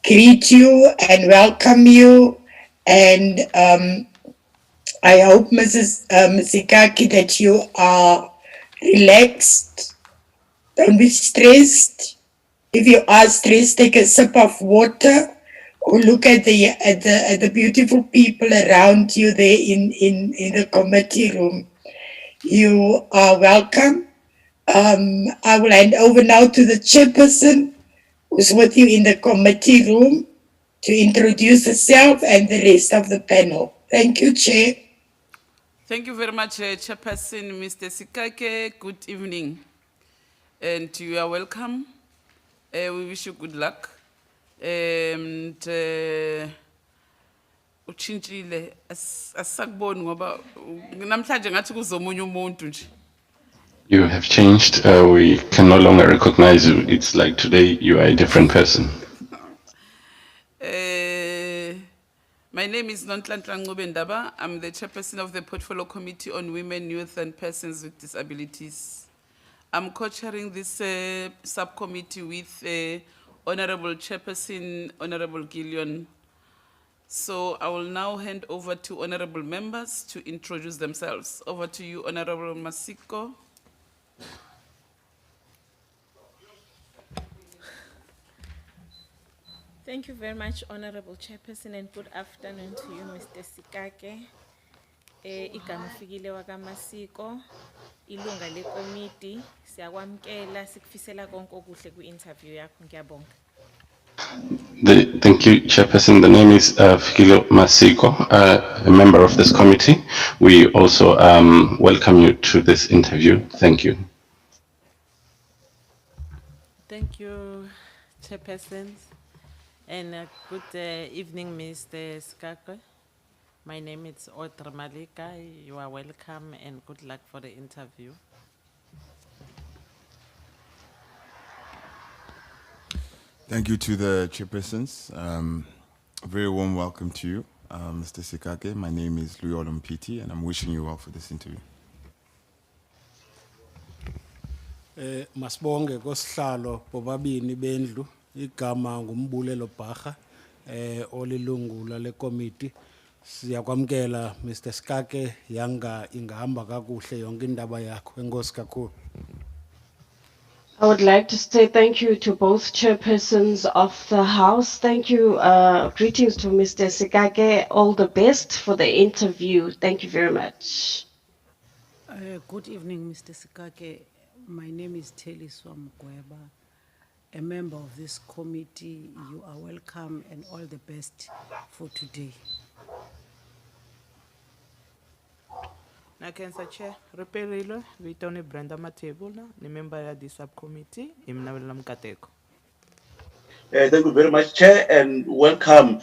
greet you and welcome you, and I hope, Mrs. Sikake, that you are relaxed. Don't be stressed. If you are stressed, take a sip of water or look at the beautiful people around you there in the committee room. You are welcome. I will hand over now to the chairperson who's with you in the committee room to introduce herself and the rest of the panel. Thank you, Chair. Thank you very much, Chairperson, Mr. Sikake. Good evening. And you are welcome. We wish you good luck. And uchintshile asakuboni ngoba namhlanje ngathi kuzomunye umuntu nje. You have changed. We can no longer recognize you. It's like today you are a different person. My name is Nonhlanhla Ncobendaba. I'm the chairperson of the Portfolio Committee on Women, Youth and Persons with Disabilities. I'm co-chairing this subcommittee with Honorable Chairperson, Honorable Gillian. So I will now hand over to honorable members to introduce themselves. Over to you, Honorable Masiko. Thank you very much, Honorable Chairperson, and good afternoon to you, Mr. Sikake. Igama Fikile wakamasiko, ilunga le committee, siyakwamkela sikufisela konke okuhle ku-interview yakho, ngiyabonga. Thank you, Chairperson. The name is Fikile Masiko, a member of this committee. We also welcome you to this interview. Thank you. Thank you, Chairperson. And good evening, Mr. Sikake. My name is Audrey Malika. You are welcome and good luck for the interview. Thank you to the chairpersons. A very warm welcome to you, Mr. Sikake. My name is Louis Olompiti, and I'm wishing you well for this interview. Masibonge kosihlalo bobabini bendlu igama ngumbulelo Bharha olilungu lale committee. Siyakwamkela Mr. Sikake yanga ingahamba kakuhle yonke indaba yakho. Enkosi kakhulu. I would like to say thank you to both chairpersons of the House. Thank you. Greetings to Mr. Sikake. All the best for the interview. Thank you very much. Good evening, Mr. Sikake. My name is Telly Swamgweba. a member of this committee. You are welcome and all the best for today. Na cancer chair, reperilo, Vitone Brenda Matebula, the member of the subcommittee, Imnavila Mkateko. Thank you very much, Chair, and welcome.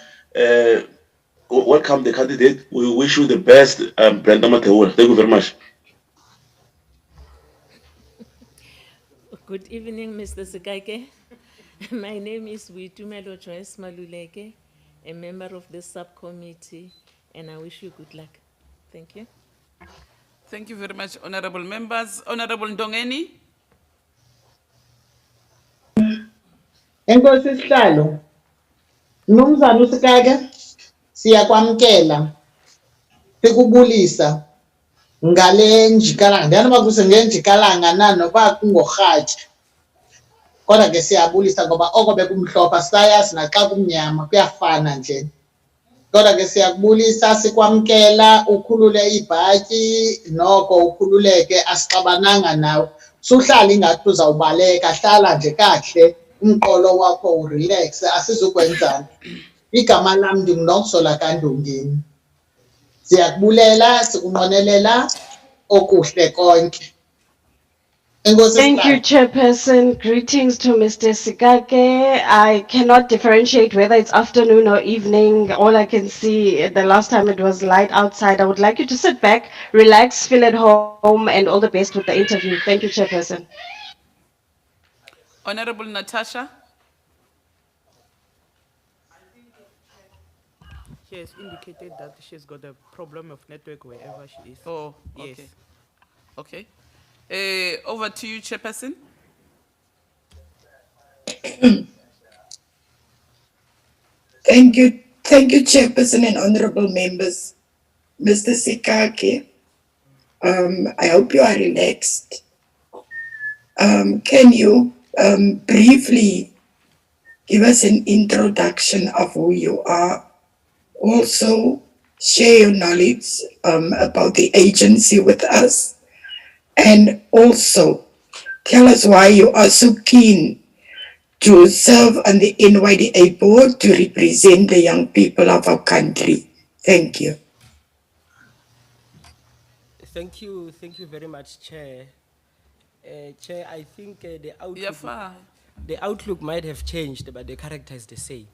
Welcome the candidate. We wish you the best, Brenda Mateula. Thank you very much. Good evening, Mr. Sikaike. My name is Witumelo Joyce Maluleke, a member of this subcommittee, and I wish you good luck. Thank you. Thank you very much, honorable members. Honorable Ndongeni. Enkosi sihlalo. Mnumzana uSikake, siyakwamkela. Sikubulisa ngale njikalanga. Ndiyani uba kusengenjikalanga na noba kungorhatya. Kodwa ke siyabulisa ngoba oko bekumhlophe sayazi naxa kumnyama kuyafana nje. Kodwa ke siyakubulisa sikwamkela ukhulule ibhatyi noko ukhululeke asixabananga nawe. Suhlala ingathi uzawubaleka, hlala nje kakuhle umqolo wakho urelax asizukwenzana. Igama lam ndinguNokuzola kaNdongeni. Siyakubulela sikunqwenelela okuhle konke. Enkosi Thank you, sihlalo. Chairperson. Greetings to Mr. Sikake. I cannot differentiate whether it's afternoon or evening. All I can see, the last time it was light outside. I would like you to sit back, relax, feel at home, and all the best with the interview. Thank you, Chairperson. Honorable Natasha. She has indicated that she's got a problem of network wherever she is. Oh, Yes. okay. Okay. Over to you, Chairperson. Thank you, Chairperson and honorable members. Mr. Sikake, I hope you are relaxed. Can you briefly give us an introduction of who you are? Also, share your knowledge about the agency with us. And also, tell us why you are so keen to serve on the NYDA board to represent the young people of our country. Thank you. Thank you very much, Chair. Chair, I think the outlook might have changed, but the character is the same.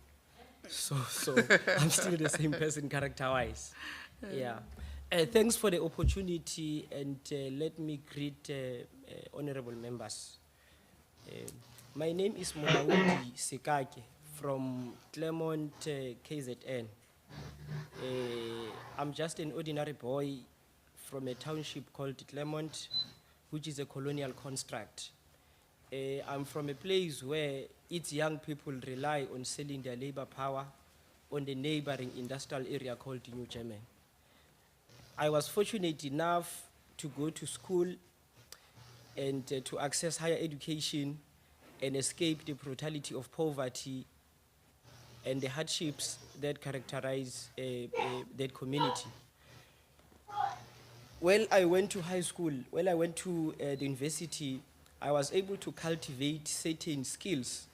So I'm still the same person character-wise. Yeah. Thanks for the opportunity, and let me greet honorable members. My name is Molaudi Sikake from Claremont, KZN. I'm just an ordinary boy from a township called Claremont, which is a colonial construct. I'm from a place where its young people rely on selling their labor power on the neighboring industrial area called New German. I was fortunate enough to go to school and to access higher education and escape the brutality of poverty and the hardships that characterize that community. When I went to high school, when I went to the university, I was able to cultivate certain skills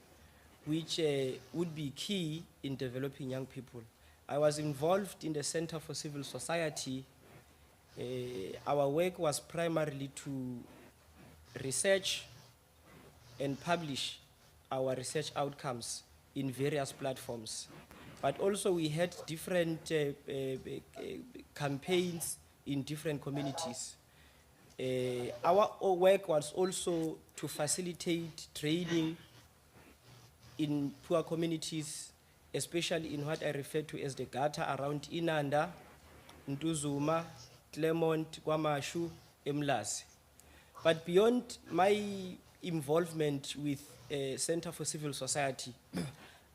which would be key in developing young people. I was involved in the Center for Civil Society. Our work was primarily to research and publish our research outcomes in various platforms. But also we had different campaigns in different communities. Our work was also to facilitate training in poor communities, especially in what I refer to as the Gata around Inanda, Ntuzuma, Claremont, Kwamashu, Emlazi. But beyond my involvement with Center for Civil Society,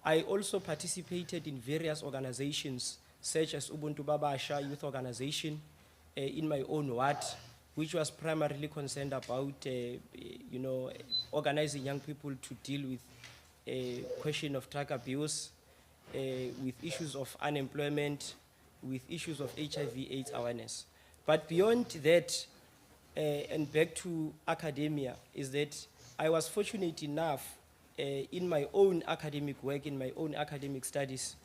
I also participated in various organizations such as Ubuntu Babasha Youth Organization in my own ward, which was primarily concerned about organizing young people to deal with a question of drug abuse, with issues of unemployment, with issues of HIV/AIDS awareness. But beyond that, and back to academia, is that I was fortunate enough in my own academic work, in my own academic studies,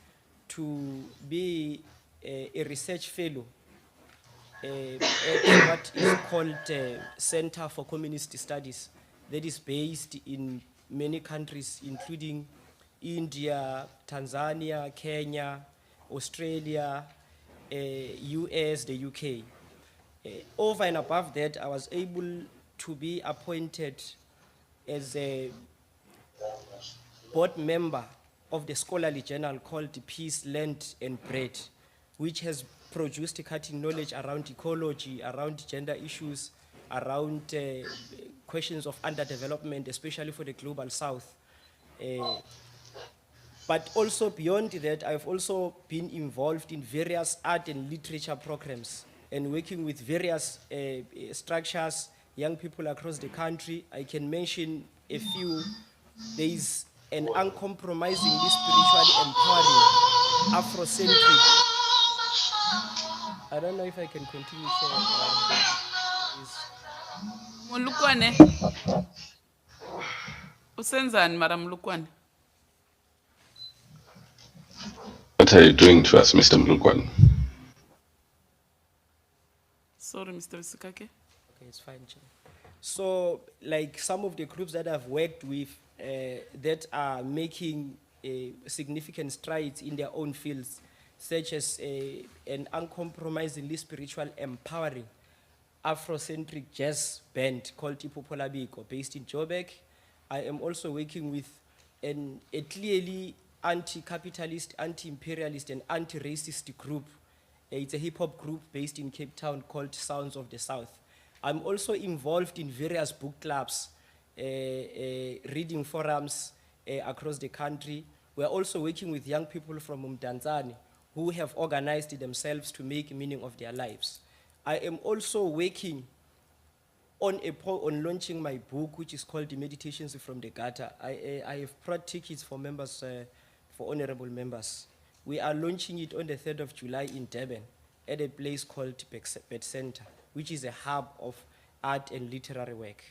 to be a research fellow at what is called Center for Communist Studies, that is based in many countries, including India, Tanzania, Kenya, Australia, US, the UK. Over and above that, I was able to be appointed as a board member of the scholarly journal called Peace, Land and Bread, which has produced cutting knowledge around ecology, around gender issues, around questions of underdevelopment, especially for the global south. But also beyond that, I've also been involved in various art and literature programs and working with various structures, young people across the country. I can mention a few. There is an uncompromisingly spiritually empowering, Afrocentric. I don't know if I can continue sharing. Mulukwane. Usenzani mara Mulukwane? What are you doing to us, Mr. Mlukwan? Sorry, Mr. Sikake. Okay, it's fine, Chair. So, like some of the groups that I've worked with that are making significant strides in their own fields, such as an uncompromisingly spiritual, empowering Afrocentric jazz band called Ipopolabiko, based in Joburg. I am also working with a clearly anti-capitalist, anti-imperialist, and anti-racist group. It's a hip-hop group based in Cape Town called Sounds of the South. I'm also involved in various book clubs, reading forums across the country. We're also working with young people from Mdantsane who have organized themselves to make meaning of their lives. I am also working on launching my book, which is called The Meditations from the Gutter. I have brought tickets for members, for honorable members. We are launching it on the 3rd of July in Durban at a place called Bed Center, which is a hub of art and literary work.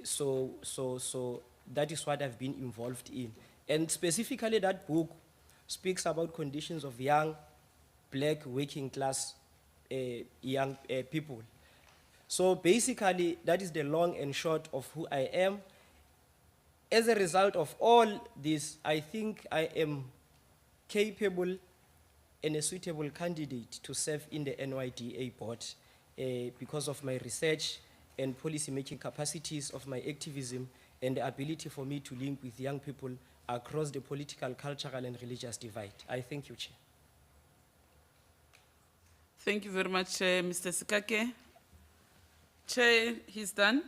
So that is what I've been involved in. And specifically that book speaks about conditions of young, black, working class young people. So basically, that is the long and short of who I am. As a result of all this, I think I am capable and a suitable candidate to serve in the NYDA board because of my research and policy-making capacities, of my activism, and the ability for me to link with young people across the political, cultural, and religious divide. I thank you, Chair. Thank you very much, Mr. Sikake. Chair, he's done.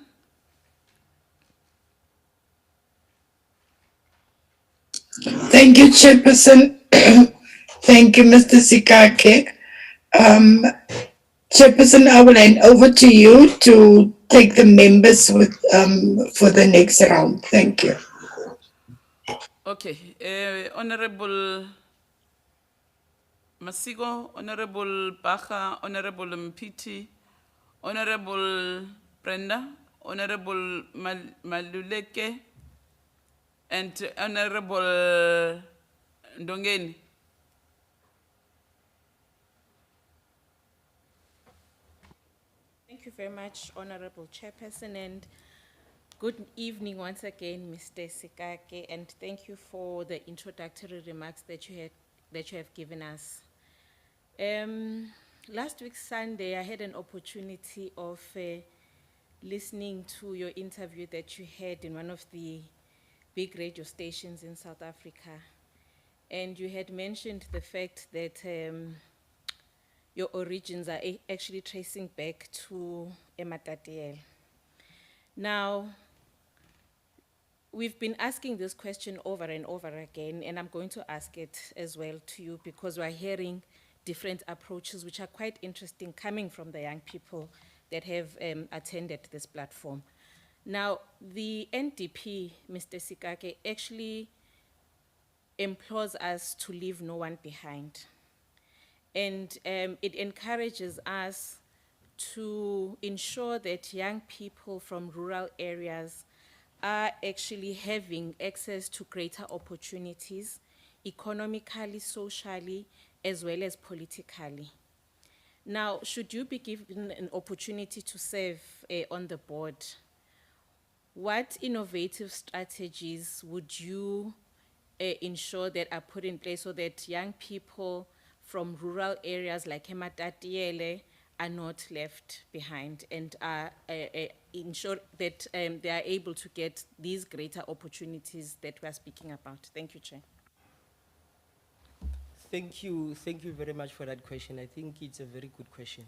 Thank you, Chairperson. Thank you, Mr. Sikake. Chairperson, I will hand over to you to take the members with, for the next round. Thank you. Okay, Honorable Masiko, Honorable Bacha, Honorable Mpiti, Honorable Brenda, Honorable Maluleke, and Honorable Ndongeni. Thank you very much, Honorable Chairperson, and good evening once again, Mr. Sikake, and thank you for the introductory remarks that you have given us. Last week, Sunday, I had an opportunity of listening to your interview that you had in one of the big radio stations in South Africa. And you had mentioned the fact that your origins are actually tracing back to Ematatiel. Now, we've been asking this question over and over again, and I'm going to ask it as well to you because we're hearing different approaches which are quite interesting coming from the young people that have attended this platform. Now, the NDP, Mr. Sikake, actually implores us to leave no one behind. And it encourages us to ensure that young people from rural areas are actually having access to greater opportunities, economically, socially, as well as politically. Now, should you be given an opportunity to serve on the board, what innovative strategies would you ensure that are put in place so that young people from rural areas like Hematatiele are not left behind and are ensure that they are able to get these greater opportunities that we are speaking about? Thank you, Chair. Thank you very much for that question. I think it's a very good question.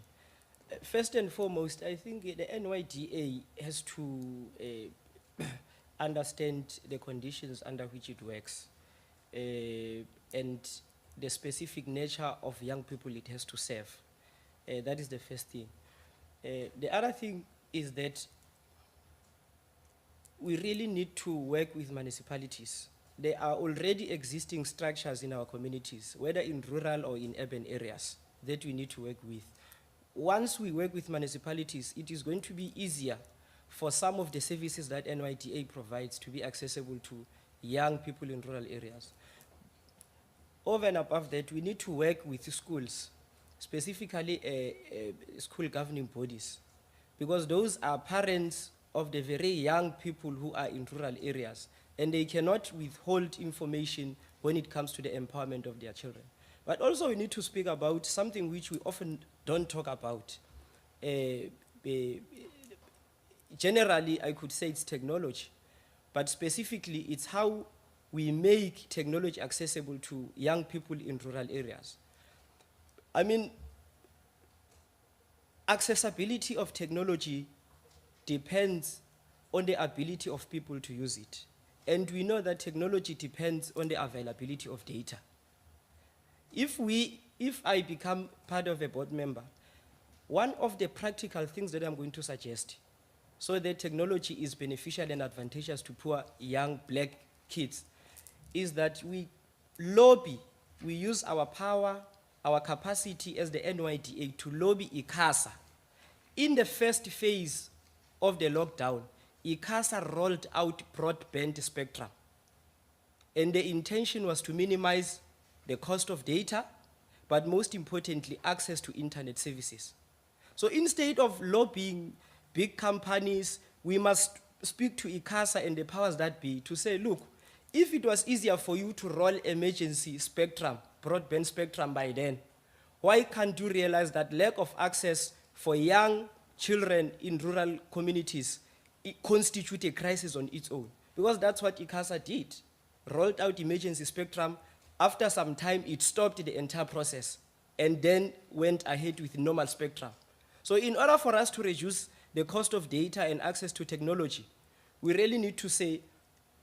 First and foremost, I think the NYDA has to understand the conditions under which it works and the specific nature of young people it has to serve. That is the first thing. The other thing is that we really need to work with municipalities. There are already existing structures in our communities, whether in rural or in urban areas, that we need to work with. Once we work with municipalities, it is going to be easier for some of the services that NYDA provides to be accessible to young people in rural areas. Over and above that, we need to work with schools, specifically school governing bodies, because those are parents of the very young people who are in rural areas, and they cannot withhold information when it comes to the empowerment of their children. But also we need to speak about something which we often don't talk about. Generally, I could say it's technology, but specifically it's how we make technology accessible to young people in rural areas. I mean, accessibility of technology depends on the ability of people to use it. And we know that technology depends on the availability of data. If I become part of a board member, one of the practical things that I'm going to suggest so that technology is beneficial and advantageous to poor young black kids is that we lobby, we use our power, our capacity as the NYDA to lobby ICASA. In the first phase of the lockdown, ICASA rolled out broadband spectrum. And the intention was to minimize the cost of data, but most importantly, access to internet services. So instead of lobbying big companies, we must speak to ICASA and the powers that be to say, look, if it was easier for you to roll emergency spectrum, broadband spectrum by then, why can't you realize that lack of access for young children in rural communities constitute a crisis on its own? Because that's what ICASA did. Rolled out emergency spectrum. After some time, it stopped the entire process and then went ahead with normal spectrum. So in order for us to reduce the cost of data and access to technology, we really need to say,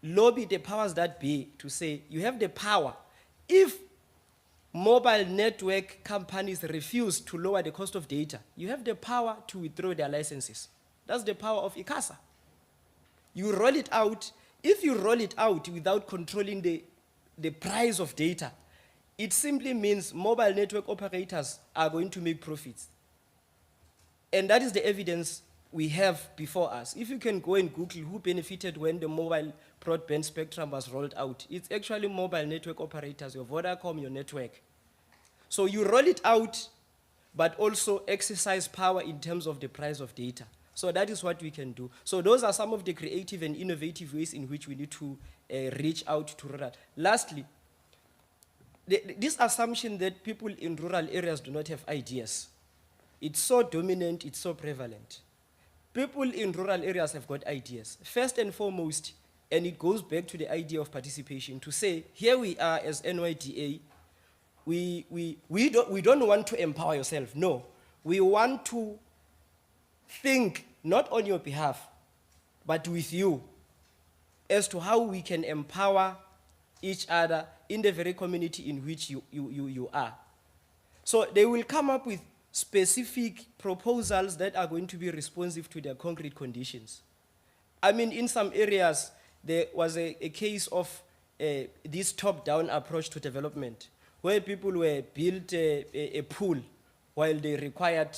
lobby the powers that be to say, you have the power. If mobile network companies refuse to lower the cost of data, you have the power to withdraw their licenses. That's the power of ICASA. You roll it out. If you roll it out without controlling the price of data, it simply means mobile network operators are going to make profits. And that is the evidence we have before us. If you can go and Google who benefited when the mobile broadband spectrum was rolled out, it's actually mobile network operators, your Vodacom, your network. So you roll it out, but also exercise power in terms of the price of data. So that is what we can do. So those are some of the creative and innovative ways in which we need to reach out to rural. Lastly, this assumption that people in rural areas do not have ideas, it's so dominant, it's so prevalent. People in rural areas have got ideas. First and foremost, and it goes back to the idea of participation, to say, here we are as NYDA, we don't want to empower yourself, no. We want to think, not on your behalf, but with you, as to how we can empower each other in the very community in which you are. So they will come up with specific proposals that are going to be responsive to their concrete conditions. I mean, in some areas, there was a case of this top-down approach to development, where people were built a pool while they required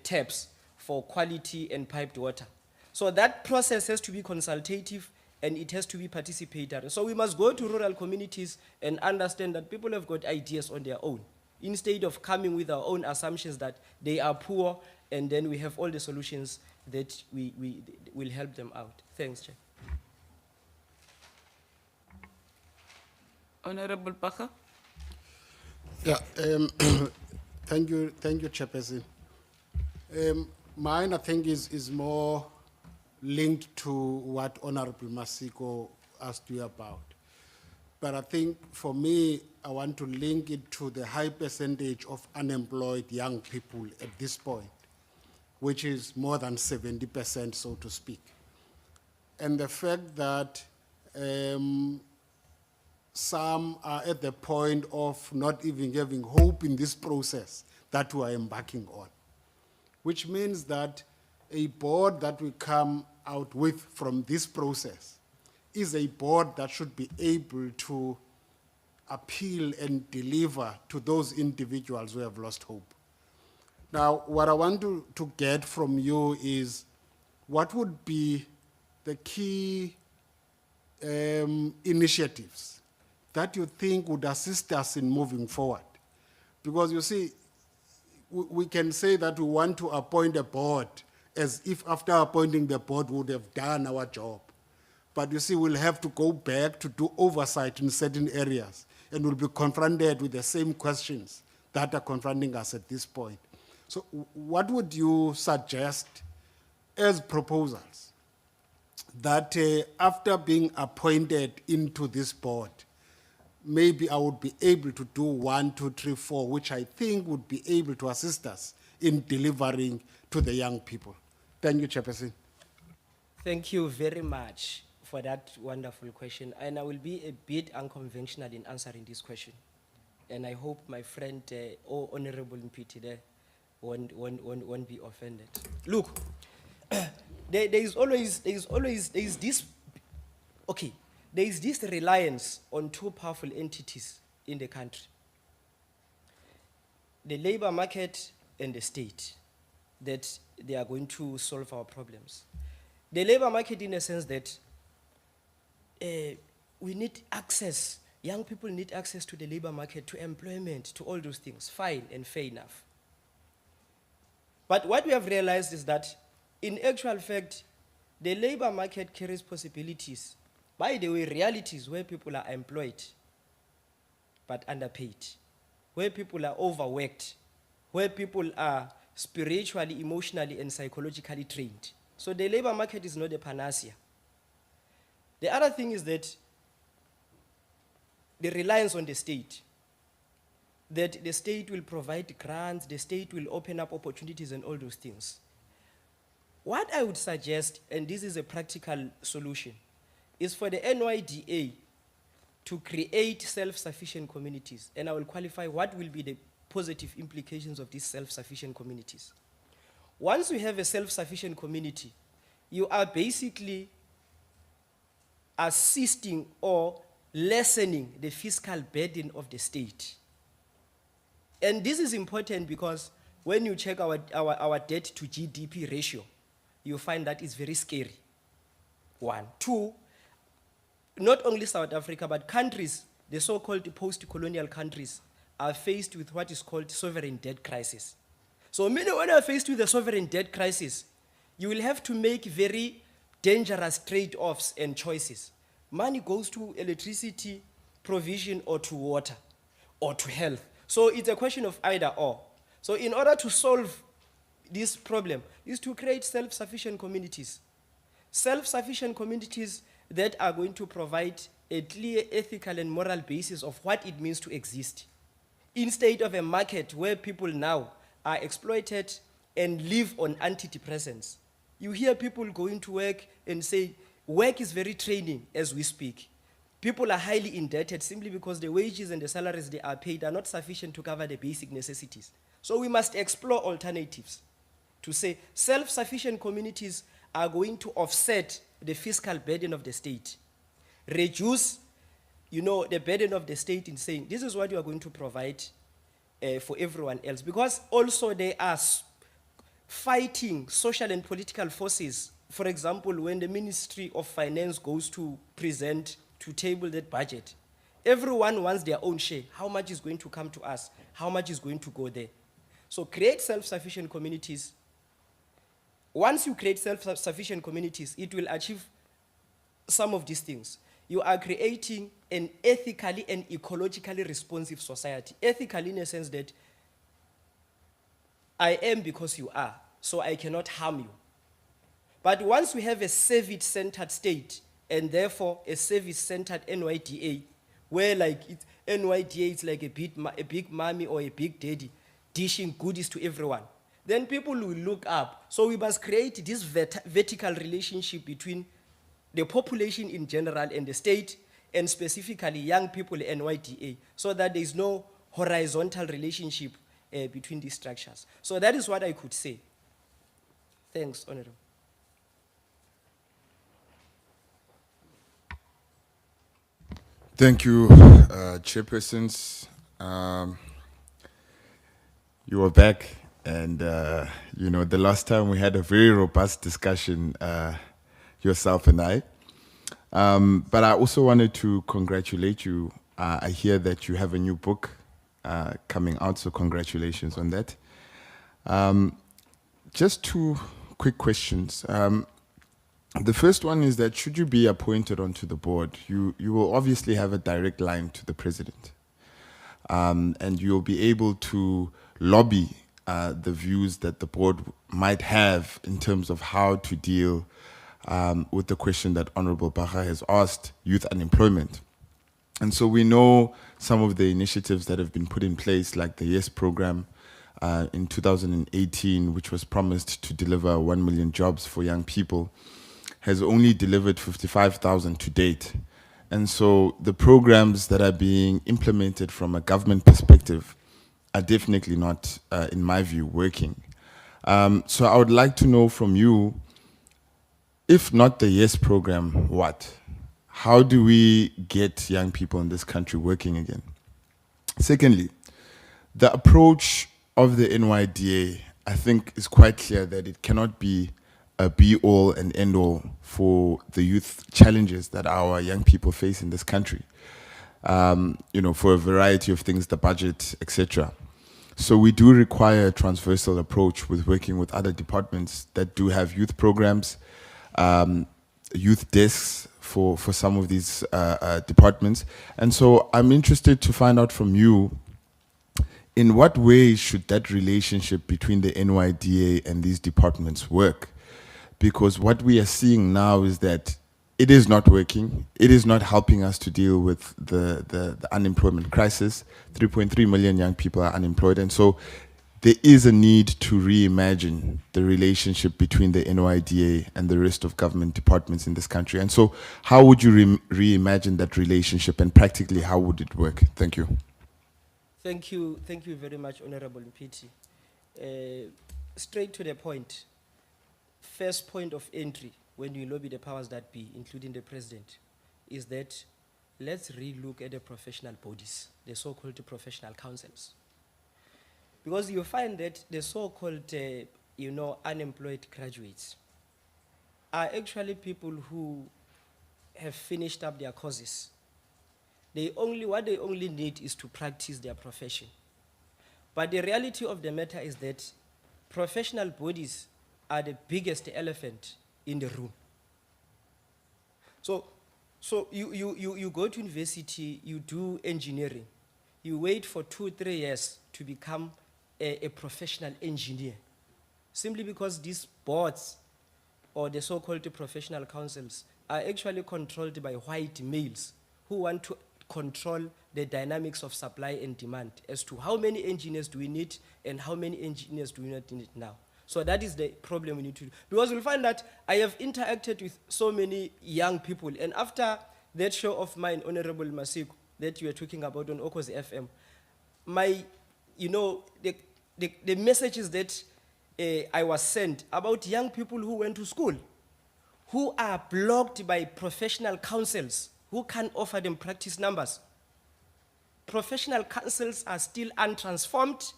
taps for quality and piped water. So that process has to be consultative and it has to be participatory. So we must go to rural communities and understand that people have got ideas on their own, instead of coming with our own assumptions that they are poor and then we have all the solutions that we will help them out. Thanks, Chair. Honorable Bacher. Yeah, thank you, Chairperson. Mine, I think, is more linked to what Honorable Masiko asked you about. But I think for me, I want to link it to the high percentage of unemployed young people at this point, which is more than 70%, so to speak. And the fact that some are at the point of not even having hope in this process that we are embarking on, which means that a board that we come out with from this process is a board that should be able to appeal and deliver to those individuals who have lost hope. Now, what I want to get from you is what would be the key initiatives that you think would assist us in moving forward? Because you see, we can say that we want to appoint a board as if after appointing the board we would have done our job. But you see, we'll have to go back to do oversight in certain areas and we'll be confronted with the same questions that are confronting us at this point. So what would you suggest as proposals that after being appointed into this board, maybe I would be able to do 1, 2, 3, 4, which I think would be able to assist us in delivering to the young people? Thank you, Chairperson. Thank you very much for that wonderful question. And I will be a bit unconventional in answering this question. And I hope my friend, Honorable Mpiti there, won't be offended. Look, there is this reliance on two powerful entities in the country: the labor market and the state, that they are going to solve our problems. The labor market, in a sense that we need access, young people need access to the labor market, to employment, to all those things, fine and fair enough. But what we have realized is that, in actual fact, the labor market carries possibilities, by the way, realities where people are employed but underpaid, where people are overworked, where people are spiritually, emotionally, and psychologically trained. So the labor market is not a panacea. The other thing is that the reliance on the state, that the state will provide grants, the state will open up opportunities and all those things. What I would suggest, and this is a practical solution, is for the NYDA to create self-sufficient communities. And I will qualify what will be the positive implications of these self-sufficient communities. Once you have a self-sufficient community, you are basically assisting or lessening the fiscal burden of the state. And this is important because when you check our debt to GDP ratio, you find that it's very scary. 1. 2, not only South Africa, but countries, the so-called post-colonial countries, are faced with what is called sovereign debt crisis. So when you are faced with a sovereign debt crisis, you will have to make very dangerous trade-offs and choices. Money goes to electricity provision or to water or to health. So it's a question of either or. So in order to solve this problem is to create self-sufficient communities. Self-sufficient communities that are going to provide a clear ethical and moral basis of what it means to exist, instead of a market where people now are exploited and live on antidepressants. You hear people going to work and say, work is very draining as we speak. People are highly indebted simply because the wages and the salaries they are paid are not sufficient to cover the basic necessities. So we must explore alternatives to say self-sufficient communities are going to offset the fiscal burden of the state, reduce, the burden of the state in saying, this is what you are going to provide for everyone else. Because also they are fighting social and political forces for example, when the Ministry of Finance goes to present, to table that budget, everyone wants their own share. How much is going to come to us? How much is going to go there? So create self-sufficient communities. Once you create self-sufficient communities, it will achieve some of these things. You are creating an ethically and ecologically responsive society. Ethically in a sense that I am because you are, so I cannot harm you. But once we have a service-centered state, and therefore a service-centered NYDA, where like NYDA is like a big mommy or a big daddy, dishing goodies to everyone, then people will look up. So we must create this vertical relationship between the population in general and the state, and specifically young people in NYDA, so that there is no horizontal relationship between these structures. So that is what I could say. Thanks, Honorable. Thank you, chairpersons. You are back, and you know, the last time we had a very robust discussion, yourself and I. But I also wanted to congratulate you. I hear that you have a new book coming out, so congratulations on that. Just two quick questions. The first one is that should you be appointed onto the board, you will obviously have a direct line to the president. And you'll be able to lobby the views that the board might have in terms of how to deal with the question that Honorable Baha has asked, youth unemployment. And so we know some of the initiatives that have been put in place, like the YES program in 2018, which was promised to deliver 1 million jobs for young people, has only delivered 55,000 to date. And so the programs that are being implemented from a government perspective are definitely not, in my view, working. So I would like to know from you, if not the YES program, what? How do we get young people in this country working again? Secondly, the approach of the NYDA, I think, is quite clear that it cannot be a be-all and end-all for the youth challenges that our young people face in this country. You know, for a variety of things, the budget, etc. So we do require a transversal approach with working with other departments that do have youth programs, youth desks for some of these departments. And so I'm interested to find out from you, in what way should that relationship between the NYDA and these departments work? Because what we are seeing now is that it is not working. It is not helping us to deal with the unemployment crisis. 3.3 million young people are unemployed. And so there is a need to reimagine the relationship between the NYDA and the rest of government departments in this country. And so how would you reimagine that relationship, and practically how would it work? Thank you. Thank you very much, Honorable Mpiti. Straight to the point. First point of entry when you lobby the powers that be, including the president, is that let's relook at the professional bodies, the so-called professional councils. Because you find that the so-called, unemployed graduates are actually people who have finished up their courses. What they only need is to practice their profession. But the reality of the matter is that professional bodies are the biggest elephant in the room. So you go to university, you do engineering, you wait for 2-3 years to become a professional engineer, simply because these boards or the so-called professional councils are actually controlled by white males who want to control the dynamics of supply and demand as to how many engineers do we need and how many engineers do we not need now. So that is the problem we need to do. Because you'll find that I have interacted with so many young people, and after that show of mine, Honorable Masiko, that you were talking about on Okozi FM, the messages that I was sent about young people who went to school, who are blocked by professional councils, who can't offer them practice numbers. Professional councils are still untransformed,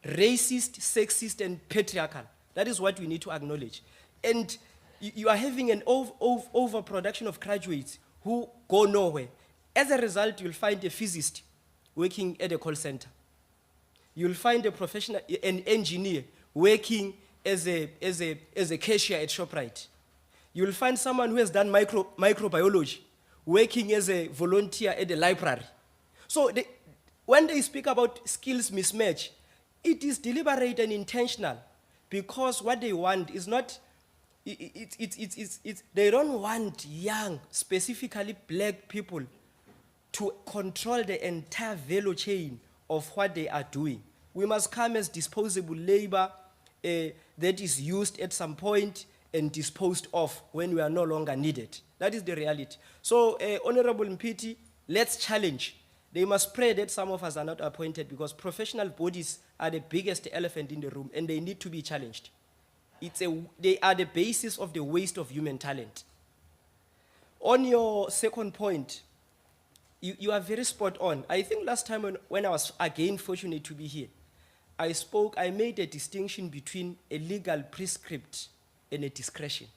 racist, sexist, and patriarchal. That is what we need to acknowledge. And you are having an overproduction of graduates who go nowhere. As a result, you'll find a physicist working at a call center. You'll find a professional, an engineer working as a cashier at ShopRite. You'll find someone who has done microbiology working as a volunteer at the library. So when they speak about skills mismatch, it is deliberate and intentional, because what they want is not, they don't want young, specifically black people to control the entire value chain of what they are doing. We must come as disposable labor that is used at some point and disposed of when we are no longer needed. That is the reality. So, Honorable Mpiti, let's challenge. They must pray that some of us are not appointed, because professional bodies are the biggest elephant in the room and they need to be challenged. They are the basis of the waste of human talent. On your second point, you are very spot on. I think last time when I was again fortunate to be here, I made a distinction between a legal prescript and a discretion.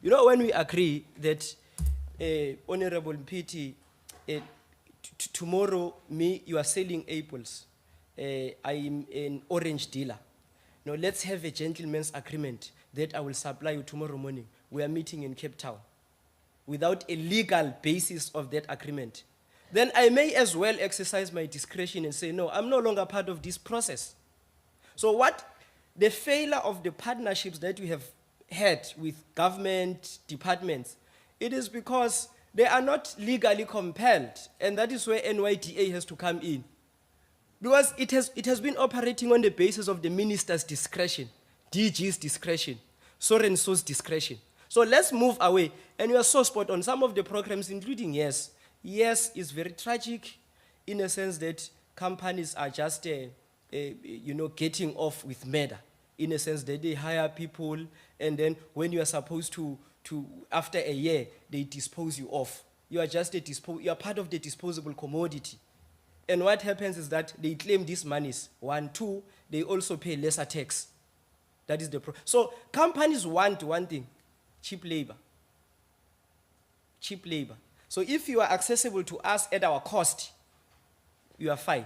You know, when we agree that, Honorable Mpiti, tomorrow, you are selling apples, I am an orange dealer. Now let's have a gentleman's agreement that I will supply you tomorrow morning. We are meeting in Cape Town. Without a legal basis of that agreement, then I may as well exercise my discretion and say, no, I'm no longer part of this process. So the failure of the partnerships that we have had with government departments, it is because they are not legally compelled, and that is where NYDA has to come in. Because it has been operating on the basis of the minister's discretion, DG's discretion, so and so's discretion. So let's move away. And you are so spot on. Some of the programs, including Yes. Yes is very tragic in a sense that companies are just, getting off with murder. In a sense that they hire people, and then when you are supposed to after a year, they dispose you off. You are just you are part of the disposable commodity. And what happens is that they claim these monies. 1, 2, they also pay lesser tax. That is the problem. So companies want one thing: cheap labor. Cheap labor. So if you are accessible to us at our cost, you are fine.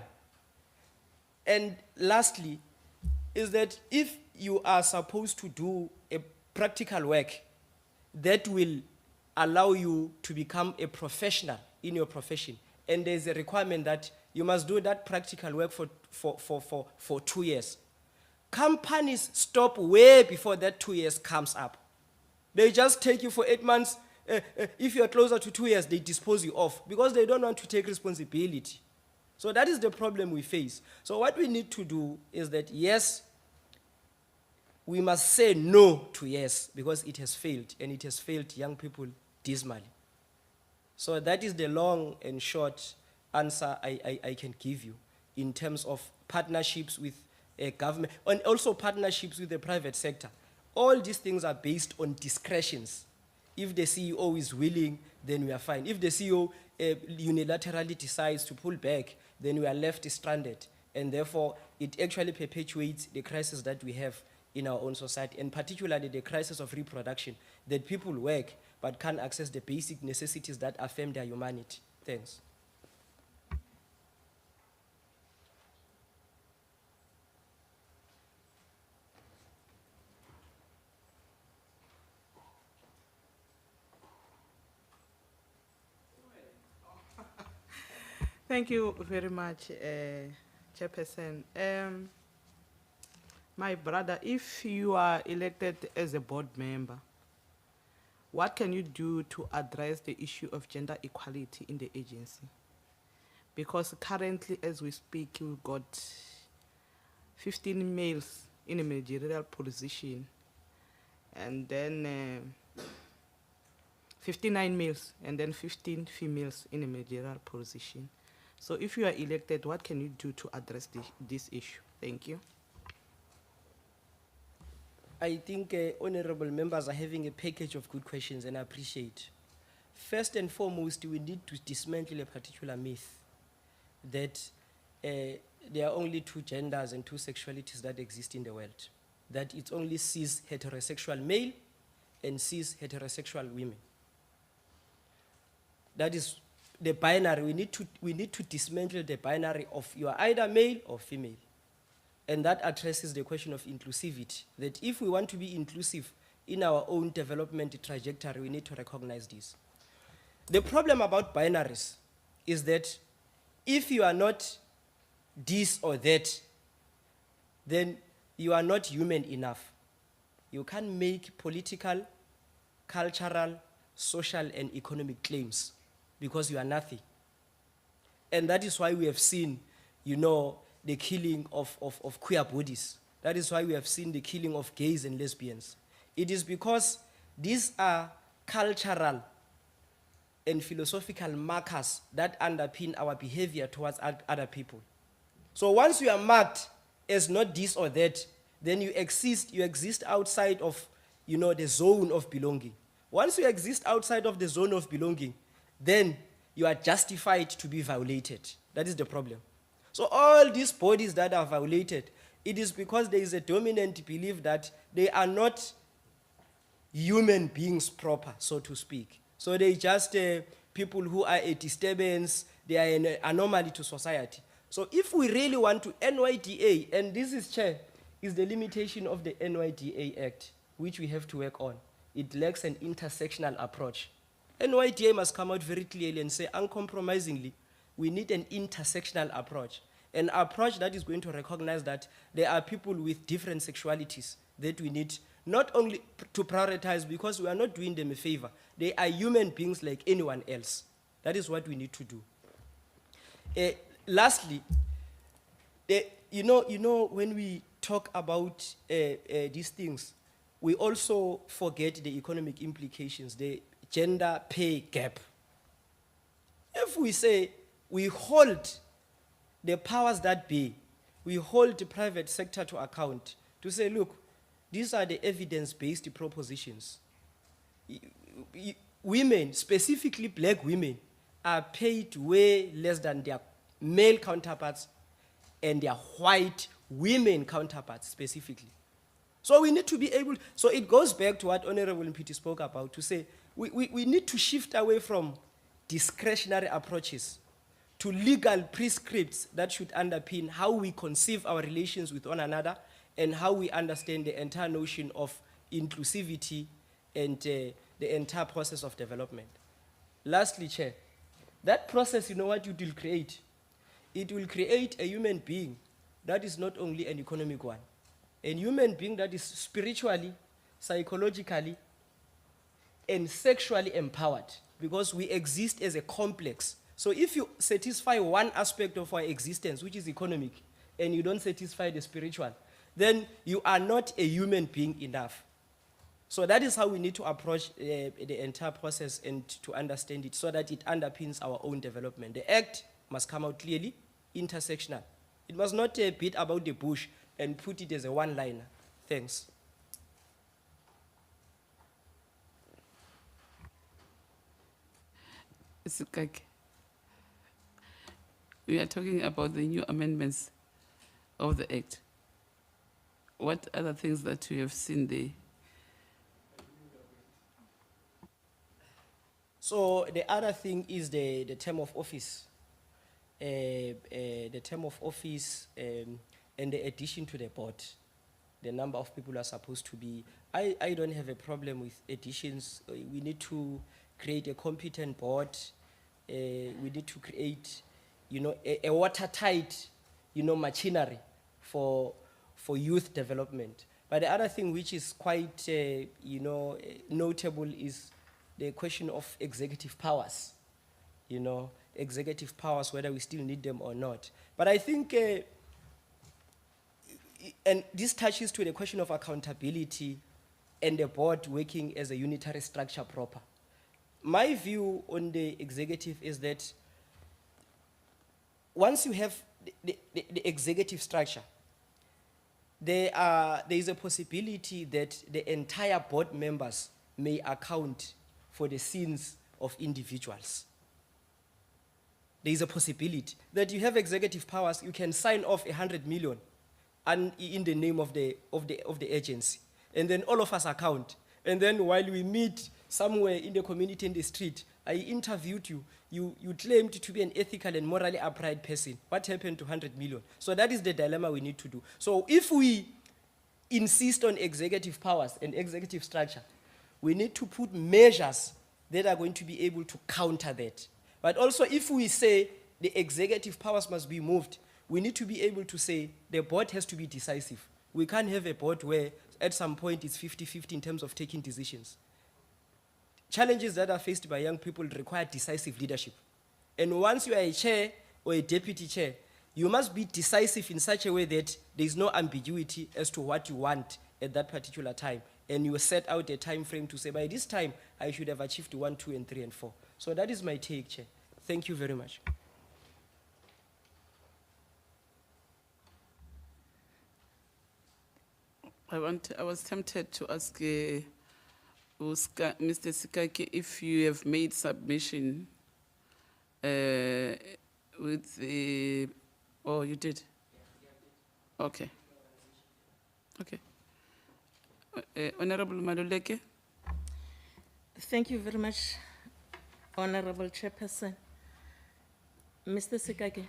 And lastly, is that if you are supposed to do a practical work that will allow you to become a professional in your profession, and there's a requirement that you must do that practical work for 2 years, companies stop way before that 2 years comes up. They just take you for 8 months. If you are closer to 2 years, they dispose you off because they don't want to take responsibility. So that is the problem we face. So what we need to do is that, yes, we must say no to yes, because it has failed, and it has failed young people dismally. So that is the long and short answer I can give you in terms of partnerships with government, and also partnerships with the private sector. All these things are based on discretions. If the CEO is willing, then we are fine. If the CEO unilaterally decides to pull back, then we are left stranded. And therefore, it actually perpetuates the crisis that we have in our own society, and particularly the crisis of reproduction, that people work but can't access the basic necessities that affirm their humanity. Thanks. Thank you very much, Chairperson. My brother, if you are elected as a board member, what can you do to address the issue of gender equality in the agency? Because currently, as we speak, we've got 15 males in a managerial position, and then 59 males, and then 15 females in a managerial position. So if you are elected, what can you do to address this issue? Thank you. I think honorable members are having a package of good questions, and I appreciate. First and foremost, we need to dismantle a particular myth that there are only 2 genders and 2 sexualities that exist in the world. That it's only cis heterosexual male and cis heterosexual women. That is the binary. We need to dismantle the binary of you are either male or female. And that addresses the question of inclusivity, that if we want to be inclusive in our own development trajectory, we need to recognize this. The problem about binaries is that if you are not this or that, then you are not human enough. You can't make political, cultural, social, and economic claims because you are nothing. And that is why we have seen, you know, the killing of queer bodies. That is why we have seen the killing of gays and lesbians. It is because these are cultural and philosophical markers that underpin our behavior towards other people. So once you are marked as not this or that, then you exist outside of, you know, the zone of belonging. Once you exist outside of the zone of belonging, then you are justified to be violated. That is the problem. So all these bodies that are violated, it is because there is a dominant belief that they are not human beings proper, so to speak. So they just people who are a disturbance, they are an anomaly to society. So if we really want to, NYDA, and this is, Chair, is the limitation of the NYDA Act, which we have to work on. It lacks an intersectional approach. NYDA must come out very clearly and say, uncompromisingly, we need an intersectional approach. An approach that is going to recognize that there are people with different sexualities that we need not only to prioritize because we are not doing them a favor. They are human beings like anyone else. That is what we need to do. Lastly, you know, when we talk about these things, we also forget the economic implications, the gender pay gap. If we say we hold the powers that be, we hold the private sector to account to say, look, these are the evidence-based propositions. Women, specifically black women, are paid way less than their male counterparts and their white women counterparts specifically. So we need to be able, so it goes back to what Honorable Mpiti spoke about, to say we need to shift away from discretionary approaches to legal prescripts that should underpin how we conceive our relations with one another and how we understand the entire notion of inclusivity and the entire process of development. Lastly, Chair, that process, you know what it will create? It will create a human being that is not only an economic one, a human being that is spiritually, psychologically, and sexually empowered, because we exist as a complex. So if you satisfy one aspect of our existence, which is economic, and you don't satisfy the spiritual, then you are not a human being enough. So that is how we need to approach the entire process and to understand it so that it underpins our own development. The Act must come out clearly, intersectional. It must not beat about the bush and put it as a one-liner. Thanks. Sikake, we are talking about the new amendments of the Act. What other things that you have seen there? So the other thing is the term of office. The term of office and the addition to the board. The number of people are supposed to be. I don't have a problem with additions. We need to create a competent board. We need to create, you know, a watertight, you know, machinery for youth development. But the other thing which is quite, you know, notable is the question of executive powers. You know, executive powers, whether we still need them or not. But I think, and this touches to the question of accountability and the board working as a unitary structure proper. My view on the executive is that once you have the executive structure, there is a possibility that the entire board members may account for the sins of individuals. There is a possibility that you have executive powers, you can sign off 100 million and in the name of the agency, and then all of us account. And then while we meet somewhere in the community in the street, I interviewed you. You claimed to be an ethical and morally upright person. What happened to 100 million? So that is the dilemma we need to do. So if we insist on executive powers and executive structure, we need to put measures that are going to be able to counter that. But also if we say the executive powers must be moved, we need to be able to say the board has to be decisive. We can't have a board where at some point it's 50-50 in terms of taking decisions. Challenges that are faced by young people require decisive leadership. And once you are a chair or a deputy chair, you must be decisive in such a way that there is no ambiguity as to what you want at that particular time. And you set out a time frame to say, by this time, I should have achieved 1, 2, and 3, and 4. So that is my take, Chair. Thank you very much. I was tempted to ask Mr. Sikaike if you have made submission with the, oh, you did? Okay. Okay. Honorable Maluleke. Thank you very much, Honorable Chairperson. Mr. Sikake,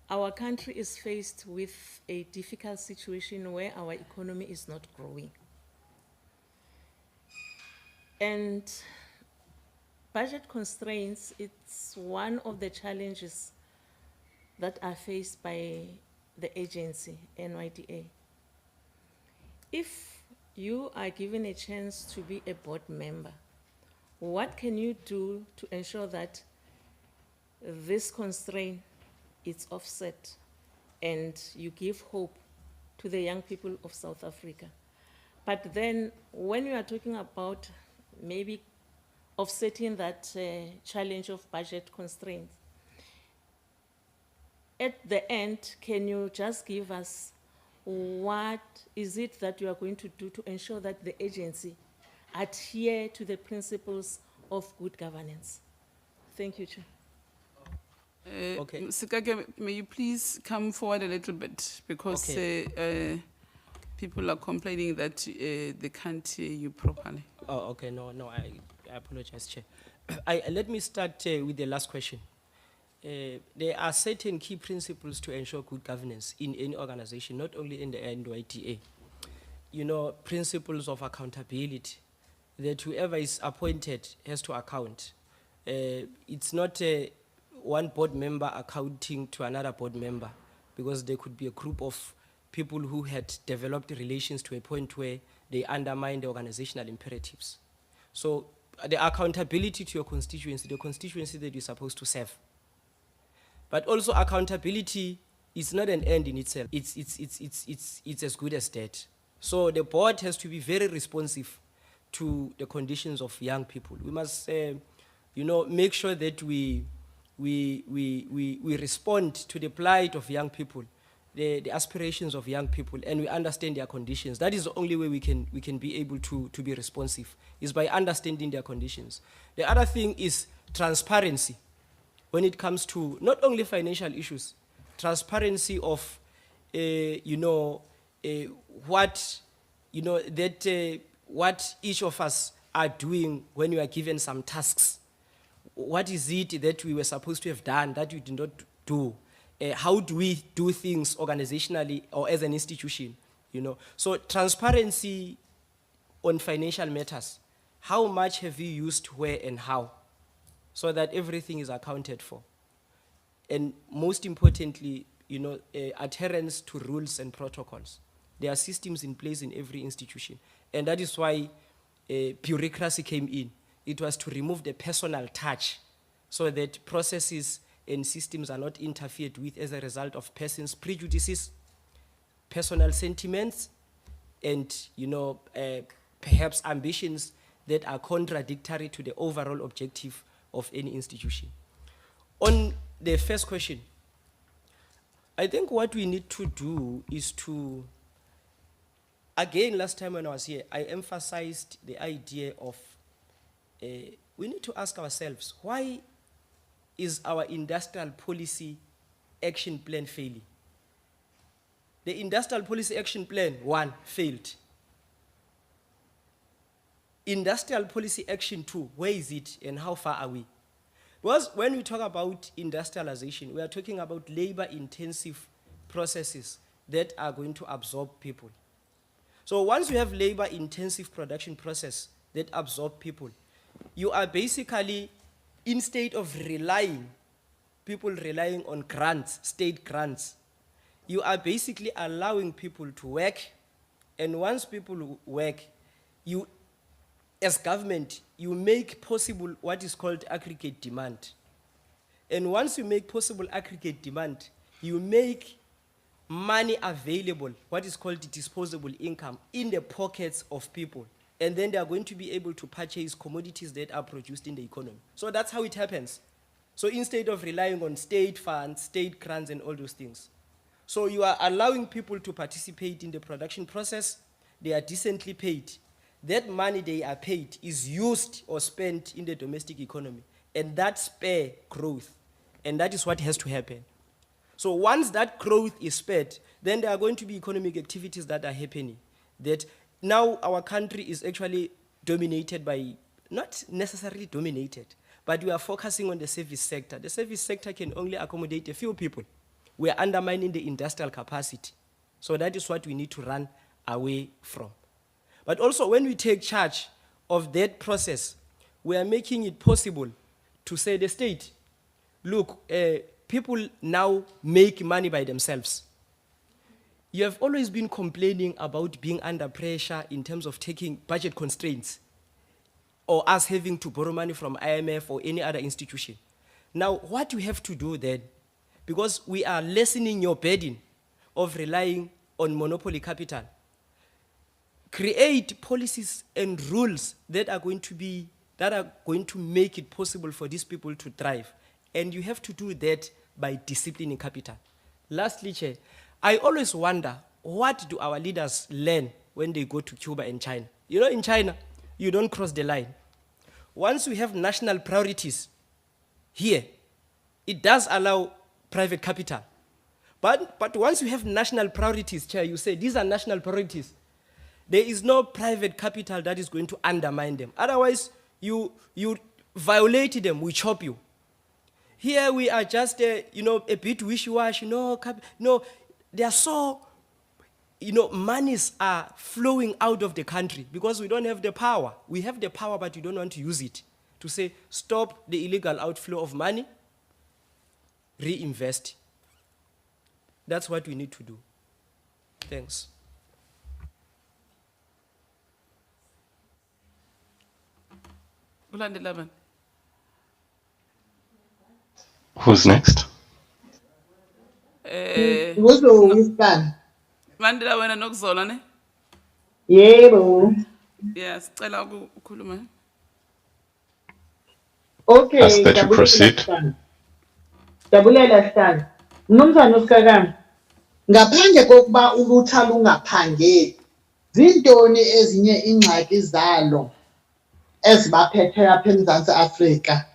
our country is faced with a difficult situation where our economy is not growing. And budget constraints, it's one of the challenges that are faced by the agency, NYDA. If you are given a chance to be a board member, what can you do to ensure that this constraint is offset and you give hope to the young people of South Africa? But then when you are talking about maybe offsetting that challenge of budget constraints, at the end, can you just give us what is it that you are going to do to ensure that the agency adhere to the principles of good governance? Thank you, Chair. Okay. Sikake, may you please come forward a little bit because Okay. People are complaining that they can't hear you properly. Oh, okay, no, I apologize, Chair. Let me start with the last question. There are certain key principles to ensure good governance in any organization, not only in the NYDA. You know, principles of accountability, that whoever is appointed has to account. It's not one board member accounting to another board member, because there could be a group of people who had developed relations to a point where they undermine the organizational imperatives. So the accountability to your constituency, the constituency that you're supposed to serve. But also accountability is not an end in itself. It's as good as that. So the board has to be very responsive to the conditions of young people. We must, make sure that we respond to the plight of young people, the aspirations of young people, and we understand their conditions. That is the only way we can be able to be responsive, is by understanding their conditions. The other thing is transparency when it comes to not only financial issues, transparency of, what each of us are doing when we are given some tasks. What is it that we were supposed to have done that we did not do? How do we do things organizationally or as an institution? So transparency on financial matters. How much have you used where and how? So that everything is accounted for. And most importantly, adherence to rules and protocols. There are systems in place in every institution. And that is why bureaucracy came in. It was to remove the personal touch so that processes and systems are not interfered with as a result of persons' prejudices, personal sentiments, and perhaps ambitions that are contradictory to the overall objective of any institution. On the first question, I think what we need to do is to, again, last time when I was here, I emphasized the idea of we need to ask ourselves, why is our industrial policy action plan failing? The industrial policy action plan, 1, failed. industrial policy action too, where is it and how far are we? Because when we talk about industrialization, we are talking about labor-intensive processes that are going to absorb people. So once you have labor-intensive production process that absorb people, you are basically, instead of people relying on grants, state grants, you are basically allowing people to work, and once people work, you, as government, you make possible what is called aggregate demand. And once you make possible aggregate demand, you make money available, what is called disposable income, in the pockets of people. And then they are going to be able to purchase commodities that are produced in the economy. So that's how it happens. So instead of relying on state funds, state grants, and all those things. So you are allowing people to participate in the production process. They are decently paid. That money they are paid is used or spent in the domestic economy. And that spare growth. And that is what has to happen. So once that growth is sped, then there are going to be economic activities that are happening. That now our country is actually dominated by, not necessarily dominated, but we are focusing on the service sector. The service sector can only accommodate a few people. We are undermining the industrial capacity. So that is what we need to run away from. But also when we take charge of that process, we are making it possible to say the state, look, people now make money by themselves. You have always been complaining about being under pressure in terms of taking budget constraints or us having to borrow money from IMF or any other institution. Now, what we have to do then, because we are lessening your burden of relying on monopoly capital, create policies and rules that are going to make it possible for these people to thrive. And you have to do that by disciplining capital. Lastly, Chair, I always wonder, what do our leaders learn when they go to Cuba and China? You know, in China, you don't cross the line. Once we have national priorities here, it does allow private capital. But once you have national priorities, Chair, you say these are national priorities, there is no private capital that is going to undermine them. Otherwise, you violate them, we chop you. Here we are just, a bit wishy-washy. No, they are so, monies are flowing out of the country because we don't have the power. We have the power, but we don't want to use it to say, stop the illegal outflow of money, reinvest. That's what we need to do. Thanks. Ulandela bani? Who's next? Uzowisana. Mandela wena nokuzola ne? Yebo. Yeah, sicela ukukhuluma. Okay, Ask that you proceed. Jabulela Stan. Mnumzana uSikakane. Ngaphandle kokuba ulutha lungaphangeli, zintoni ezinye ingxaki zalo ezibaphethe apha eMzantsi Afrika?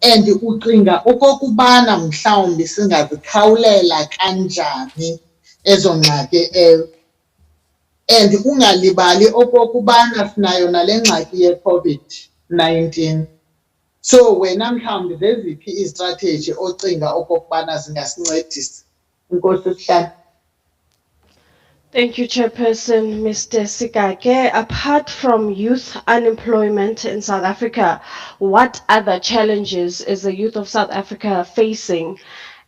And ucinga okokubana mhlawumbi singazikhawulela kanjani ezo ngxaki and ungalibali okokubana sinayo nale ngxaki ye-COVID-19. So wena mhlawumbi zeziphi izitrateji ocinga okokubana zingasincedisa? Inkosi Sihlalo. Thank you, Chairperson, Mr. Sikake. Apart from youth unemployment in South Africa, what other challenges is the youth of South Africa facing?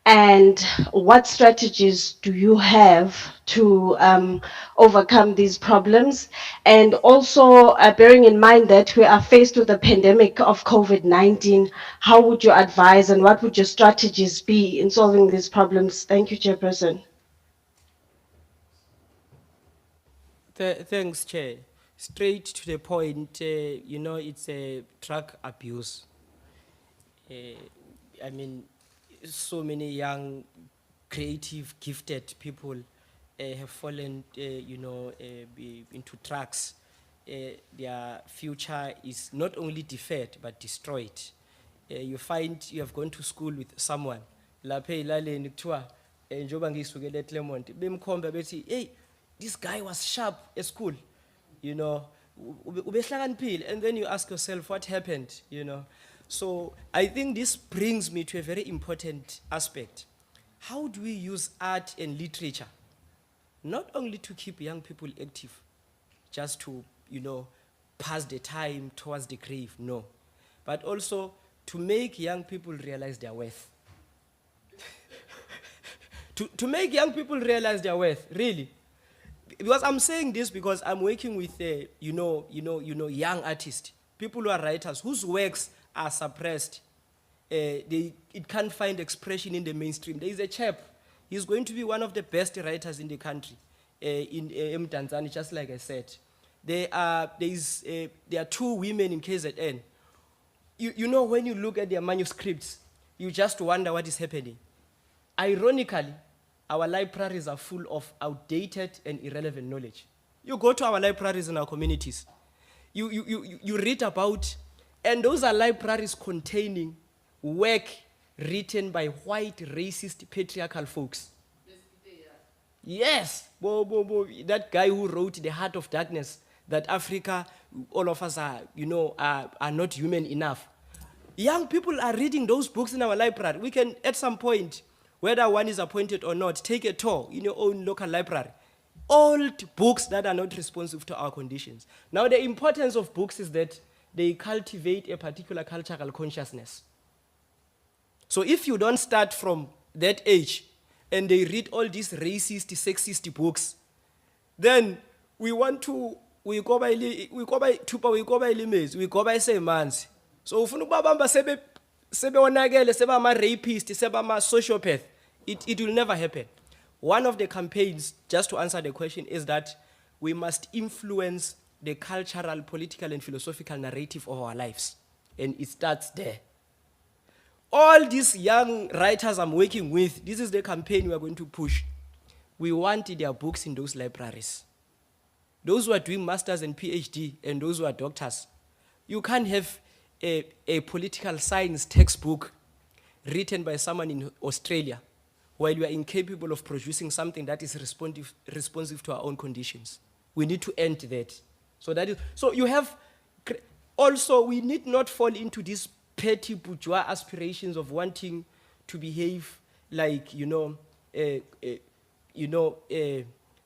And what strategies do you have to overcome these problems? And also, bearing in mind that we are faced with the pandemic of COVID-19, how would you advise and what would your strategies be in solving these problems? Thank you, Chairperson. Thanks, Chair. Straight to the point, it's a drug abuse. So many young, creative, gifted people have fallen, into drugs. Their future is not only deferred, but destroyed. You find you have gone to school with someone, laphe ilaleni kuthiwa njengoba ngiyisukele eClermont bemkhomba bethi hey, this guy was sharp at school, ubehlakaniphile, and then you ask yourself what happened, you know. So I think this brings me to a very important aspect. How do we use art and literature, not only to keep young people active, just to, you know, pass the time towards the grave, no, but also to make young people realize their worth. To make young people realize their worth, really. Because I'm saying this because I'm working with, young artists, people who are writers, whose works are suppressed. It can't find expression in the mainstream. There is a chap, he's going to be one of the best writers in the country, in Tanzania, just like I said. There are 2 women in KZN. You know, when you look at their manuscripts, you just wonder what is happening. Ironically, our libraries are full of outdated and irrelevant knowledge. You go to our libraries in our communities, you read about, and those are libraries containing work written by white, racist, patriarchal folks. Yes, that guy who wrote The Heart of Darkness, that Africa, all of us are, are not human enough. Young people are reading those books in our library. We can, at some point, whether one is appointed or not, take a tour in your own local library. Old books that are not responsive to our conditions. Now, the importance of books is that they cultivate a particular cultural consciousness. So if you don't start from that age and they read all these racist, sexist books, then we go by limits, we go by semanzi. So ufuna ukubabamba sebeonakele, seba-rapist, seba-sociopath, it will never happen. One of the campaigns, just to answer the question, is that we must influence the cultural, political, and philosophical narrative of our lives. And it starts there. All these young writers I'm working with, this is the campaign we are going to push. We want their books in those libraries. Those who are doing masters and PhD and those who are doctors, you can't have a political science textbook written by someone in Australia while you are incapable of producing something that is responsive to our own conditions. We need to end that. So you have, also we need not fall into these petty bourgeois aspirations of wanting to behave like,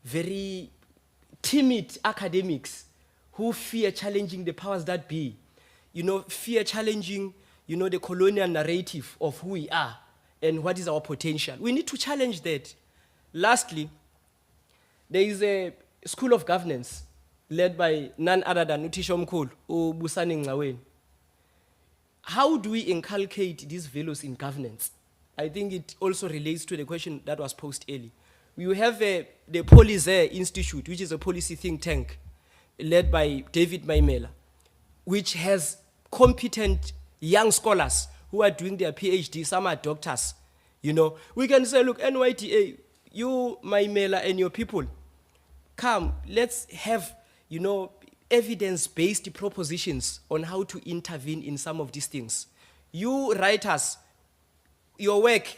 very timid academics who fear challenging the powers that be, fear challenging, the colonial narrative of who we are and what is our potential. We need to challenge that. Lastly, there is a school of governance led by none other than Utisha Mkhulu, Busani Ngcaweni. How do we inculcate these values in governance? I think it also relates to the question that was posed earlier. We have the Policy Institute, which is a policy think tank led by David Maimela, which has competent young scholars who are doing their PhD, some are doctors. We can say, look, NYDA, you, Maimela, and your people, come, let's have, evidence-based propositions on how to intervene in some of these things. You writers, your work,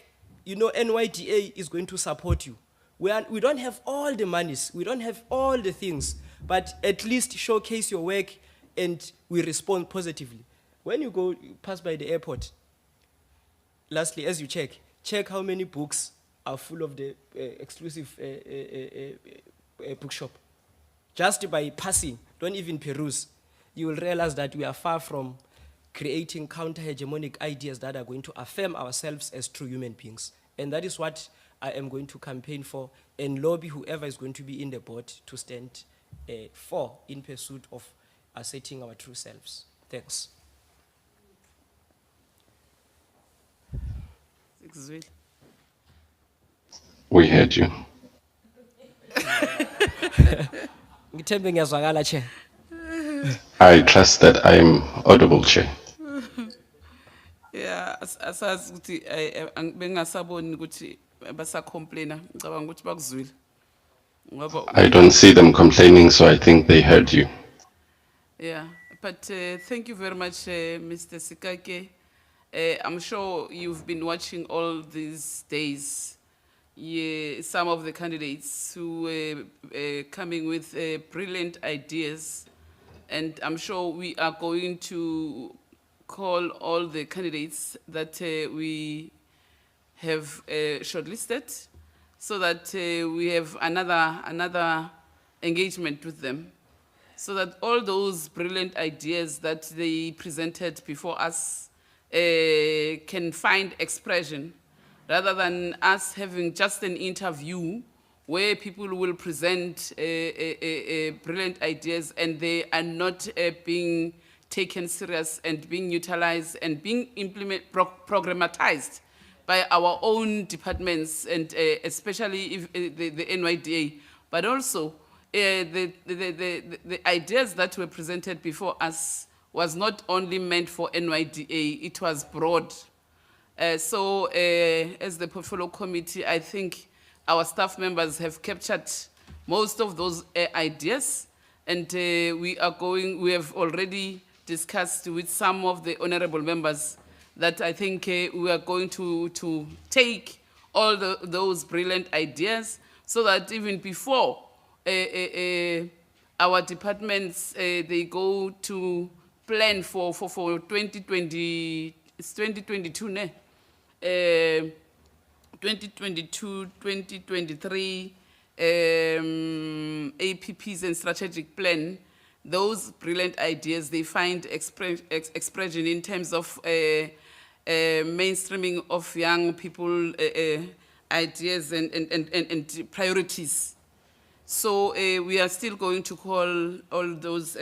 NYDA is going to support you. We don't have all the monies, we don't have all the things, but at least showcase your work and we respond positively. When you pass by the airport, lastly, as you check how many books are full of the exclusive bookshop. Just by passing, don't even peruse, you will realize that we are far from creating counter-hegemonic ideas that are going to affirm ourselves as true human beings. And that is what I am going to campaign for and lobby whoever is going to be in the board to stand for in pursuit of asserting our true selves. Thanks. We heard you. I trust that I'm audible, Chair. Yeah, asazi ukuthi bengasaboni ukuthi basa-complaina, ngicabanga ukuthi bakuzwile. Ngoba I don't see them complaining, so I think they heard you. yeah, but thank you very much, Mr. Sikake. I'm sure you've been watching all these days. Yeah, some of the candidates who were coming with brilliant ideas and I'm sure we are going to call all the candidates that we have shortlisted, so that we have another engagement with them, so that all those brilliant ideas that they presented before us can find expression, rather than us having just an interview where people will present brilliant ideas and they are not being taken serious and being utilized and being programmatized by our own departments, and especially if, the NYDA, but also the ideas that were presented before us was not only meant for NYDA, it was broad. So as the portfolio committee, I think our staff members have captured most of those ideas, and we have already discussed with some of the honorable members that I think we are going to take all those brilliant ideas, so that even before our departments, they go to plan for 2020, it's 2022, ne? 2022, 2023 APPs and strategic plan, those brilliant ideas, they find expression in terms of mainstreaming of young people ideas and priorities. So we are still going to call all those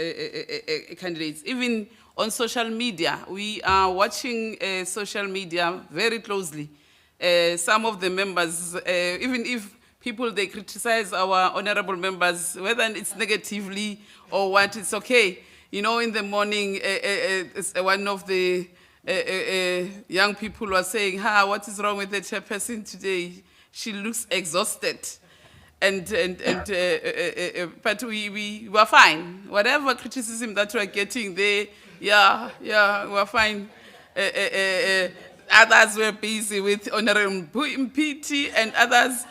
candidates. Even on social media, we are watching social media very closely. Some of the members, even if people, they criticize our honorable members, whether it's negatively or what, it's okay. You know, in the morning, one of the young people was saying, what is wrong with the chairperson today? She looks exhausted. But we were fine. Whatever criticism that we are getting there, we were fine. Others were busy with honoring PT, and others,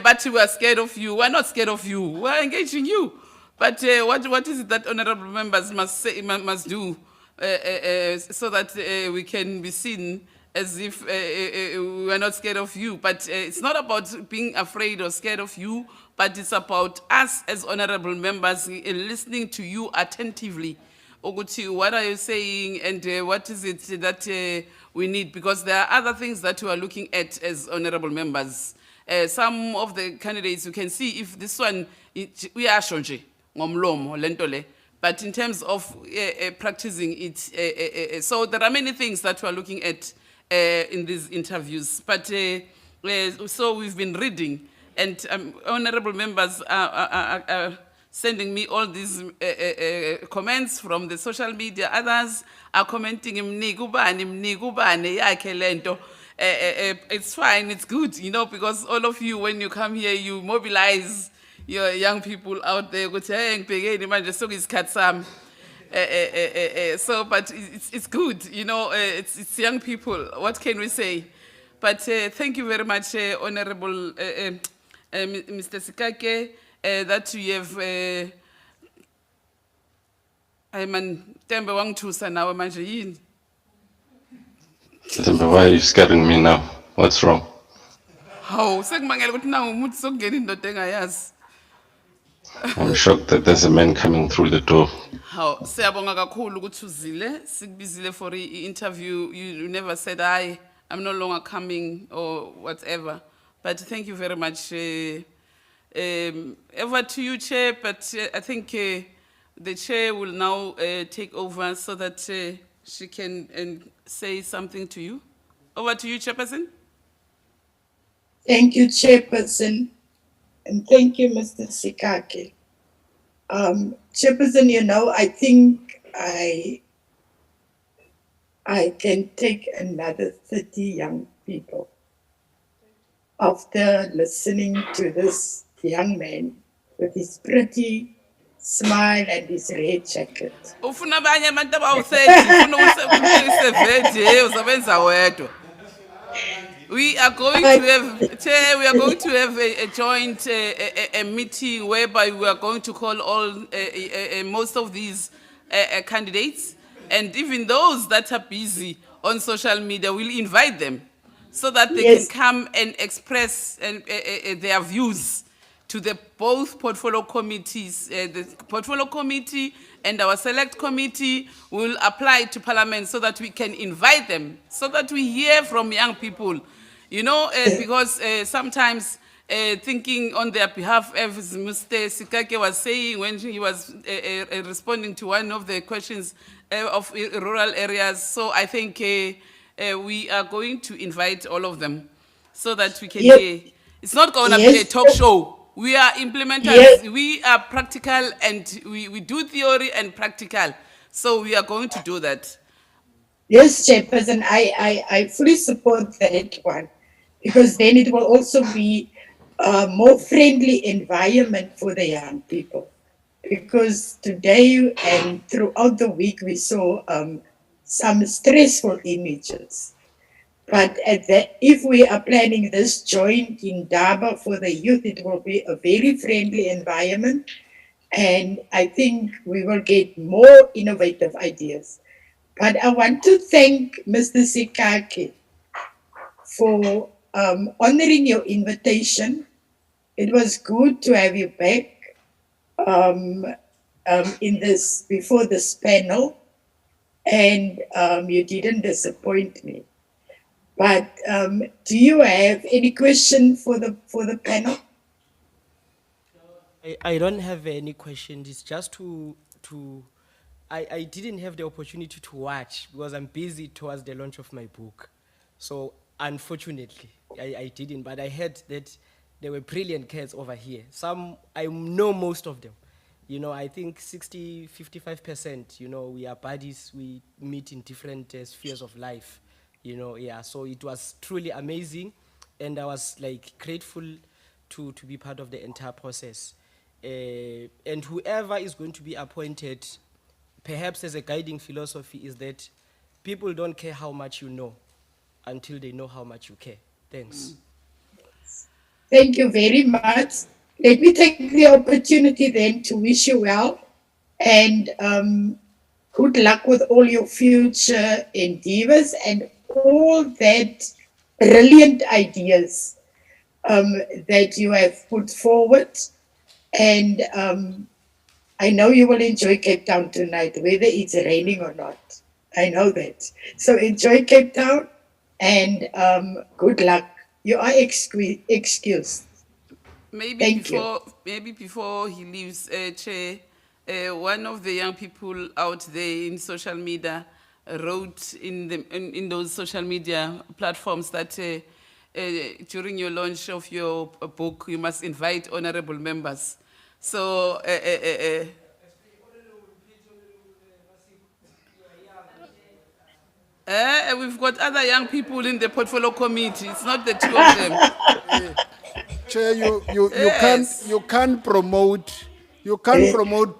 but we were scared of you. We're not scared of you. We're engaging you. But what is it that honorable members must do so that we can be seen as if we are not scared of you? But it's not about being afraid or scared of you, but it's about us as honorable members listening to you attentively. Oguti, what are you saying, and what is it that we need? Because there are other things that we are looking at as honorable members. Some of the candidates, you can see if this one, we are shonje, ngomlomo, lentole. But in terms of practicing it, so there are many things that we are looking at in these interviews. But so we've been reading, and honorable members are sending me all these comments from the social media. Others are commenting, it's fine, it's good, you know, because all of you, when you come here, you mobilize your young people out there. So, but it's good, you know, it's young people. What can we say? But thank you very much, Honorable Mr. Sikake, that you have. Tembe wangithusa nawe manje yini? Why are you scaring me now? What's wrong? Hawu, sekumangele ukuthi nangu umuntu sokungena indoda engayazi. I'm shocked that there's a man coming through the door. Hawu, siyabonga kakhulu ukuthi uzile, sikubizile for i-interview. You never said, I'm no longer coming or whatever. But thank you very much. Over to you, Chair, but I think the Chair will now take over so that she can say something to you. Over to you, Chairperson. Thank you, Chairperson, and thank you, Mr. Sikake. Chairperson, you know, I think I can take another 30 young people after listening to this young man with his pretty smile and his red jacket. Ufuna abanye abantu abawu-30, ufuna usevethi, uzobenza wedwa. We are going to have, Chair, we are going to have a joint a meeting whereby we are going to call all most of these candidates, and even those that are busy on social media, we'll invite them so that they can Yes. come and express their views to the both portfolio committees. The portfolio committee and our select committee will apply to Parliament so that we can invite them, so that we hear from young people, you know, because sometimes thinking on their behalf, as Mr. Sikake was saying when he was responding to one of the questions of rural areas. So I think we are going to invite all of them so that we can Yes. hear. It's not going to be a Yes. talk show. We are implementers. Yes. We are practical, and we do theory and practical. So we are going to do that. Yes, Chairperson, I fully support that one, because then it will also be a more friendly environment for the young people. Because today and throughout the week we saw some stressful images. But if we are planning this joint in Daba for the youth, it will be a very friendly environment. And I think we will get more innovative ideas. But I want to thank Mr. Sikake for honoring your invitation. It was good to have you back in this before this panel, and you didn't disappoint me. But do you have any question for the panel? I don't have any questions. It's just I didn't have the opportunity to watch because I'm busy towards the launch of my book. So unfortunately, I didn't, but I heard that there were brilliant cats over here. Some, I know most of them. You know, I think 55%, you know, we are buddies, we meet in different spheres of life, you know, yeah. So it was truly amazing, and I was like grateful to be part of the entire process. And whoever is going to be appointed, perhaps as a guiding philosophy, is that people don't care how much you know until they know how much you care. Thanks. Thank you very much. Let me take the opportunity then to wish you well, and good luck with all your future endeavors and all that brilliant ideas that you have put forward. And I know you will enjoy Cape Town tonight, whether it's raining or not. I know that. So enjoy Cape Town, and good luck. You are excused. Thank you. Maybe before he leaves, Chair, one of the young people out there in social media wrote in those social media platforms that during your launch of your book, you must invite honorable members. So we've got other young people in the portfolio committee. It's not the two of them. Chair, Yes. you can't promote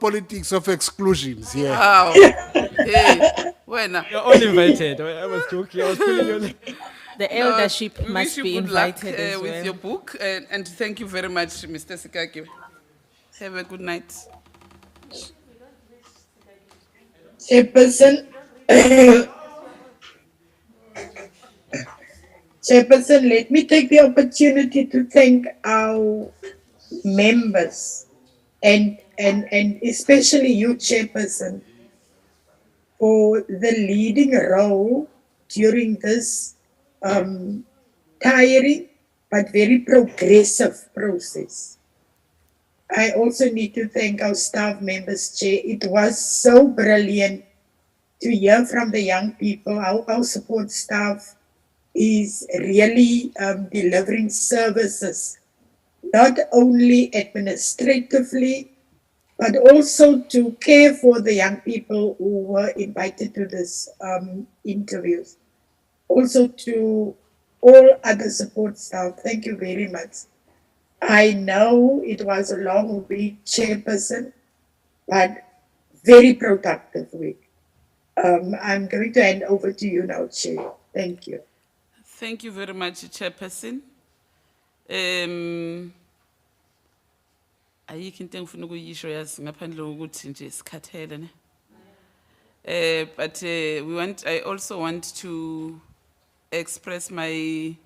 politics of exclusions here. Wow. Hey, when? You're all invited. I was joking. I was pulling your leg. The No, eldership we must wish you be good luck invited as with well. your book, and thank you very much, Mr. Sikake. Have a good night. Chairperson, Chairperson, let me take the opportunity to thank our members and especially you, Chairperson, for the leading role during this tiring but very progressive process. I also need to thank our staff members, Chair. It was so brilliant to hear from the young people, how our support staff is really delivering services, not only administratively, but also to care for the young people who were invited to this interviews. Also to all other support staff, thank you very much. I know it was a long week, Chairperson, but very productive week. I'm going to hand over to you now, Chair. Thank you. Thank you very much, Chairperson. Ayikho into engifuna ukuyisho yazi ngaphandle kokuthi nje sikhathele ne. But I also want to express my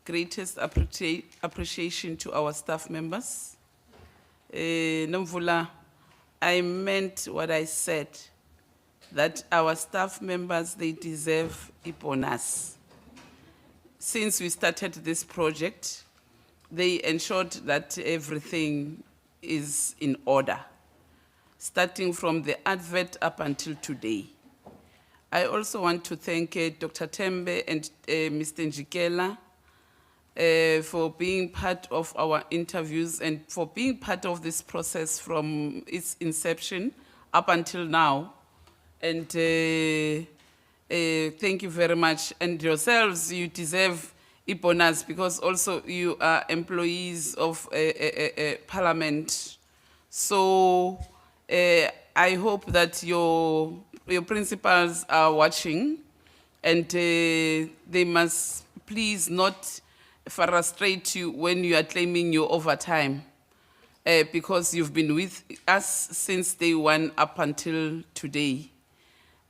greatest appreciation to our staff members. Nomvula, I meant what I said, that our staff members, they deserve a bonus. Since we started this project, they ensured that everything is in order, starting from the advert up until today. I also want to thank Dr. Tembe and Mr. Njikela for being part of our interviews and for being part of this process from its inception up until now. And thank you very much. And yourselves, you deserve a bonus because also you are employees of Parliament. So I hope that your principals are watching, and they must please not frustrate you when you are claiming your overtime, because you've been with us since day one up until today.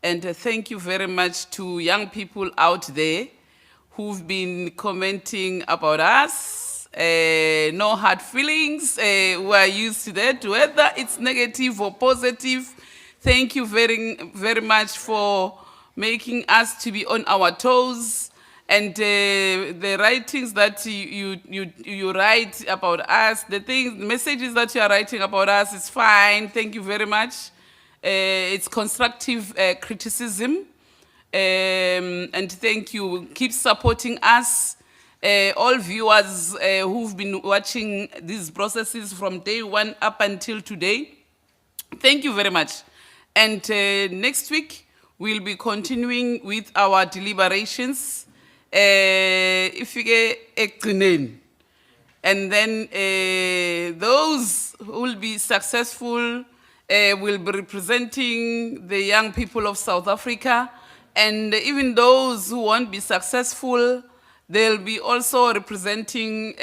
And thank you very much to young people out there who've been commenting about us. No hard feelings. We are used to that, whether it's negative or positive. Thank you very, very much for making us to be on our toes. And the writings that you write about us, the messages that you are writing about us is fine. Thank you very much. It's constructive criticism. And thank you. Keep supporting us. All viewers who've been watching these processes from day one up until today. Thank you very much. And next week, we'll be continuing with our deliberations. If you get ekugcineni. And then those who will be successful will be representing the young people of South Africa. And even those who won't be successful, they'll be also representing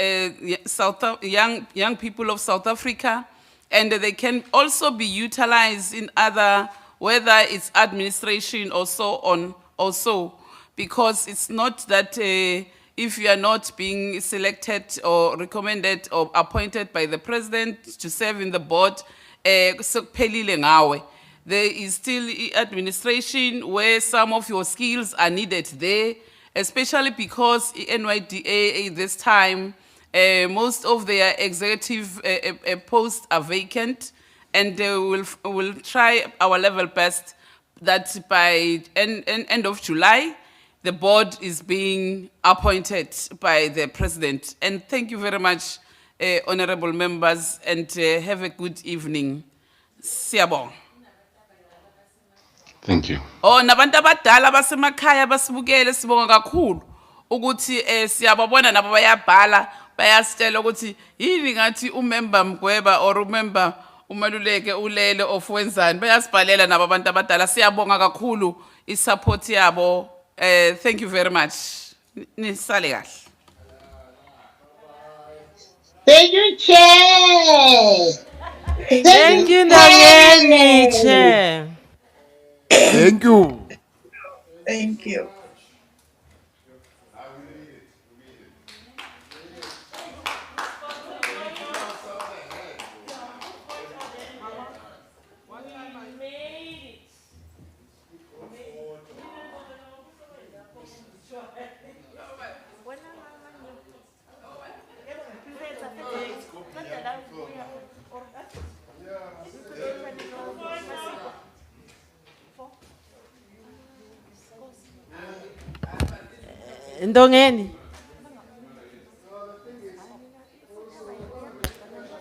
young people of South Africa. And they can also be utilized in other, whether it's administration or so on, also. Because it's not that if you are not being selected or recommended or appointed by the president to serve in the board, sekuphelile ngawe. There is still administration where some of your skills are needed there, especially because NYDA this time, most of their executive posts are vacant, and we'll try our level best that by end of July, the board is being appointed by the president. And thank you very much, honorable members, and have a good evening. Siyabonga. Thank you. Oh, nabantu abadala basemakhaya basibukele sibonga kakhulu ukuthi siyababona nabo bayabhala bayasitshela ukuthi yini ngathi umember Mgweba or umember umaluleke ulele of wenzani bayasibhalela nabo abantu abadala siyabonga kakhulu isupport yabo. Thank you very much. Nisale kahle. Thank you, Chair. Thank you, Ndangeni, Chair. Thank you. Thank you. Ndongeni.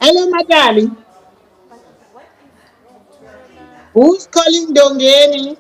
Hello, my darling. Who's calling Dongeni?